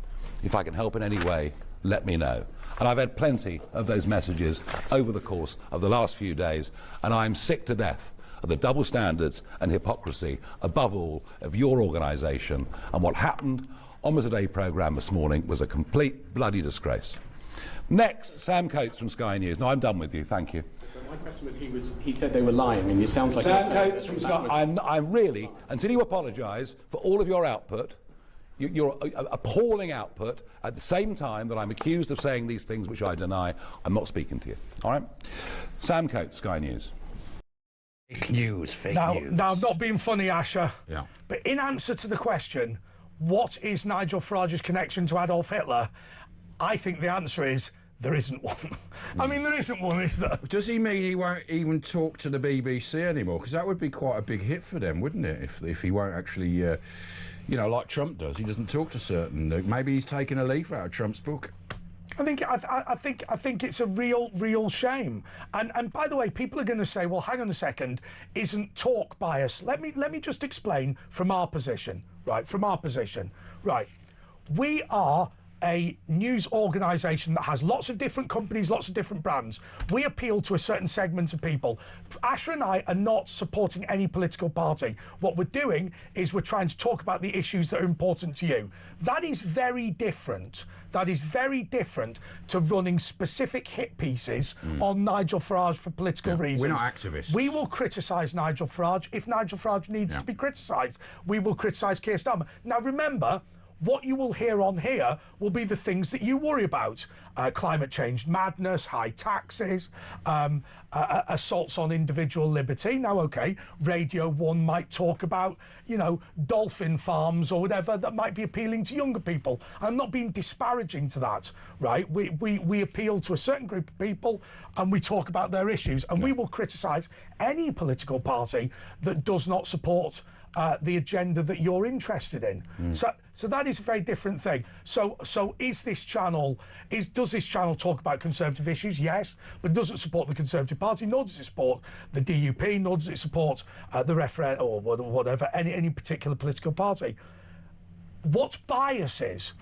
If I can help in any way, let me know. And I've had plenty of those messages over the course of the last few days, and I'm sick to death of the double standards and hypocrisy, above all, of your organisation. And what happened on the Today programme this morning was a complete bloody disgrace. Next, Sam Coates from Sky News. No, I'm done with you, thank you. My question was, he said they were lying, and it sounds like... Sam Coates from Sky... I'm really, until you apologise for all of your output, your appalling output, at the same time that I'm accused of saying these things which I deny, I'm not speaking to you. All right? Sam Coates, Sky News. Fake news. Now, I'm not being funny, Asher. Yeah. But in answer to the question, what is Nigel Farage's connection to Adolf Hitler? I think the answer is there isn't one. I mean, there isn't one, is there? Does he mean he won't even talk to the BBC anymore? Because that would be quite a big hit for them, wouldn't it? If he won't actually, you know, like Trump does, he doesn't talk to certain. Maybe he's taking a leaf out of Trump's book. I think it's a real shame. And by the way, people are going to say, well, hang on a second, isn't talk bias? Let me just explain from our position, right? From our position, right? We are a news organisation that has lots of different companies, lots of different brands. We appeal to a certain segment of people. Asher and I are not supporting any political party. What we're doing is we're trying to talk about the issues that are important to you. That is very different. That is very different to running specific hit pieces on Nigel Farage for political reasons. We're not activists. We will criticise Nigel Farage if Nigel Farage needs to be criticised. We will criticise Keir Starmer. Now, remember, what you will hear on here will be the things that you worry about. Climate change madness, high taxes, assaults on individual liberty. Now, OK, Radio 1 might talk about, you know, dolphin farms or whatever that might be appealing to younger people. I'm not being disparaging to that, right? We appeal to a certain group of people and we talk about their issues, and we will criticise any political party that does not support the agenda that you're interested in. So that is a very different thing. So is this channel, does this channel talk about conservative issues? Yes, but it doesn't support the Conservative Party, nor does it support the DUP, nor does it support the referendum or whatever, any particular political party. What bias is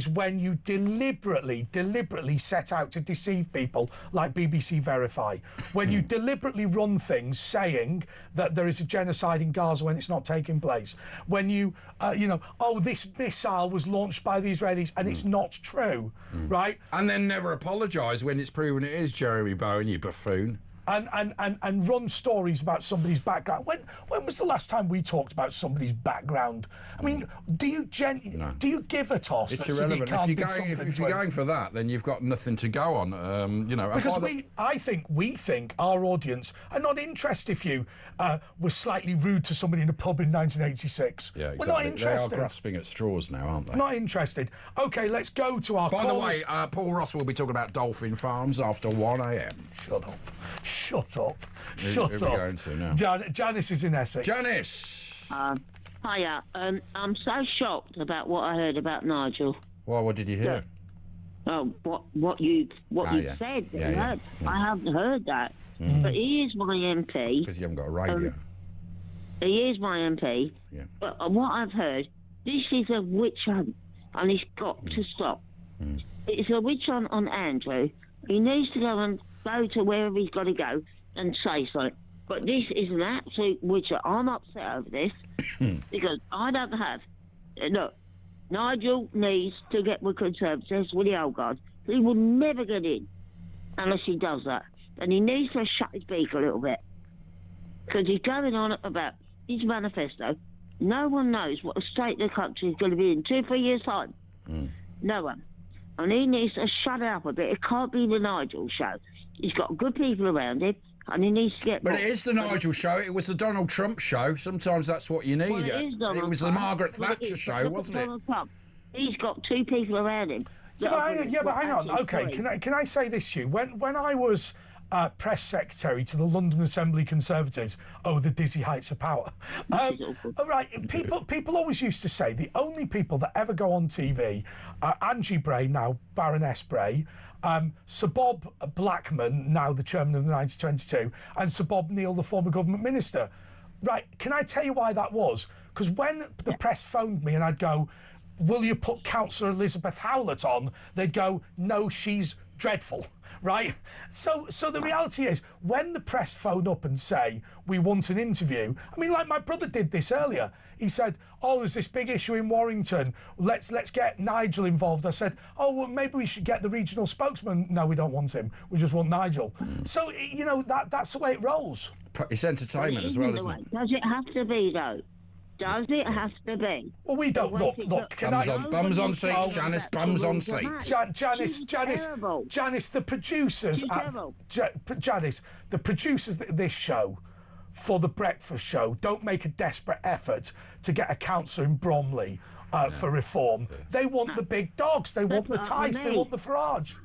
when you deliberately set out to deceive people like BBC Verify, when you deliberately run things saying that there is a genocide in Gaza when it's not taking place, when you, you know, oh, this missile was launched by the Israelis and it's not true, right? And then never apologise when it's proven it is, Jeremy Bowen, you buffoon. And run stories about somebody's background. When was the last time we talked about somebody's background? I mean, do you give a toss? It's irrelevant. If you're going for that, then you've got nothing to go on. You know, because we think our audience are not interested if you were slightly rude to somebody in a pub in 1986. Yeah, exactly. We're not interested. They are grasping at straws now, aren't they? Not interested. OK, let's go to our. By the way, Paul Ross will be talking about dolphin farms after 1 a.m. Shut up. Shut up. Who are we going to now? Janice is in Essex. Janice! Hiya. I'm so shocked about what I heard about Nigel. Well, what did you hear? What you said. Yeah. I haven't heard that. But he is my MP. Because you haven't got a radio. He is my MP. Yeah. But what I've heard, this is a witch hunt, and it's got to stop. It's a witch hunt on Andrew. He needs to go to wherever he's got to go and say something. But this is an absolute witch hunt. I'm upset over this because I don't have... Look, Nigel needs to get with Conservatives with the old guard. He will never get in unless he does that. And he needs to shut his beak a little bit because he's going on about his manifesto. No one knows what the state of the country is going to be in 2-3 years' time. No one. And he needs to shut up a bit. It can't be the Nigel show. He's got good people around him, and he needs to get... But it is the Nigel show. It was the Donald Trump show. Sometimes that's what you need. Well, it was the Margaret Thatcher show, wasn't it? Donald Trump. He's got 2 people around him. Yeah, but hang on. OK, can I say this to you? When I was... press secretary to the London Assembly Conservatives, the dizzy heights of power. Right, people always used to say the only people that ever go on TV are Angie Bray, now Baroness Bray, Sir Bob Blackman, now the chairman of the 1922, and Sir Bob Neal, the former government minister. Right, can I tell you why that was? Because when the press phoned me and I'd go, will you put Councillor Elizabeth Howlett on? They'd go, no, she's dreadful, right? So the reality is, when the press phone up and say, we want an interview, I mean, like my brother did this earlier. He said, oh, there's this big issue in Warrington. Let's get Nigel involved. I said, oh, well, maybe we should get the regional spokesman. No, we don't want him. We just want Nigel. So, you know, that's the way it rolls. It's entertainment as well, isn't it? Does it have to be, though? Does it have to be? Well, we don't look. Bums on seats, Janice. Bums on seats. Janice, the producers. Janice, the producers of this show, for the breakfast show, don't make a desperate effort to get a councillor in Bromley for reform. They want the big dogs. They want the Tice. They want the Farage.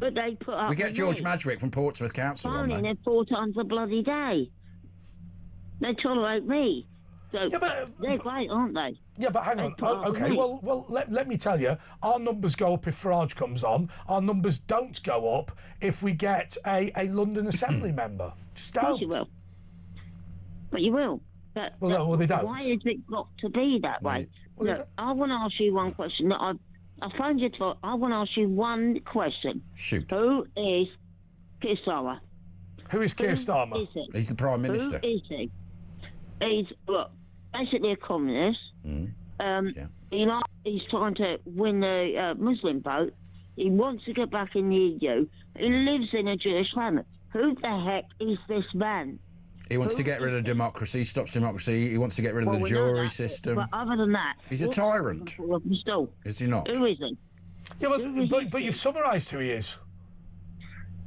But they put up. We get George Madgwick from Portsmouth Council. Fine, they're 4 times a bloody day. They tolerate me. So they're great, aren't they? Yeah, but hang on. Okay, well, let me tell you, our numbers go up if Farage comes on. Our numbers don't go up if we get a London Assembly member. Just don't. Of course you will. But you will. But, well, they don't. Why has it got to be that way? Well, look, I want to ask you one question. That I phoned you to. I want to ask you one question. Shoot. Who is Keir Starmer? Who is Keir Starmer? He's the Prime Minister. Who is he? He's basically a communist. He's trying to win the Muslim vote. He wants to get back in the EU. He lives in a Jewish family. Who the heck is this man? He wants to get rid of democracy. He stops democracy. He wants to get rid of the jury system. But other than that, he's a tyrant. Is he not? Who is he? Yeah, but you've summarised who he is.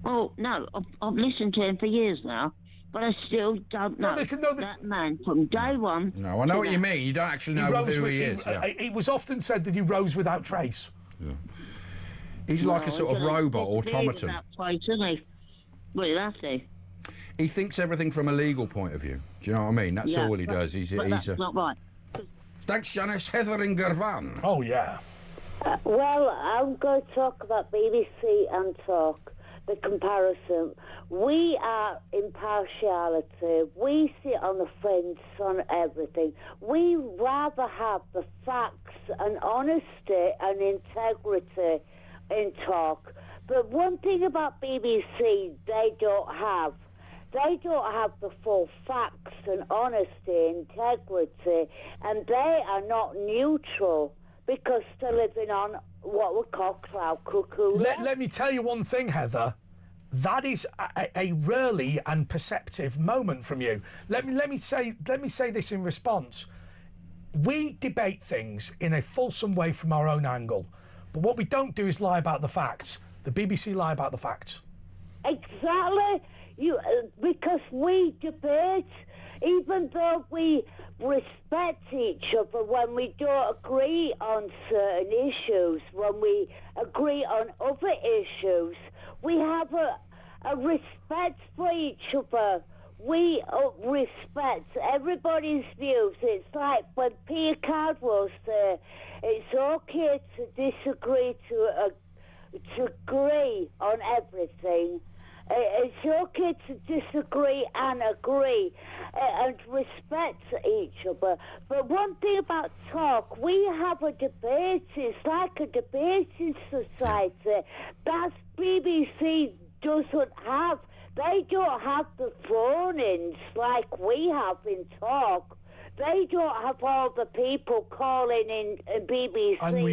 Oh no, I've listened to him for years now. But I still don't know that man from day one. No, I know what you mean. You don't actually know who he is. It was often said that he rose without trace. Yeah. He's like a sort of robot automaton. Well, you have to. He thinks everything from a legal point of view. Do you know what I mean? That's all he does. That's not right. Thanks, Janice. Heather in Girvan. Oh, yeah. Well, I'm going to talk about BBC and Talk. The comparison. We are impartiality. We sit on the fence on everything. We rather have the facts and honesty and integrity in Talk. But one thing about BBC, they don't have. They don't have the full facts and honesty, integrity, and they are not neutral because they're living on what we call cloud cuckoo. Let me tell you one thing, Heather. That is a rarely and perceptive moment from you. Let me say this in response. We debate things in a fulsome way from our own angle, but what we don't do is lie about the facts. The BBC lie about the facts. Exactly. Because we debate, even though we respect each other when we don't agree on certain issues, when we agree on other issues, we have a respect for each other. We respect everybody's views. It's like when Peter Cardwell said, it's okay to disagree, to agree on everything. It's okay to disagree and agree and respect each other. But one thing about Talk, we have a debate. It's like a debating society. That's BBC doesn't have. They don't have the phone-ins like we have in Talk. They don't have all the people calling in BBC. And we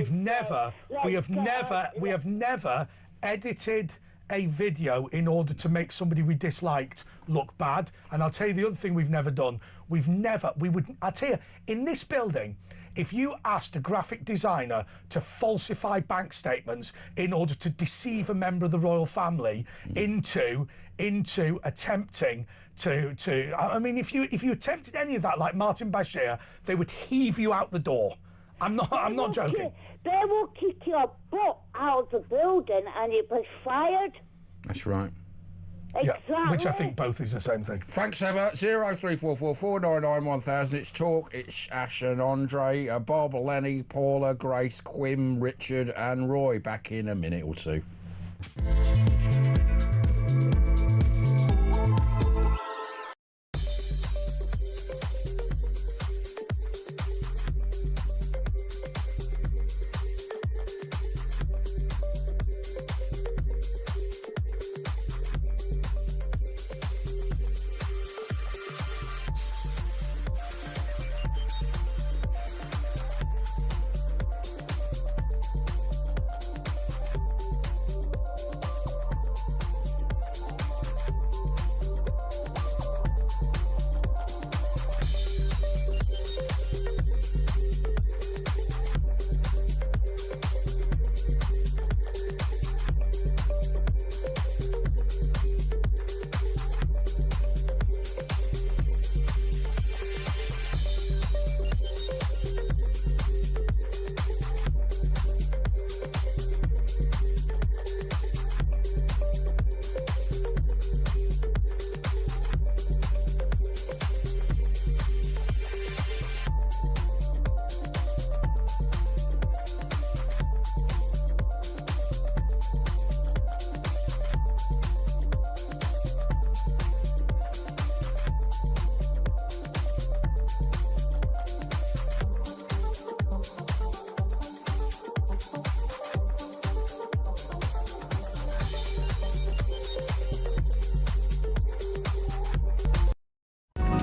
have never edited a video in order to make somebody we disliked look bad. And I'll tell you the other thing we've never done. I'll tell you, in this building, if you asked a graphic designer to falsify bank statements in order to deceive a member of the royal family into attempting to I mean, if you attempted any of that, like Martin Bashir, they would heave you out the door. I'm not joking. They will kick your butt out of the building and you'll be fired. That's right. Exactly. Yeah, which I think both is the same thing. Thanks, Heather. 03444 499 1000. It's Talk. It's Ash and Andre, Bob, Lenny, Paula, Grace, Quim, Richard and Roy. Back in a minute or two.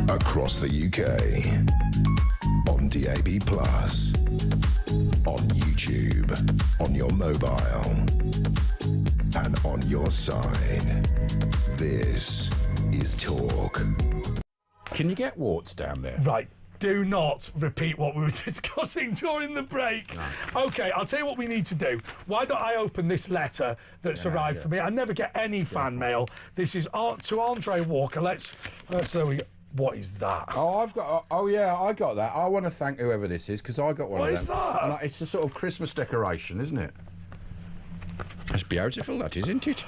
Across the UK, on DAB+, on YouTube, on your mobile, and on your side. This is Talk. Can you get warts down there? Right. Do not repeat what we were discussing during the break. No. OK, I'll tell you what we need to do. Why don't I open this letter that's arrived for me? I never get any fan mail. This is to Andre Walker. Let's there we go. What is that? Oh, I've got. Oh, yeah, I got that. I want to thank whoever this is because I got one what of them. What is that? And it's a sort of Christmas decoration, isn't it? That's beautiful, that is, isn't it?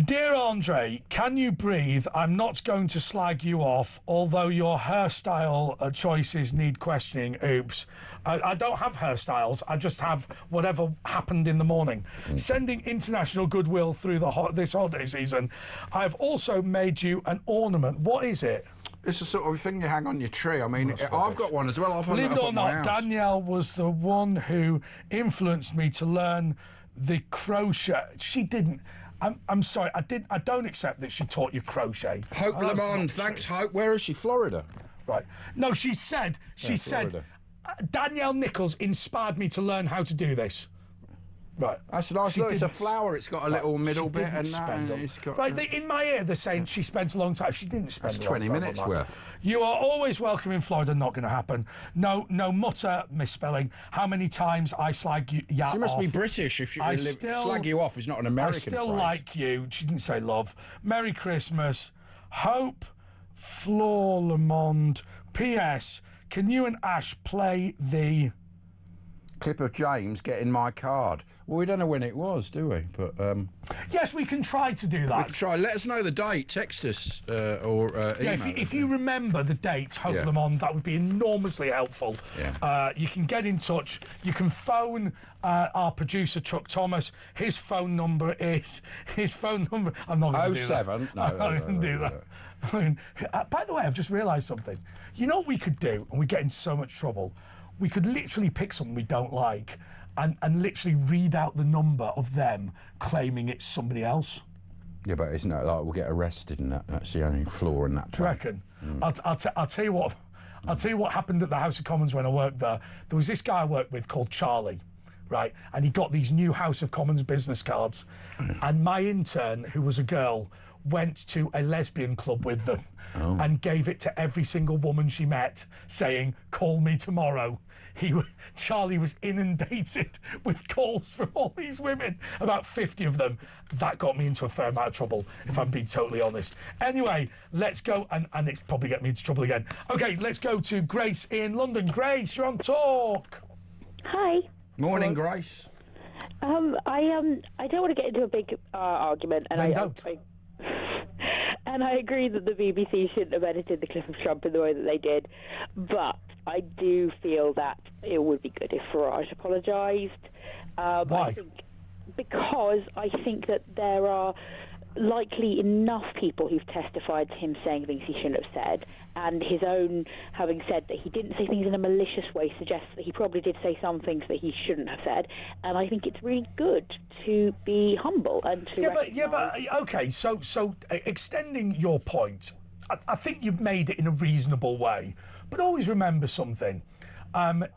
Dear Andre, can you breathe? I'm not going to slag you off, although your hairstyle choices need questioning. Oops. I don't have hairstyles. I just have whatever happened in the morning. Sending international goodwill through this holiday season. I've also made you an ornament. What is it? It's the sort of thing you hang on your tree. I mean, I've got one as well. I've hung Believe it it up or at my not, house. Danielle was the one who influenced me to learn the crochet. She didn't. I'm sorry. I don't accept that she taught you crochet. Hope Lamond. Thanks, Hope. Where is she? Florida. Right. No, she said. Danielle Nichols inspired me to learn how to do this. Right. That's nice. Look, it's a flower. It's got a little middle bit and that. And it's got, right. In my ear, they're saying she spent a long time. She didn't spend. That's a long 20 time minutes on that. worth. You are always welcome in Florida. Not going to happen. No mutter misspelling. How many times I slag you off? She must be British if she slag you off is not an American I still phrase. like you. She didn't say love. Merry Christmas. Hope. Flor Lamond. P.S. Can you and Ash play the clip of James getting my card? Well, we don't know when it was, do we? But yes, we can try to do that. We can try. Let us know the date. Text us or email. If you remember the dates, Hope Lamond, that would be enormously helpful. Yeah. You can get in touch. You can phone our producer Chuck Thomas. His phone number. I'm not going to do that. 07. No, I'm not going to do that. I mean, by the way, I've just realised something. You know what we could do, and we get in so much trouble. We could literally pick something we don't like and literally read out the number of them claiming it's somebody else. Yeah, but isn't that like we'll get arrested and that's the only flaw in that? Do you reckon? I'll tell you what. I'll tell you what happened at the House of Commons when I worked there. There was this guy I worked with called Charlie, right? And he got these new House of Commons business cards. And my intern, who was a girl, went to a lesbian club with them and gave it to every single woman she met, saying, "Call me tomorrow." Charlie was inundated with calls from all these women, about 50 of them. That got me into a fair amount of trouble, if I'm being totally honest. Anyway, let's go, and it's probably get me into trouble again. OK, let's go to Grace in London. Grace, you're on Talk. Hi. Morning, Grace. I don't want to get into a big argument, and I agree that the BBC shouldn't have edited the clip of Trump in the way that they did, but I do feel that it would be good if Farage apologised. Why? because I think that there are likely enough people who've testified to him saying things he shouldn't have said, and his own having said that he didn't say things in a malicious way suggests that he probably did say some things that he shouldn't have said. And I think it's really good to be humble and to okay. So extending your point, I think you've made it in a reasonable way, but always remember something.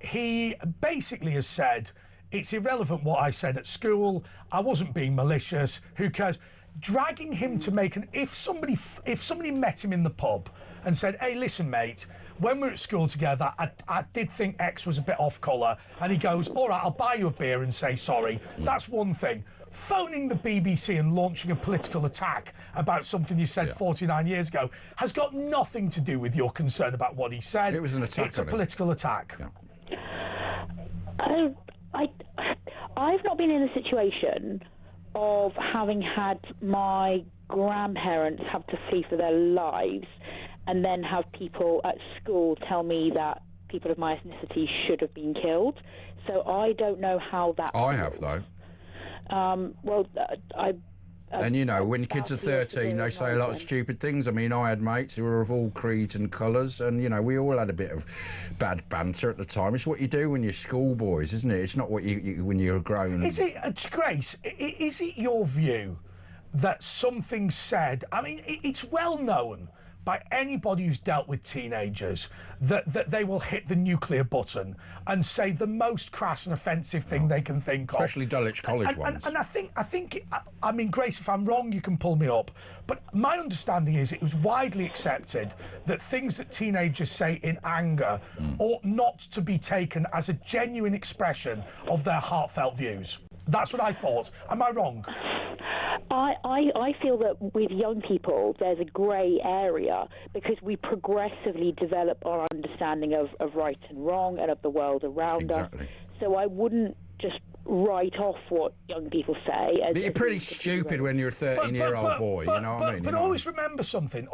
He basically has said it's irrelevant what I said at school. I wasn't being malicious. Who cares? Dragging him to make if somebody met him in the pub and said, "Hey, listen, mate, when we were at school together, I did think X was a bit off colour," and he goes, "All right, I'll buy you a beer and say sorry." That's one thing. Phoning the BBC and launching a political attack about something you said 49 years ago has got nothing to do with your concern about what he said. It was an attack. It's a political attack. Yeah. I've not been in a situation of having had my grandparents have to flee for their lives and then have people at school tell me that people of my ethnicity should have been killed. So I don't know how that... I have, though. And you know, when kids are 13, they say a lot of stupid things. I mean, I had mates who were of all creeds and colours, and you know, we all had a bit of bad banter at the time. It's what you do when you're schoolboys, isn't it? It's not what you when you're grown. Is it, Grace? Is it your view that something said? I mean, it's well known by anybody who's dealt with teenagers that they will hit the nuclear button and say the most crass and offensive thing they can think of. Especially Dulwich College ones. And I mean, Grace, if I'm wrong, you can pull me up. But my understanding is it was widely accepted that things that teenagers say in anger ought not to be taken as a genuine expression of their heartfelt views. That's what I thought. Am I wrong? I feel that with young people there's a grey area because we progressively develop our understanding of right and wrong and of the world around us. So I wouldn't just write off what young people say. But you're pretty stupid when you're a 13-year-old boy, you know what I mean? But always remember something.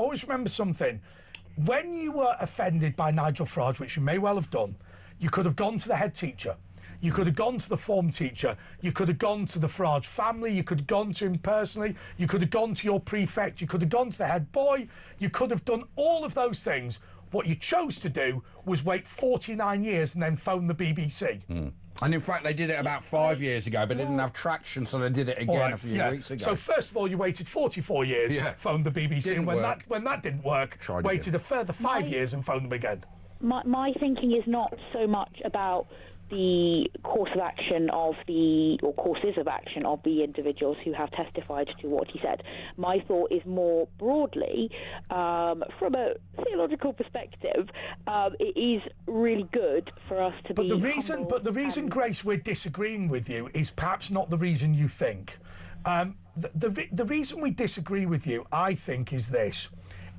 When you were offended by Nigel Farage, which you may well have done, you could have gone to the head teacher. You could have gone to the form teacher. You could have gone to the Farage family. You could have gone to him personally. You could have gone to your prefect. You could have gone to the head boy. You could have done all of those things. What you chose to do was wait 49 years and then phone the BBC. And in fact, they did it about 5 years ago, but they didn't have traction, so they did it again a few weeks ago. So first of all, you waited 44 years, phoned the BBC, and when that didn't work, waited a further 5 years and phoned them again. My thinking is not so much about the course of action of courses of action of the individuals who have testified to what he said. My thought is more broadly, from a theological perspective, it is really good for us to be humble. But the reason, Grace, we're disagreeing with you is perhaps not the reason you think. The reason we disagree with you, I think, is this.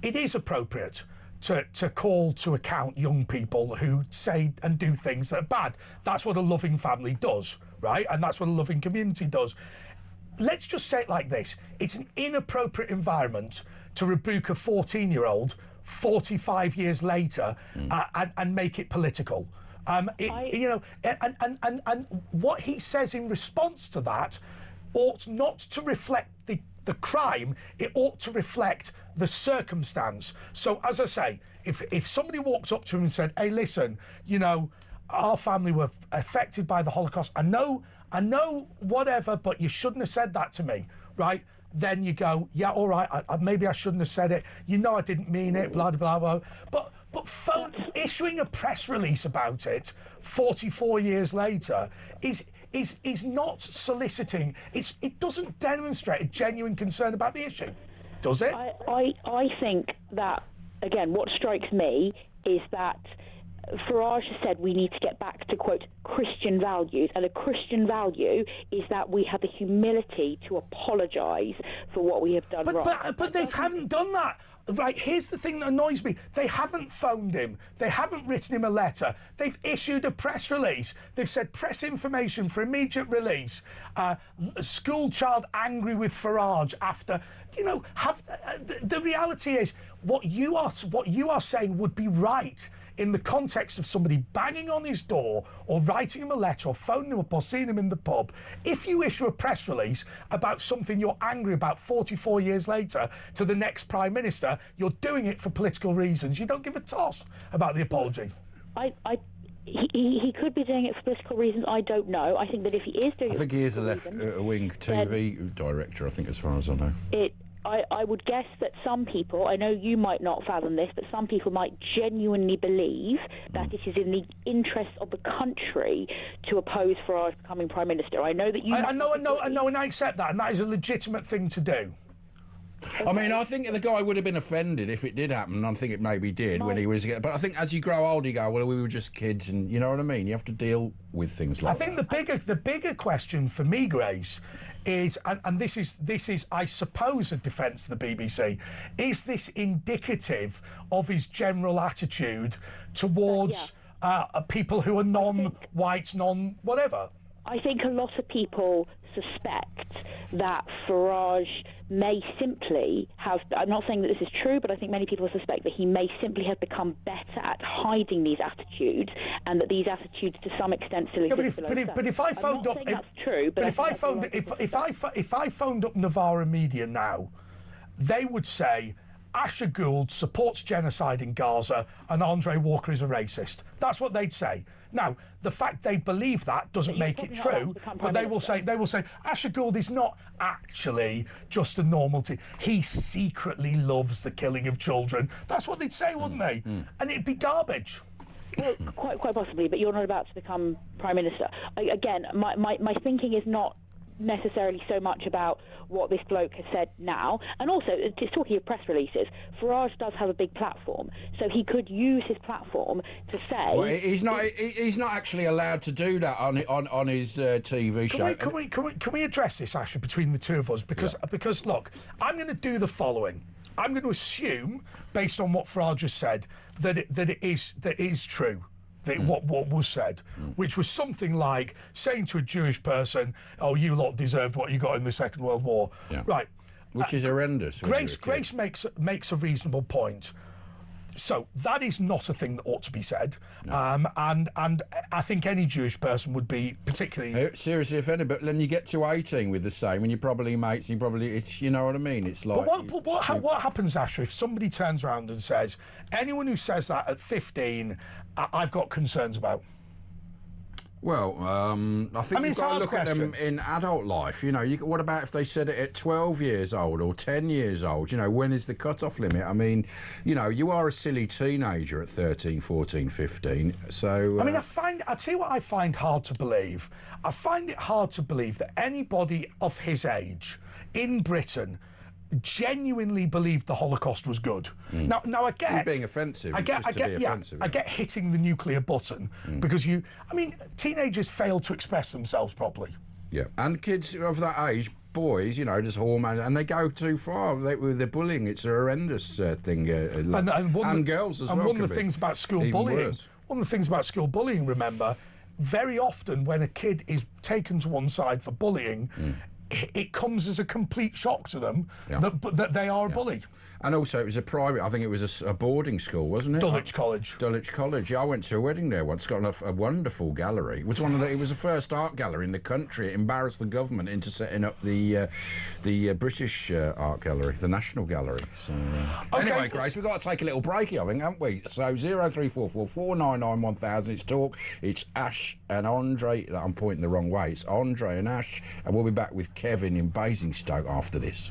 It is appropriate to call to account young people who say and do things that are bad. That's what a loving family does, right? And that's what a loving community does. Let's just say it like this. It's an inappropriate environment to rebuke a 14-year-old 45 years later and make it political. And what he says in response to that ought not to reflect the crime, it ought to reflect the circumstance. So, as I say, if somebody walked up to him and said, "Hey, listen, you know, our family were affected by the Holocaust. I know, whatever, but you shouldn't have said that to me," right? Then you go, "Yeah, all right, maybe I shouldn't have said it. You know, I didn't mean it, blah, blah, blah, blah." But issuing a press release about it 44 years later is not soliciting. It doesn't demonstrate a genuine concern about the issue, does it? I think that, again, what strikes me is that Farage has said we need to get back to, quote, Christian values, and a Christian value is that we have the humility to apologise for what we have done wrong. But they haven't done that. Right, here's the thing that annoys me. They haven't phoned him. They haven't written him a letter. They've issued a press release. They've said press information for immediate release. School child angry with Farage after, you know, the reality is what you are saying would be right in the context of somebody banging on his door or writing him a letter or phoning him up or seeing him in the pub. If you issue a press release about something you're angry about 44 years later to the next Prime Minister, you're doing it for political reasons. You don't give a toss about the apology. He could be doing it for political reasons. I don't know. I think that if he is doing it, I think he is a left-wing TV director, I think, as far as I know. I would guess that some people, I know you might not fathom this, but some people might genuinely believe that it is in the interest of the country to oppose Farage becoming Prime Minister. I know that you... I know, and I accept that, and that is a legitimate thing to do. Okay. I mean, I think the guy would have been offended if it did happen. I think it maybe did when he was... But I think as you grow older, you go, well, we were just kids, and you know what I mean? You have to deal with things like that. I think the bigger question for me, Grace, is, and this is, I suppose, a defence of the BBC, is this indicative of his general attitude towards people who are non-white, non-whatever? I think a lot of people suspect that Farage may simply have... I'm not saying that this is true, but I think many people suspect that he may simply have become better at hiding these attitudes, and that these attitudes, to some extent, still exist. But if I phoned up... That's true, but if I phoned up Novara Media now, they would say Asher Gould supports genocide in Gaza and Andre Walker is a racist. That's what they'd say. Now, the fact they believe that doesn't make it true, but they will say Asher Gould is not actually just a normality. He secretly loves the killing of children. That's what they'd say, wouldn't they? And it'd be garbage. Well, quite possibly, but you're not about to become Prime Minister. Again, my thinking is not necessarily so much about what this bloke has said now, and also, just talking of press releases, Farage does have a big platform, so he could use his platform to say... Well, he's not actually allowed to do that on his TV show. Can we address this, Asher, between the two of us? Because look, I'm going to do the following. I'm going to assume, based on what Farage has said, that it is true. What was said, which was something like saying to a Jewish person, "Oh, you lot deserved what you got in the Second World War," right? Which is horrendous. Grace makes a reasonable point. So that is not a thing that ought to be said, and I think any Jewish person would be particularly seriously offended. But then you get to 18 with the same, and you're probably mates. It's you know what I mean. It's like. But what happens, Asher, if somebody turns around and says, anyone who says that at 15, I've got concerns about? Well, I think you've got to look at them in adult life. You know, what about if they said it at 12 years old or 10 years old? You know, when is the cut-off limit? I mean, you know, you are a silly teenager at 13, 14, 15, so... I mean, I'll tell you what I find hard to believe. I find it hard to believe that anybody of his age in Britain genuinely believed the Holocaust was good. Now I get... You're being offensive. I get hitting the nuclear button because teenagers fail to express themselves properly. Yeah, and kids of that age, boys, you know, just hormones, and they go too far with the bullying. It's a horrendous thing. And girls as well. And one of the things about school bullying, remember, very often when a kid is taken to one side for bullying, it comes as a complete shock to them that they are a bully. And also, it was a private, I think it was a boarding school, wasn't it? Dulwich College. Dulwich College. Yeah, I went to a wedding there once. Got a wonderful gallery. It was it was the first art gallery in the country. It embarrassed the government into setting up the British Art Gallery, the National Gallery. So, Anyway, Grace, we've got to take a little break here, I think, haven't we? So 0344 499 1000. It's talk. It's Ash and Andre. I'm pointing the wrong way. It's Andre and Ash, and we'll be back with Kevin in Basingstoke after this.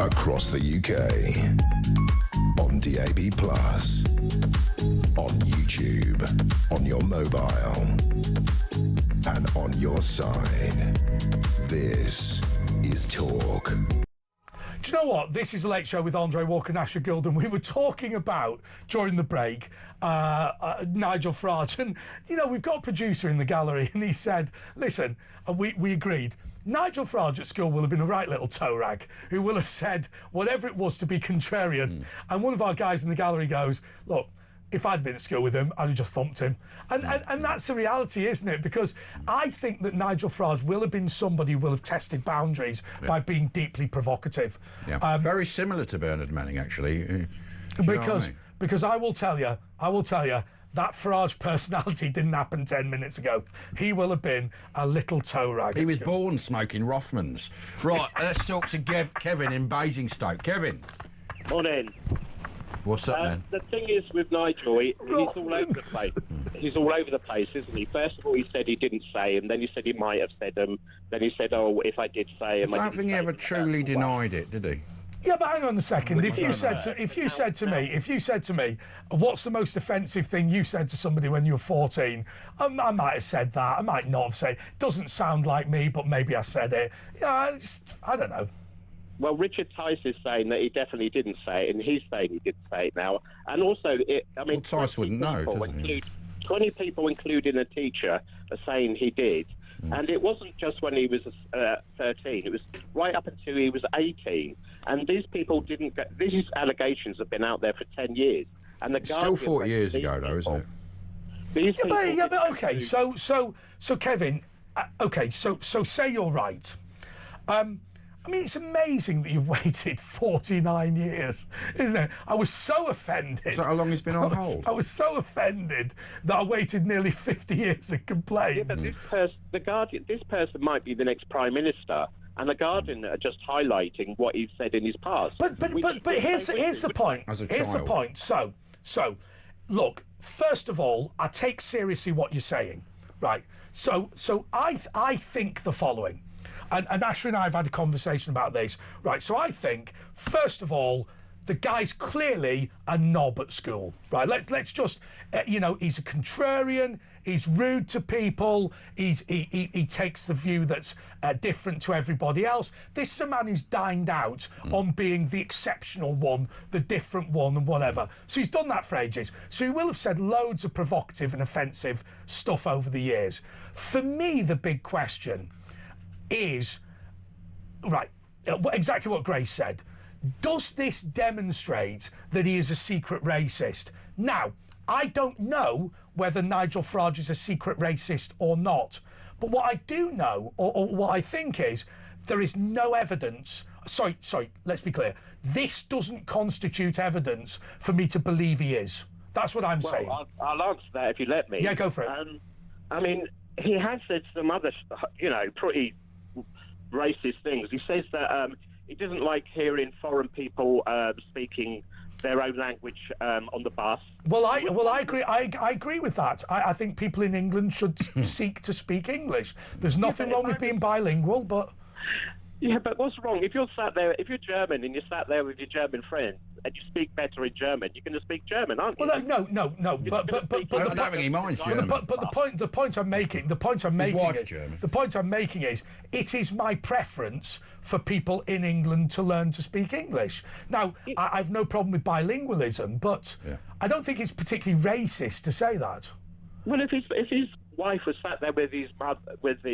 Across the UK. On DAB+. On YouTube. On your mobile. And on your side. This is Talk. Do you know what? This is a Late Show with Andre Walker and Asher Gould, and we were talking about, during the break, Nigel Farage. And, you know, we've got a producer in the gallery, and he said, listen, and we agreed, Nigel Farage at school will have been a right little toe rag who will have said whatever it was to be contrarian. And one of our guys in the gallery goes, look, if I'd been at school with him, I'd have just thumped him. And that's the reality, isn't it? Because I think that Nigel Farage will have been somebody who will have tested boundaries by being deeply provocative. Yeah. Very similar to Bernard Manning, actually. Because I will tell you, that Farage personality didn't happen 10 minutes ago. He will have been a little toe rag. He was born smoking Rothmans. Right, let's talk to Kevin in Basingstoke. Kevin. Morning. What's up, man? The thing is with Nigel, he's all over the place. He's all over the place, isn't he? First of all, he said he didn't say, and then he said he might have said them. Then he said, "Oh, if I did say them." I don't think he ever truly denied it, did he? Yeah, but hang on a second. If you said to me, what's the most offensive thing you said to somebody when you were 14? I might have said that. I might not have said it. Doesn't sound like me, but maybe I said it. Yeah, I don't know. Well, Richard Tice is saying that he definitely didn't say it, and he's saying he didn't say it now. And also, Tice wouldn't know, doesn't he? 20 people, including a teacher, are saying he did. And it wasn't just when he was 13. It was right up until he was 18. And these people didn't get... These allegations have been out there for 10 years. And the Still 40 years ago, though, isn't it? These but okay, so Kevin, so say you're right. I mean, it's amazing that you've waited 49 years, isn't it? I was so offended. Is that how long he's been on hold? I was so offended that I waited nearly 50 years to complain. Yeah, but this person might be the next Prime Minister, and the Guardian are just highlighting what he's said in his past. But here's the point. Here's the point. So, look, first of all, I take seriously what you're saying, right? So I think the following. And Asher and I have had a conversation about this. Right, so I think, first of all, the guy's clearly a knob at school. Right, let's just, he's a contrarian, he's rude to people, he takes the view that's different to everybody else. This is a man who's dined out on being the exceptional one, the different one and whatever. So he's done that for ages. So he will have said loads of provocative and offensive stuff over the years. For me, the big question is, exactly what Grace said. Does this demonstrate that he is a secret racist? Now, I don't know whether Nigel Farage is a secret racist or not. But what I do know, or what I think is, there is no evidence. Sorry, let's be clear. This doesn't constitute evidence for me to believe he is. That's what I'm saying. I'll answer that if you let me. Yeah, go for it. I mean, he has said some other, pretty racist things. He says that he doesn't like hearing foreign people speaking their own language on the bus. Well, I agree. I agree with that. I think people in England should seek to speak English. There's nothing wrong with being bilingual, but... Yeah, but what's wrong? If you're German and you're sat there with your German friends and you speak better in German, you're going to speak German, aren't you? Well, no. But I don't think he minds German. But the point I'm making is, it is my preference for people in England to learn to speak English. Now, I've no problem with bilingualism, but I don't think it's particularly racist to say that. Well, if his wife was sat there with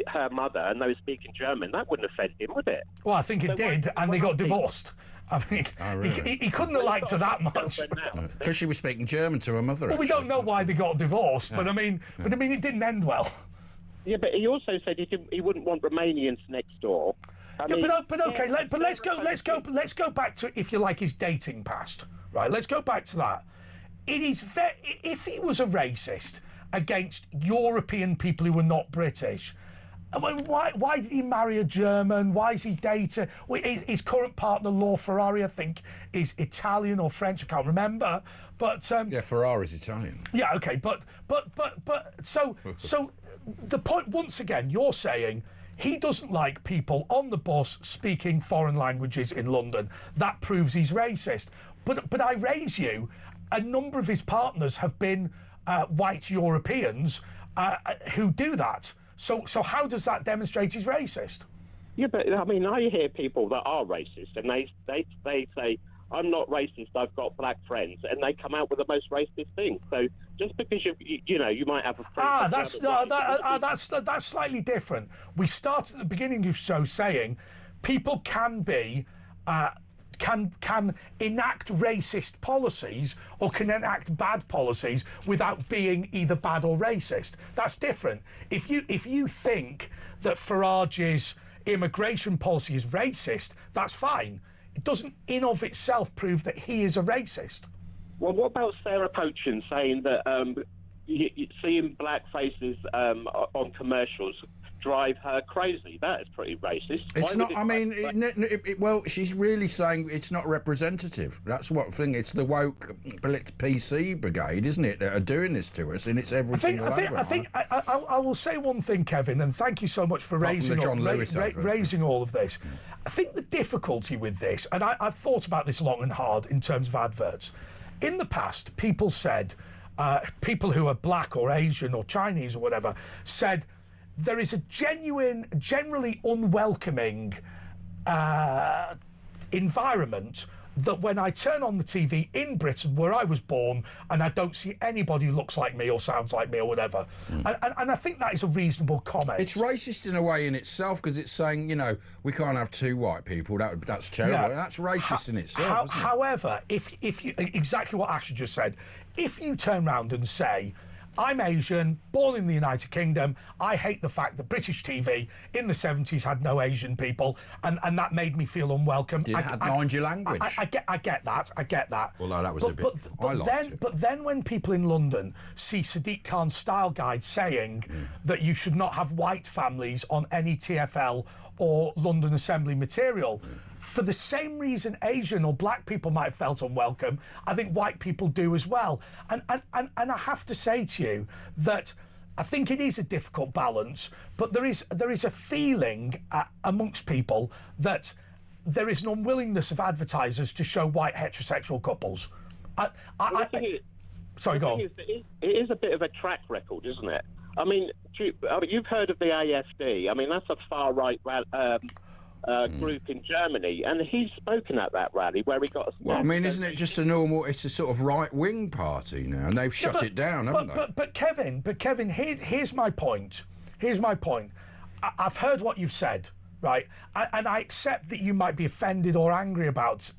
her mother and they were speaking German, that wouldn't offend him, would it? Well, I think it did, and they got divorced. I mean, really? he couldn't have liked her that much. Because she was speaking German to her mother. Well, we don't know why they got divorced, but I mean, it didn't end well. Yeah, but he also said he wouldn't want Romanians next door. Let's go back to, if you like, his dating past, right? Let's go back to that. It is if he was a racist against European people who were not British, I mean, why did he marry a German? Why is he dating? His current partner, Laura Ferrari, I think, is Italian or French. I can't remember. But Ferrari's Italian. Yeah, okay, but so the point, once again, you're saying He doesn't like people on the bus speaking foreign languages in London. That proves he's racist. But I raise you, a number of his partners have been white Europeans who do that. So how does that demonstrate he's racist? Yeah, but I mean, I hear people that are racist, and they say, "I'm not racist. I've got black friends," and they come out with the most racist things. So just because you might have a friend. That's slightly different. We started at the beginning of the show saying people can be. Can enact racist policies or can enact bad policies without being either bad or racist. That's different. If you think that Farage's immigration policy is racist, that's fine. It doesn't in of itself prove that he is a racist. Well, what about Sarah Pochin saying that seeing black faces on commercials drive her crazy? That is pretty racist. It's not. I mean, well, she's really saying it's not representative. That's what thing. It's the woke PC brigade, isn't it, that are doing this to us, and it's every single I think I will say one thing, Kevin, and thank you so much for raising all of this. I think the difficulty with this, and I've thought about this long and hard in terms of adverts. In the past, people said, people who are black or Asian or Chinese or whatever, said there is a generally unwelcoming environment that when I turn on the TV in Britain, where I was born, and I don't see anybody who looks like me or sounds like me or whatever. And I think that is a reasonable comment. It's racist in a way in itself, because it's saying, we can't have two white people. That's terrible. Yeah. That's racist in itself, isn't it? However, if you, exactly what Asher just said, if you turn around and say, I'm Asian, born in the United Kingdom. I hate the fact that British TV in the 70s had no Asian people, and that made me feel unwelcome. You had mind your language. I get that. Well, no, that was a bit. But then when people in London see Sadiq Khan's style guide saying that you should not have white families on any TfL or London Assembly material, for the same reason Asian or black people might have felt unwelcome, I think white people do as well. And I have to say to you that I think it is a difficult balance, but there is a feeling amongst people that there is an unwillingness of advertisers to show white heterosexual couples. Sorry, go on. It is a bit of a track record, isn't it? I mean, you've heard of the AfD. I mean, that's a far-right group in Germany, and he's spoken at that rally where he got. Well, I mean, isn't it just a normal? It's a sort of right-wing party now, and they've shut it down, haven't they? But Kevin, here's my point. I've heard what you've said, right? And I accept that you might be offended or angry about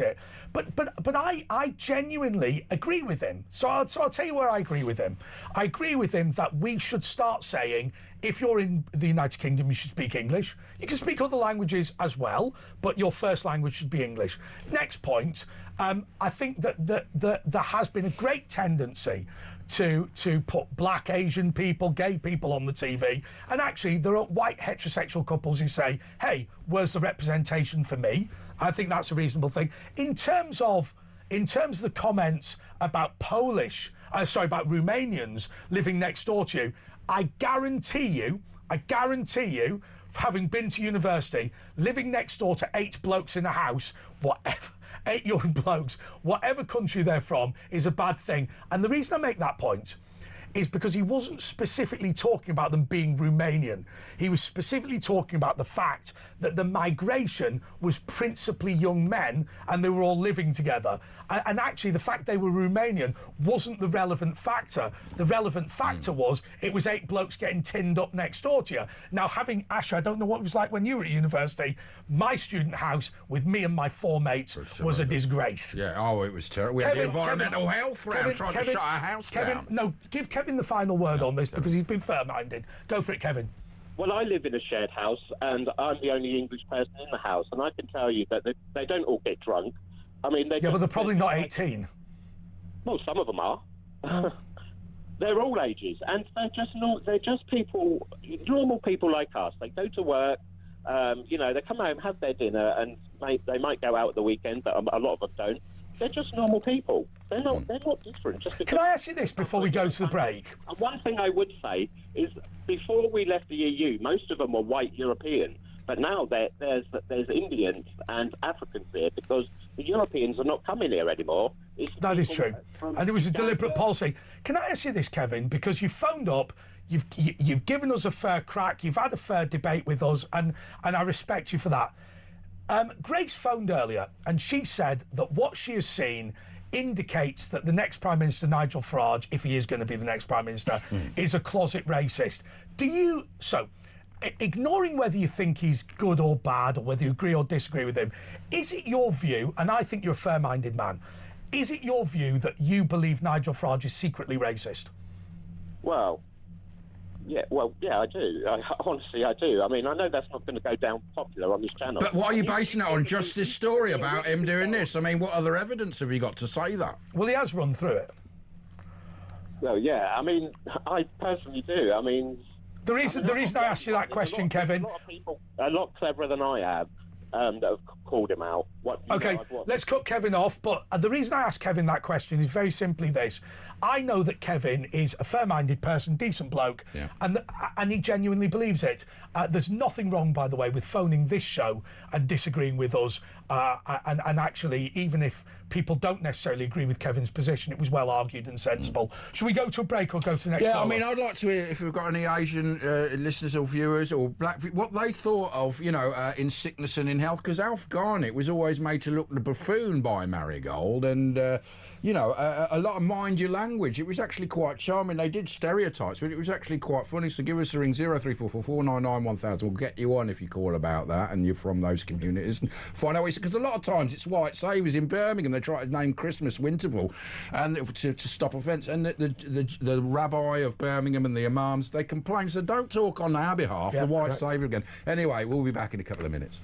it. But I genuinely agree with him. So I'll tell you where I agree with him. I agree with him that we should start saying, if you're in the United Kingdom, you should speak English. You can speak other languages as well, but your first language should be English. Next point, I think that there has been a great tendency to put black, Asian people, gay people on the TV. And actually, there are white heterosexual couples who say, hey, where's the representation for me? I think that's a reasonable thing. In terms of the comments about about Romanians living next door to you, I guarantee you, having been to university, living next door to 8 blokes in a house, 8 young blokes, whatever country they're from, is a bad thing. And the reason I make that point is because he wasn't specifically talking about them being Romanian. He was specifically talking about the fact that the migration was principally young men and they were all living together. And actually, the fact they were Romanian wasn't the relevant factor. The relevant factor was it was 8 blokes getting tinned up next door to you. Now, having Asher, I don't know what it was like when you were at university. My student house with me and my 4 mates was a disgrace. Yeah, it was terrible. We had the environmental health round trying to shut our house down. No, give Kevin the final word on this because he's been fair-minded. Go for it, Kevin. Well, I live in a shared house, and I'm the only English person in the house, and I can tell you that they don't all get drunk. I mean, but they're probably not 18. Well, some of them are. They're all ages, and they're just people, normal people like us. They go to work, they come home, have their dinner, and they might go out at the weekend, but a lot of them don't. They're just normal people. They're not different. Just Can I ask you this before we go to the break? One thing I would say is before we left the EU, most of them were white European. But now there's Indians and Africans here because the Europeans are not coming here anymore. That is true, and it was a deliberate policy. Can I ask you this, Kevin? Because you phoned up, you've given us a fair crack, you've had a fair debate with us, and I respect you for that. Grace phoned earlier, and she said that what she has seen indicates that the next Prime Minister, Nigel Farage, if he is going to be the next Prime Minister, is a closet racist. Ignoring whether you think he's good or bad, or whether you agree or disagree with him, is it your view, and I think you're a fair-minded man, is it your view that you believe Nigel Farage is secretly racist? Well, yeah, I do. Honestly, I do. I mean, I know that's not going to go down popular on this channel. But what are you basing it on? Just this story about him doing this? I mean, what other evidence have you got to say that? Well, he has run through it. Well, yeah, I mean, I personally do. I mean... The reason I asked you that question, Kevin... A lot of people, a lot cleverer than I have, that have called him out. OK, let's cut Kevin off, but the reason I asked Kevin that question is very simply this. I know that Kevin is a fair-minded person, decent bloke, and he genuinely believes it. There's nothing wrong, by the way, with phoning this show and disagreeing with us, and actually, even if people don't necessarily agree with Kevin's position, it was well argued and sensible. Should we go to a break or go to the next? Yeah, I mean, I'd like to hear if we've got any Asian listeners or viewers or black, what they thought of, in sickness and in health, because Alf Garnett was always made to look the buffoon by Gould, and a lot of mind your language. It was actually quite charming. They did stereotypes, but it was actually quite funny. So give us a ring, 03444991000. We'll get you on if you call about that and you're from those communities, and find out what because a lot of times it's white saviours in Birmingham. They try to name Christmas Winterval and to stop offence, and the rabbi of Birmingham and the imams, they complain, so don't talk on our behalf, the white saviour again. Anyway, we'll be back in a couple of minutes.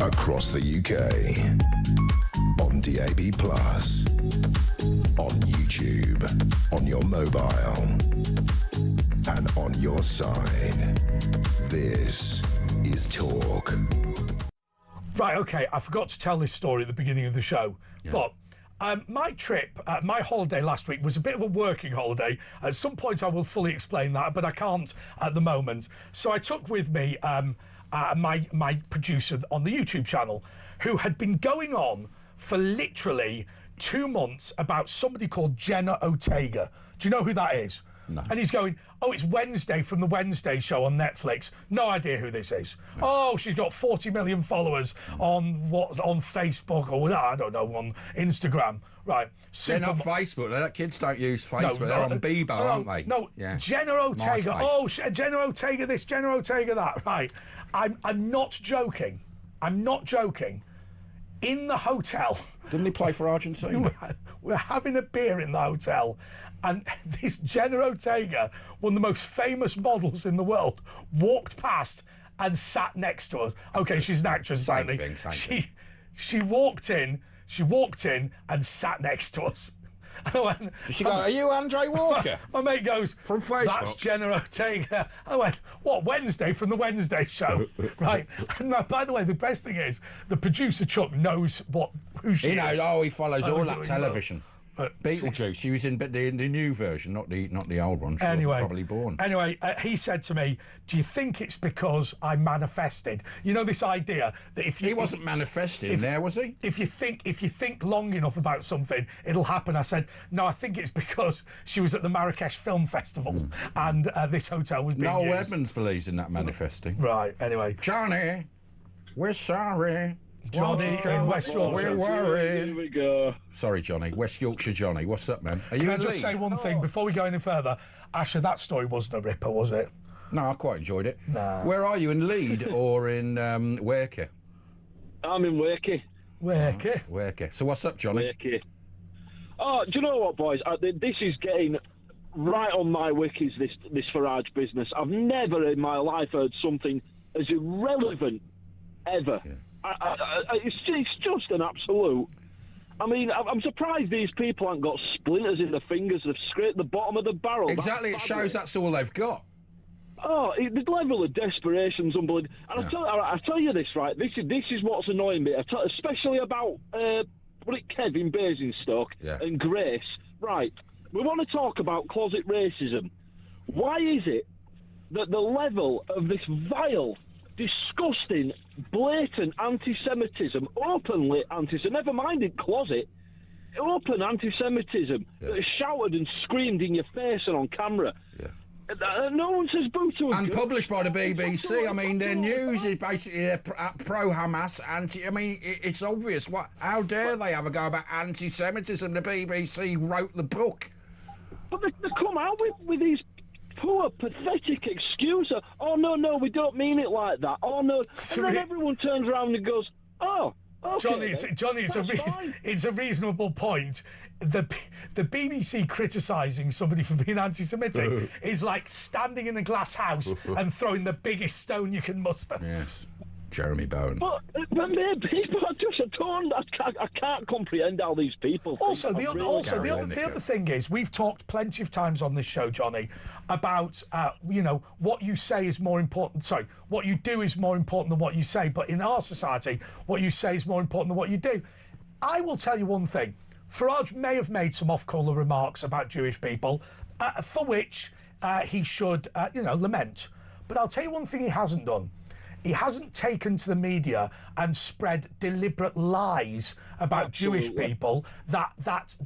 Across the UK, on DAB+, on YouTube, on your mobile, and on your side. This is Talk. Right, OK, I forgot to tell this story at the beginning of the show, but my trip, my holiday last week was a bit of a working holiday. At some point I will fully explain that, but I can't at the moment. So I took with me my producer on the YouTube channel, who had been going on for literally 2 months about somebody called Jenna Ortega. Do you know who that is? No. And he's going, oh, it's Wednesday from the Wednesday show on Netflix. No idea who this is. No. Oh, she's got 40 million followers on Facebook or I don't know, on Instagram. Right. They're not Facebook. Kids don't use Facebook. They're on Bebo, aren't they? No, yeah. Jenna Ortega. MySpace. Oh, Jenna Ortega this, Jenna Ortega that. Right. I'm not joking. I'm not joking. In the hotel. Didn't he play for Argentina? We're having a beer in the hotel, and this Jenna Ortega, one of the most famous models in the world, walked past and sat next to us. Okay, she's an actress, apparently. Same thing. She walked in and sat next to us. And I went, did she go, are you Andre Walker? My mate goes, from Facebook. That's Jenna Ortega. I went, what, Wednesday from the Wednesday show? Right. And by the way, the best thing is the producer Chuck knows who she is. He knows. Oh, he follows all that television. Beetlejuice. She was in the new version, not the old one. She wasn't probably born. Anyway, he said to me, "Do you think it's because I manifested? You know this idea that if you he wasn't manifesting there, was he? If you think long enough about something, it'll happen." I said, "No, I think it's because she was at the Marrakesh Film Festival and this hotel was being Noel used." Edmonds believes in that manifesting. Right. Anyway, Johnny, we're sorry. Johnny in West Yorkshire. We're worried. Here we go. Sorry, Johnny. West Yorkshire Johnny. What's up, man? Are you Can I in just league? say one thing before we go any further? Asher, that story wasn't a ripper, was it? No, I quite enjoyed it. Nah. Where are you, in Leeds or in Wakey? I'm in Wakey. Wakey. Wakey. So what's up, Johnny? Wakey. Oh, do you know what, boys? This is getting right on my wikis, this Farage business. I've never in my life heard something as irrelevant ever. Yeah. It's just an absolute. I mean, I'm surprised these people haven't got splinters in their fingers. They've scraped the bottom of the barrel. Exactly, it shows that's all they've got. Oh, the level of desperation's unbelievable. And I tell you this, right? This is what's annoying me, especially about Kevin Basingstoke and Grace. Right, we want to talk about closet racism. Why is it that the level of this vile, disgusting, blatant anti-Semitism, openly anti-Semitism, never mind in closet, open anti-Semitism that is shouted and screamed in your face and on camera. Yeah. No one says boo to us. And published by the BBC. I mean, their news is basically pro-Hamas, anti... I mean, it's obvious. How dare they have a go about anti-Semitism? The BBC wrote the book. But they come out with these poor, pathetic excuses. Oh, no, we don't mean it like that. Oh, no. And then everyone turns around and goes, oh, okay. Johnny, it's a reasonable point. The BBC criticising somebody for being anti-Semitic is like standing in a glass house and throwing the biggest stone you can muster. Yes. Jeremy Bowen. But people are just I can't comprehend how these people think. Also, the other thing is, we've talked plenty of times on this show, Johnny, about what you say is more important. Sorry, what you do is more important than what you say. But in our society, what you say is more important than what you do. I will tell you one thing. Farage may have made some off-colour remarks about Jewish people, for which he should, lament. But I'll tell you one thing he hasn't done. He hasn't taken to the media and spread deliberate lies about Jewish people that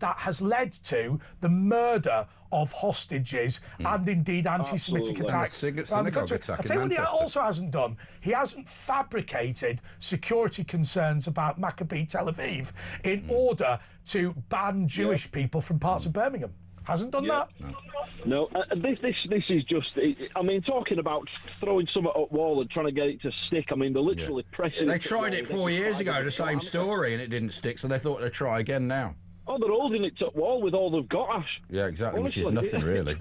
has led to the murder of hostages and indeed anti-Semitic attacks. Synagogue attack. I'll tell you what he also hasn't done. He hasn't fabricated security concerns about Maccabi Tel Aviv in order to ban Jewish people from parts of Birmingham. Hasn't done that. No, this is just. I mean, talking about throwing something at wall and trying to get it to stick. I mean, they're literally pressing. They tried it 4 years ago, the same story, and it didn't stick. So they thought they'd try again now. Oh, they're holding it to wall with all they've got, Ash. Yeah, exactly. Honestly, which is nothing really.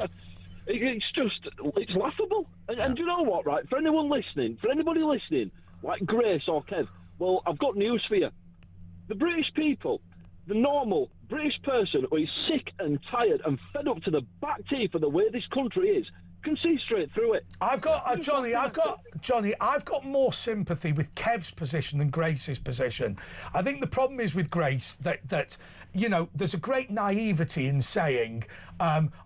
It's laughable. And you know what, right? For anybody listening, like Grace or Kev, well, I've got news for you. The British people, the normal British person who is sick and tired and fed up to the back teeth of the way this country is, can see straight through it. I've got Johnny. I've got more sympathy with Kev's position than Grace's position. I think the problem is with Grace that you know, there's a great naivety in saying,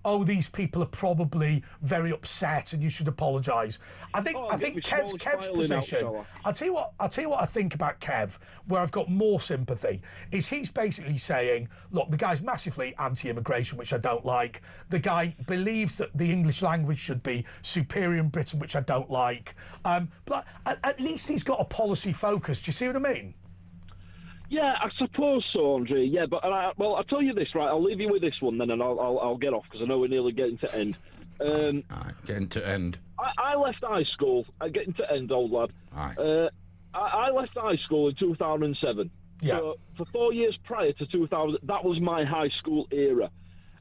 oh, these people are probably very upset and you should apologise. I think Kev's position. I'll tell you what I think about Kev, where I've got more sympathy, is he's basically saying, look, the guy's massively anti-immigration, which I don't like. The guy believes that the English language should be superior in Britain, which I don't like. But at least he's got a policy focus. Do you see what I mean? Yeah, I suppose so, Andre. Yeah, but well, I'll tell you this, right? I'll leave you with this one then, and I'll get off because I know we're nearly getting to end. Getting to end. I left high school. Getting to end, old lad. I left high school in 2007. Yeah. So for 4 years prior to 2000, that was my high school era.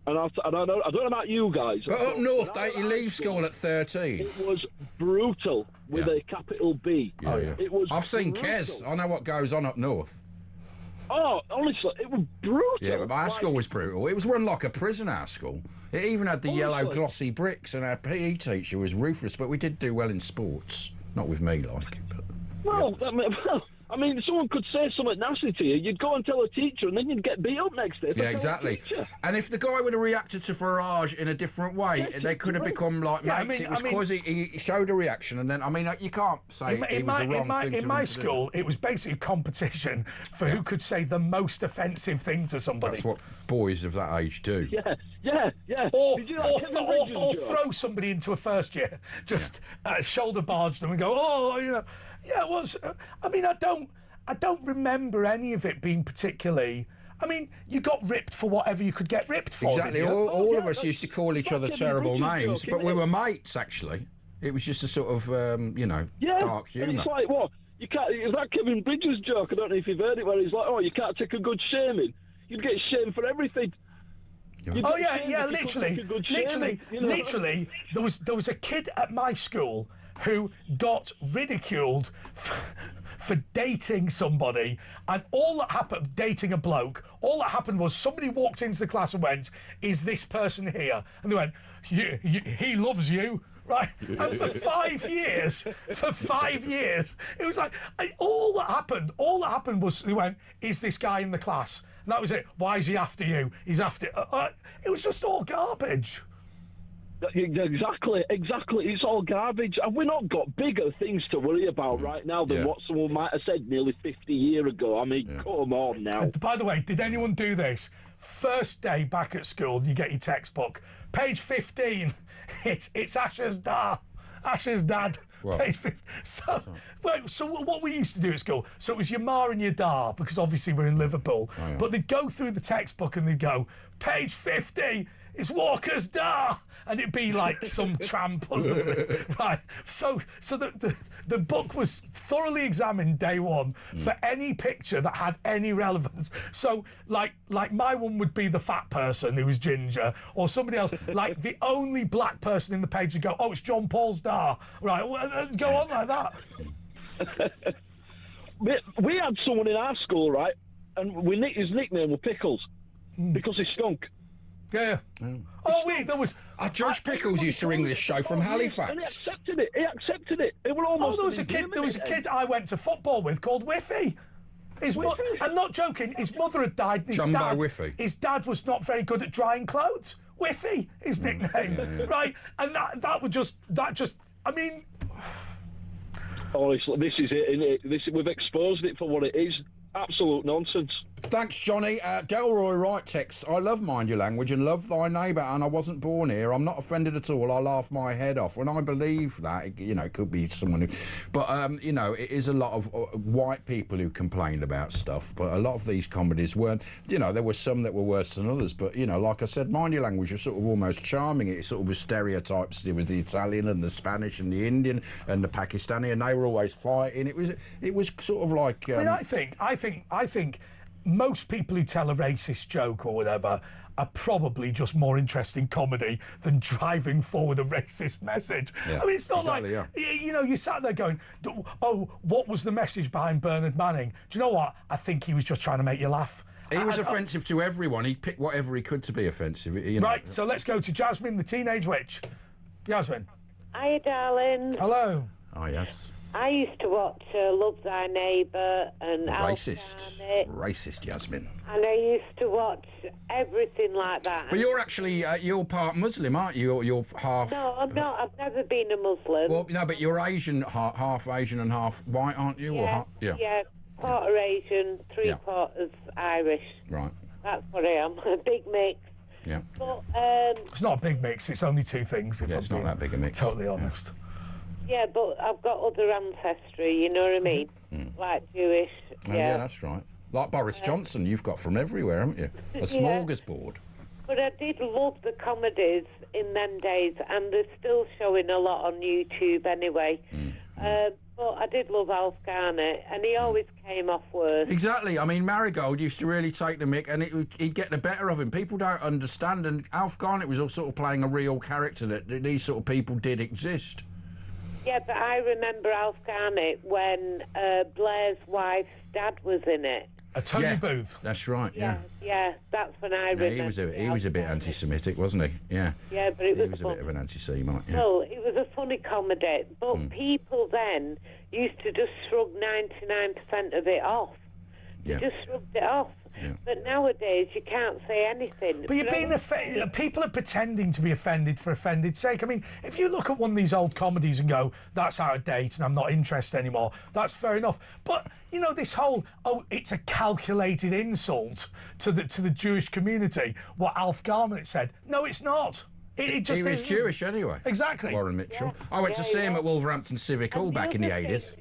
And I don't know about you guys. But up north, don't you leave school at 13? It was brutal with a capital B. Yeah, yeah. It was. I've seen brutal. Kes. I know what goes on up north. Oh, honestly, it was brutal. Yeah, but our school was brutal. It was run like a prison, our school. It even had the yellow glossy bricks, and our PE teacher was ruthless, but we did do well in sports. Not with me, like. But, well, I mean, someone could say something nasty to you, you'd go and tell a teacher, and then you'd get beat up next day. Yeah, exactly. And if the guy would have reacted to Farage in a different way, they could have become like mates. It was because he showed a reaction, and then, I mean, you can't say it was the wrong thing to do. In my school, it was basically a competition for who could say the most offensive thing to somebody. That's what boys of that age do. Yeah. Or throw somebody into a first year, just shoulder barge them and go, oh, you know. Yeah, it was. I mean, I don't remember any of it being particularly. I mean, you got ripped for whatever you could get ripped for. Exactly. All of us used to call each other terrible names, but we were mates. Actually, it was just a sort of dark humour. And it's like what you can't. Is that Kevin Bridges' joke? I don't know if you've heard it, where he's like, "Oh, you can't take a good shaming. You'd get shamed for everything." Oh yeah, literally. There was a kid at my school who got ridiculed for dating somebody, and all that happened, dating a bloke, all that happened was somebody walked into the class and went, is this person here? And they went, he loves you, right? And for 5 years, it was like, all that happened was they went, is this guy in the class? And that was it. Why is he after you? He's after, it was just all garbage. Exactly. It's all garbage. And we've not got bigger things to worry about right now than what someone might have said nearly 50 years ago. I mean, come on now. By the way, did anyone do this? First day back at school, you get your textbook. Page 15, it's Asher's dad. Page 15. So what we used to do at school, so it was your ma and your da, because obviously we're in Liverpool, but they'd go through the textbook and they'd go, page 50, it's Walker's Da, and it'd be like some tramp or something, right? So the book was thoroughly examined day one for any picture that had any relevance. So like my one would be the fat person who was ginger, or somebody else. Like the only black person in the page would go, oh, it's John Paul's Da, right? Go on like that. We had someone in our school, right, and his nickname was Pickles because he stunk. Yeah. Oh wait, there was. George Pickles used to ring this show from Halifax. And he accepted it. It were almost. Oh, there was a kid I went to football with called Whiffy. I'm not joking. His mother had died. And his dad was not very good at drying clothes. Whiffy, his nickname, right? And that just. I mean. Honestly, this is it, isn't it? We've exposed it for what it is. Absolute nonsense. Thanks, Johnny. Delroy Wright texts, I love Mind Your Language and love thy neighbour, and I wasn't born here. I'm not offended at all. I laugh my head off. When I believe that, it could be someone who... But, it is a lot of white people who complained about stuff, but a lot of these comedies weren't... there were some that were worse than others, but, like I said, Mind Your Language was sort of almost charming. It sort of was stereotypes. There was the Italian and the Spanish and the Indian and the Pakistani, and they were always fighting. It was sort of like... I think most people who tell a racist joke or whatever are probably just more interested in comedy than driving forward a racist message. Yeah, I mean, it's not you sat there going, oh, what was the message behind Bernard Manning? Do you know what? I think he was just trying to make you laugh. He was offensive to everyone. He picked whatever he could to be offensive. Right, so let's go to Jasmine, the Teenage Witch. Yasmin. Hiya, darling. Hello. Oh, yes. I used to watch Love Thy Neighbour and Racist. Alf Racist, Yasmin. and I used to watch everything like that. But you're actually, you're part Muslim, aren't you? You're half... No, I'm not. I've never been a Muslim. Well, no, but you're Asian, half Asian and half white, aren't you? Or Yeah, quarter Asian, three-quarters Irish. Right. That's what I am. A big mix. Yeah. But, It's not a big mix, it's only two things, if I'm it's not being that big a mix. totally honest. yeah, but I've got other ancestry, you know what I mean? Like Jewish, Oh, yeah, that's right. Like Boris Johnson, you've got from everywhere, haven't you? A smorgasbord. But I did love the comedies in them days, and they're still showing a lot on YouTube anyway. But I did love Alf Garnett, and he always came off worse. Exactly. I mean, Marigold used to really take the mick, and he'd get the better of him. People don't understand, and Alf Garnett was all sort of playing a real character that these sort of people did exist. Yeah, but I remember Alf Garnett when Blair's wife's dad was in it. Tony Booth. That's right. Yeah. Yeah, that's when I remember. He was a bit anti-Semitic, wasn't he? Yeah. Yeah, but it was He was a bit of an anti-Semite. Yeah. Well, it was a funny comedy, but people then used to just shrug 99% of it off. They just shrugged it off. Yeah. But nowadays, you can't say anything. But you're being people are pretending to be offended for offended's sake. I mean, if you look at one of these old comedies and go, that's out of date and I'm not interested anymore, that's fair enough. But, you know, this whole, it's a calculated insult to the Jewish community, what Alf Garnett said. No, it's not. It just he was isn't. Jewish anyway. Exactly. Warren Mitchell. I went to see him at Wolverhampton Civic Hall back in the 80s.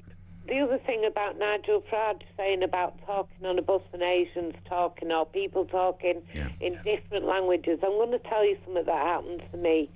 The other thing about Nigel Farage saying about talking on a bus and Asians talking or people talking in different languages, I'm going to tell you something that happened to me.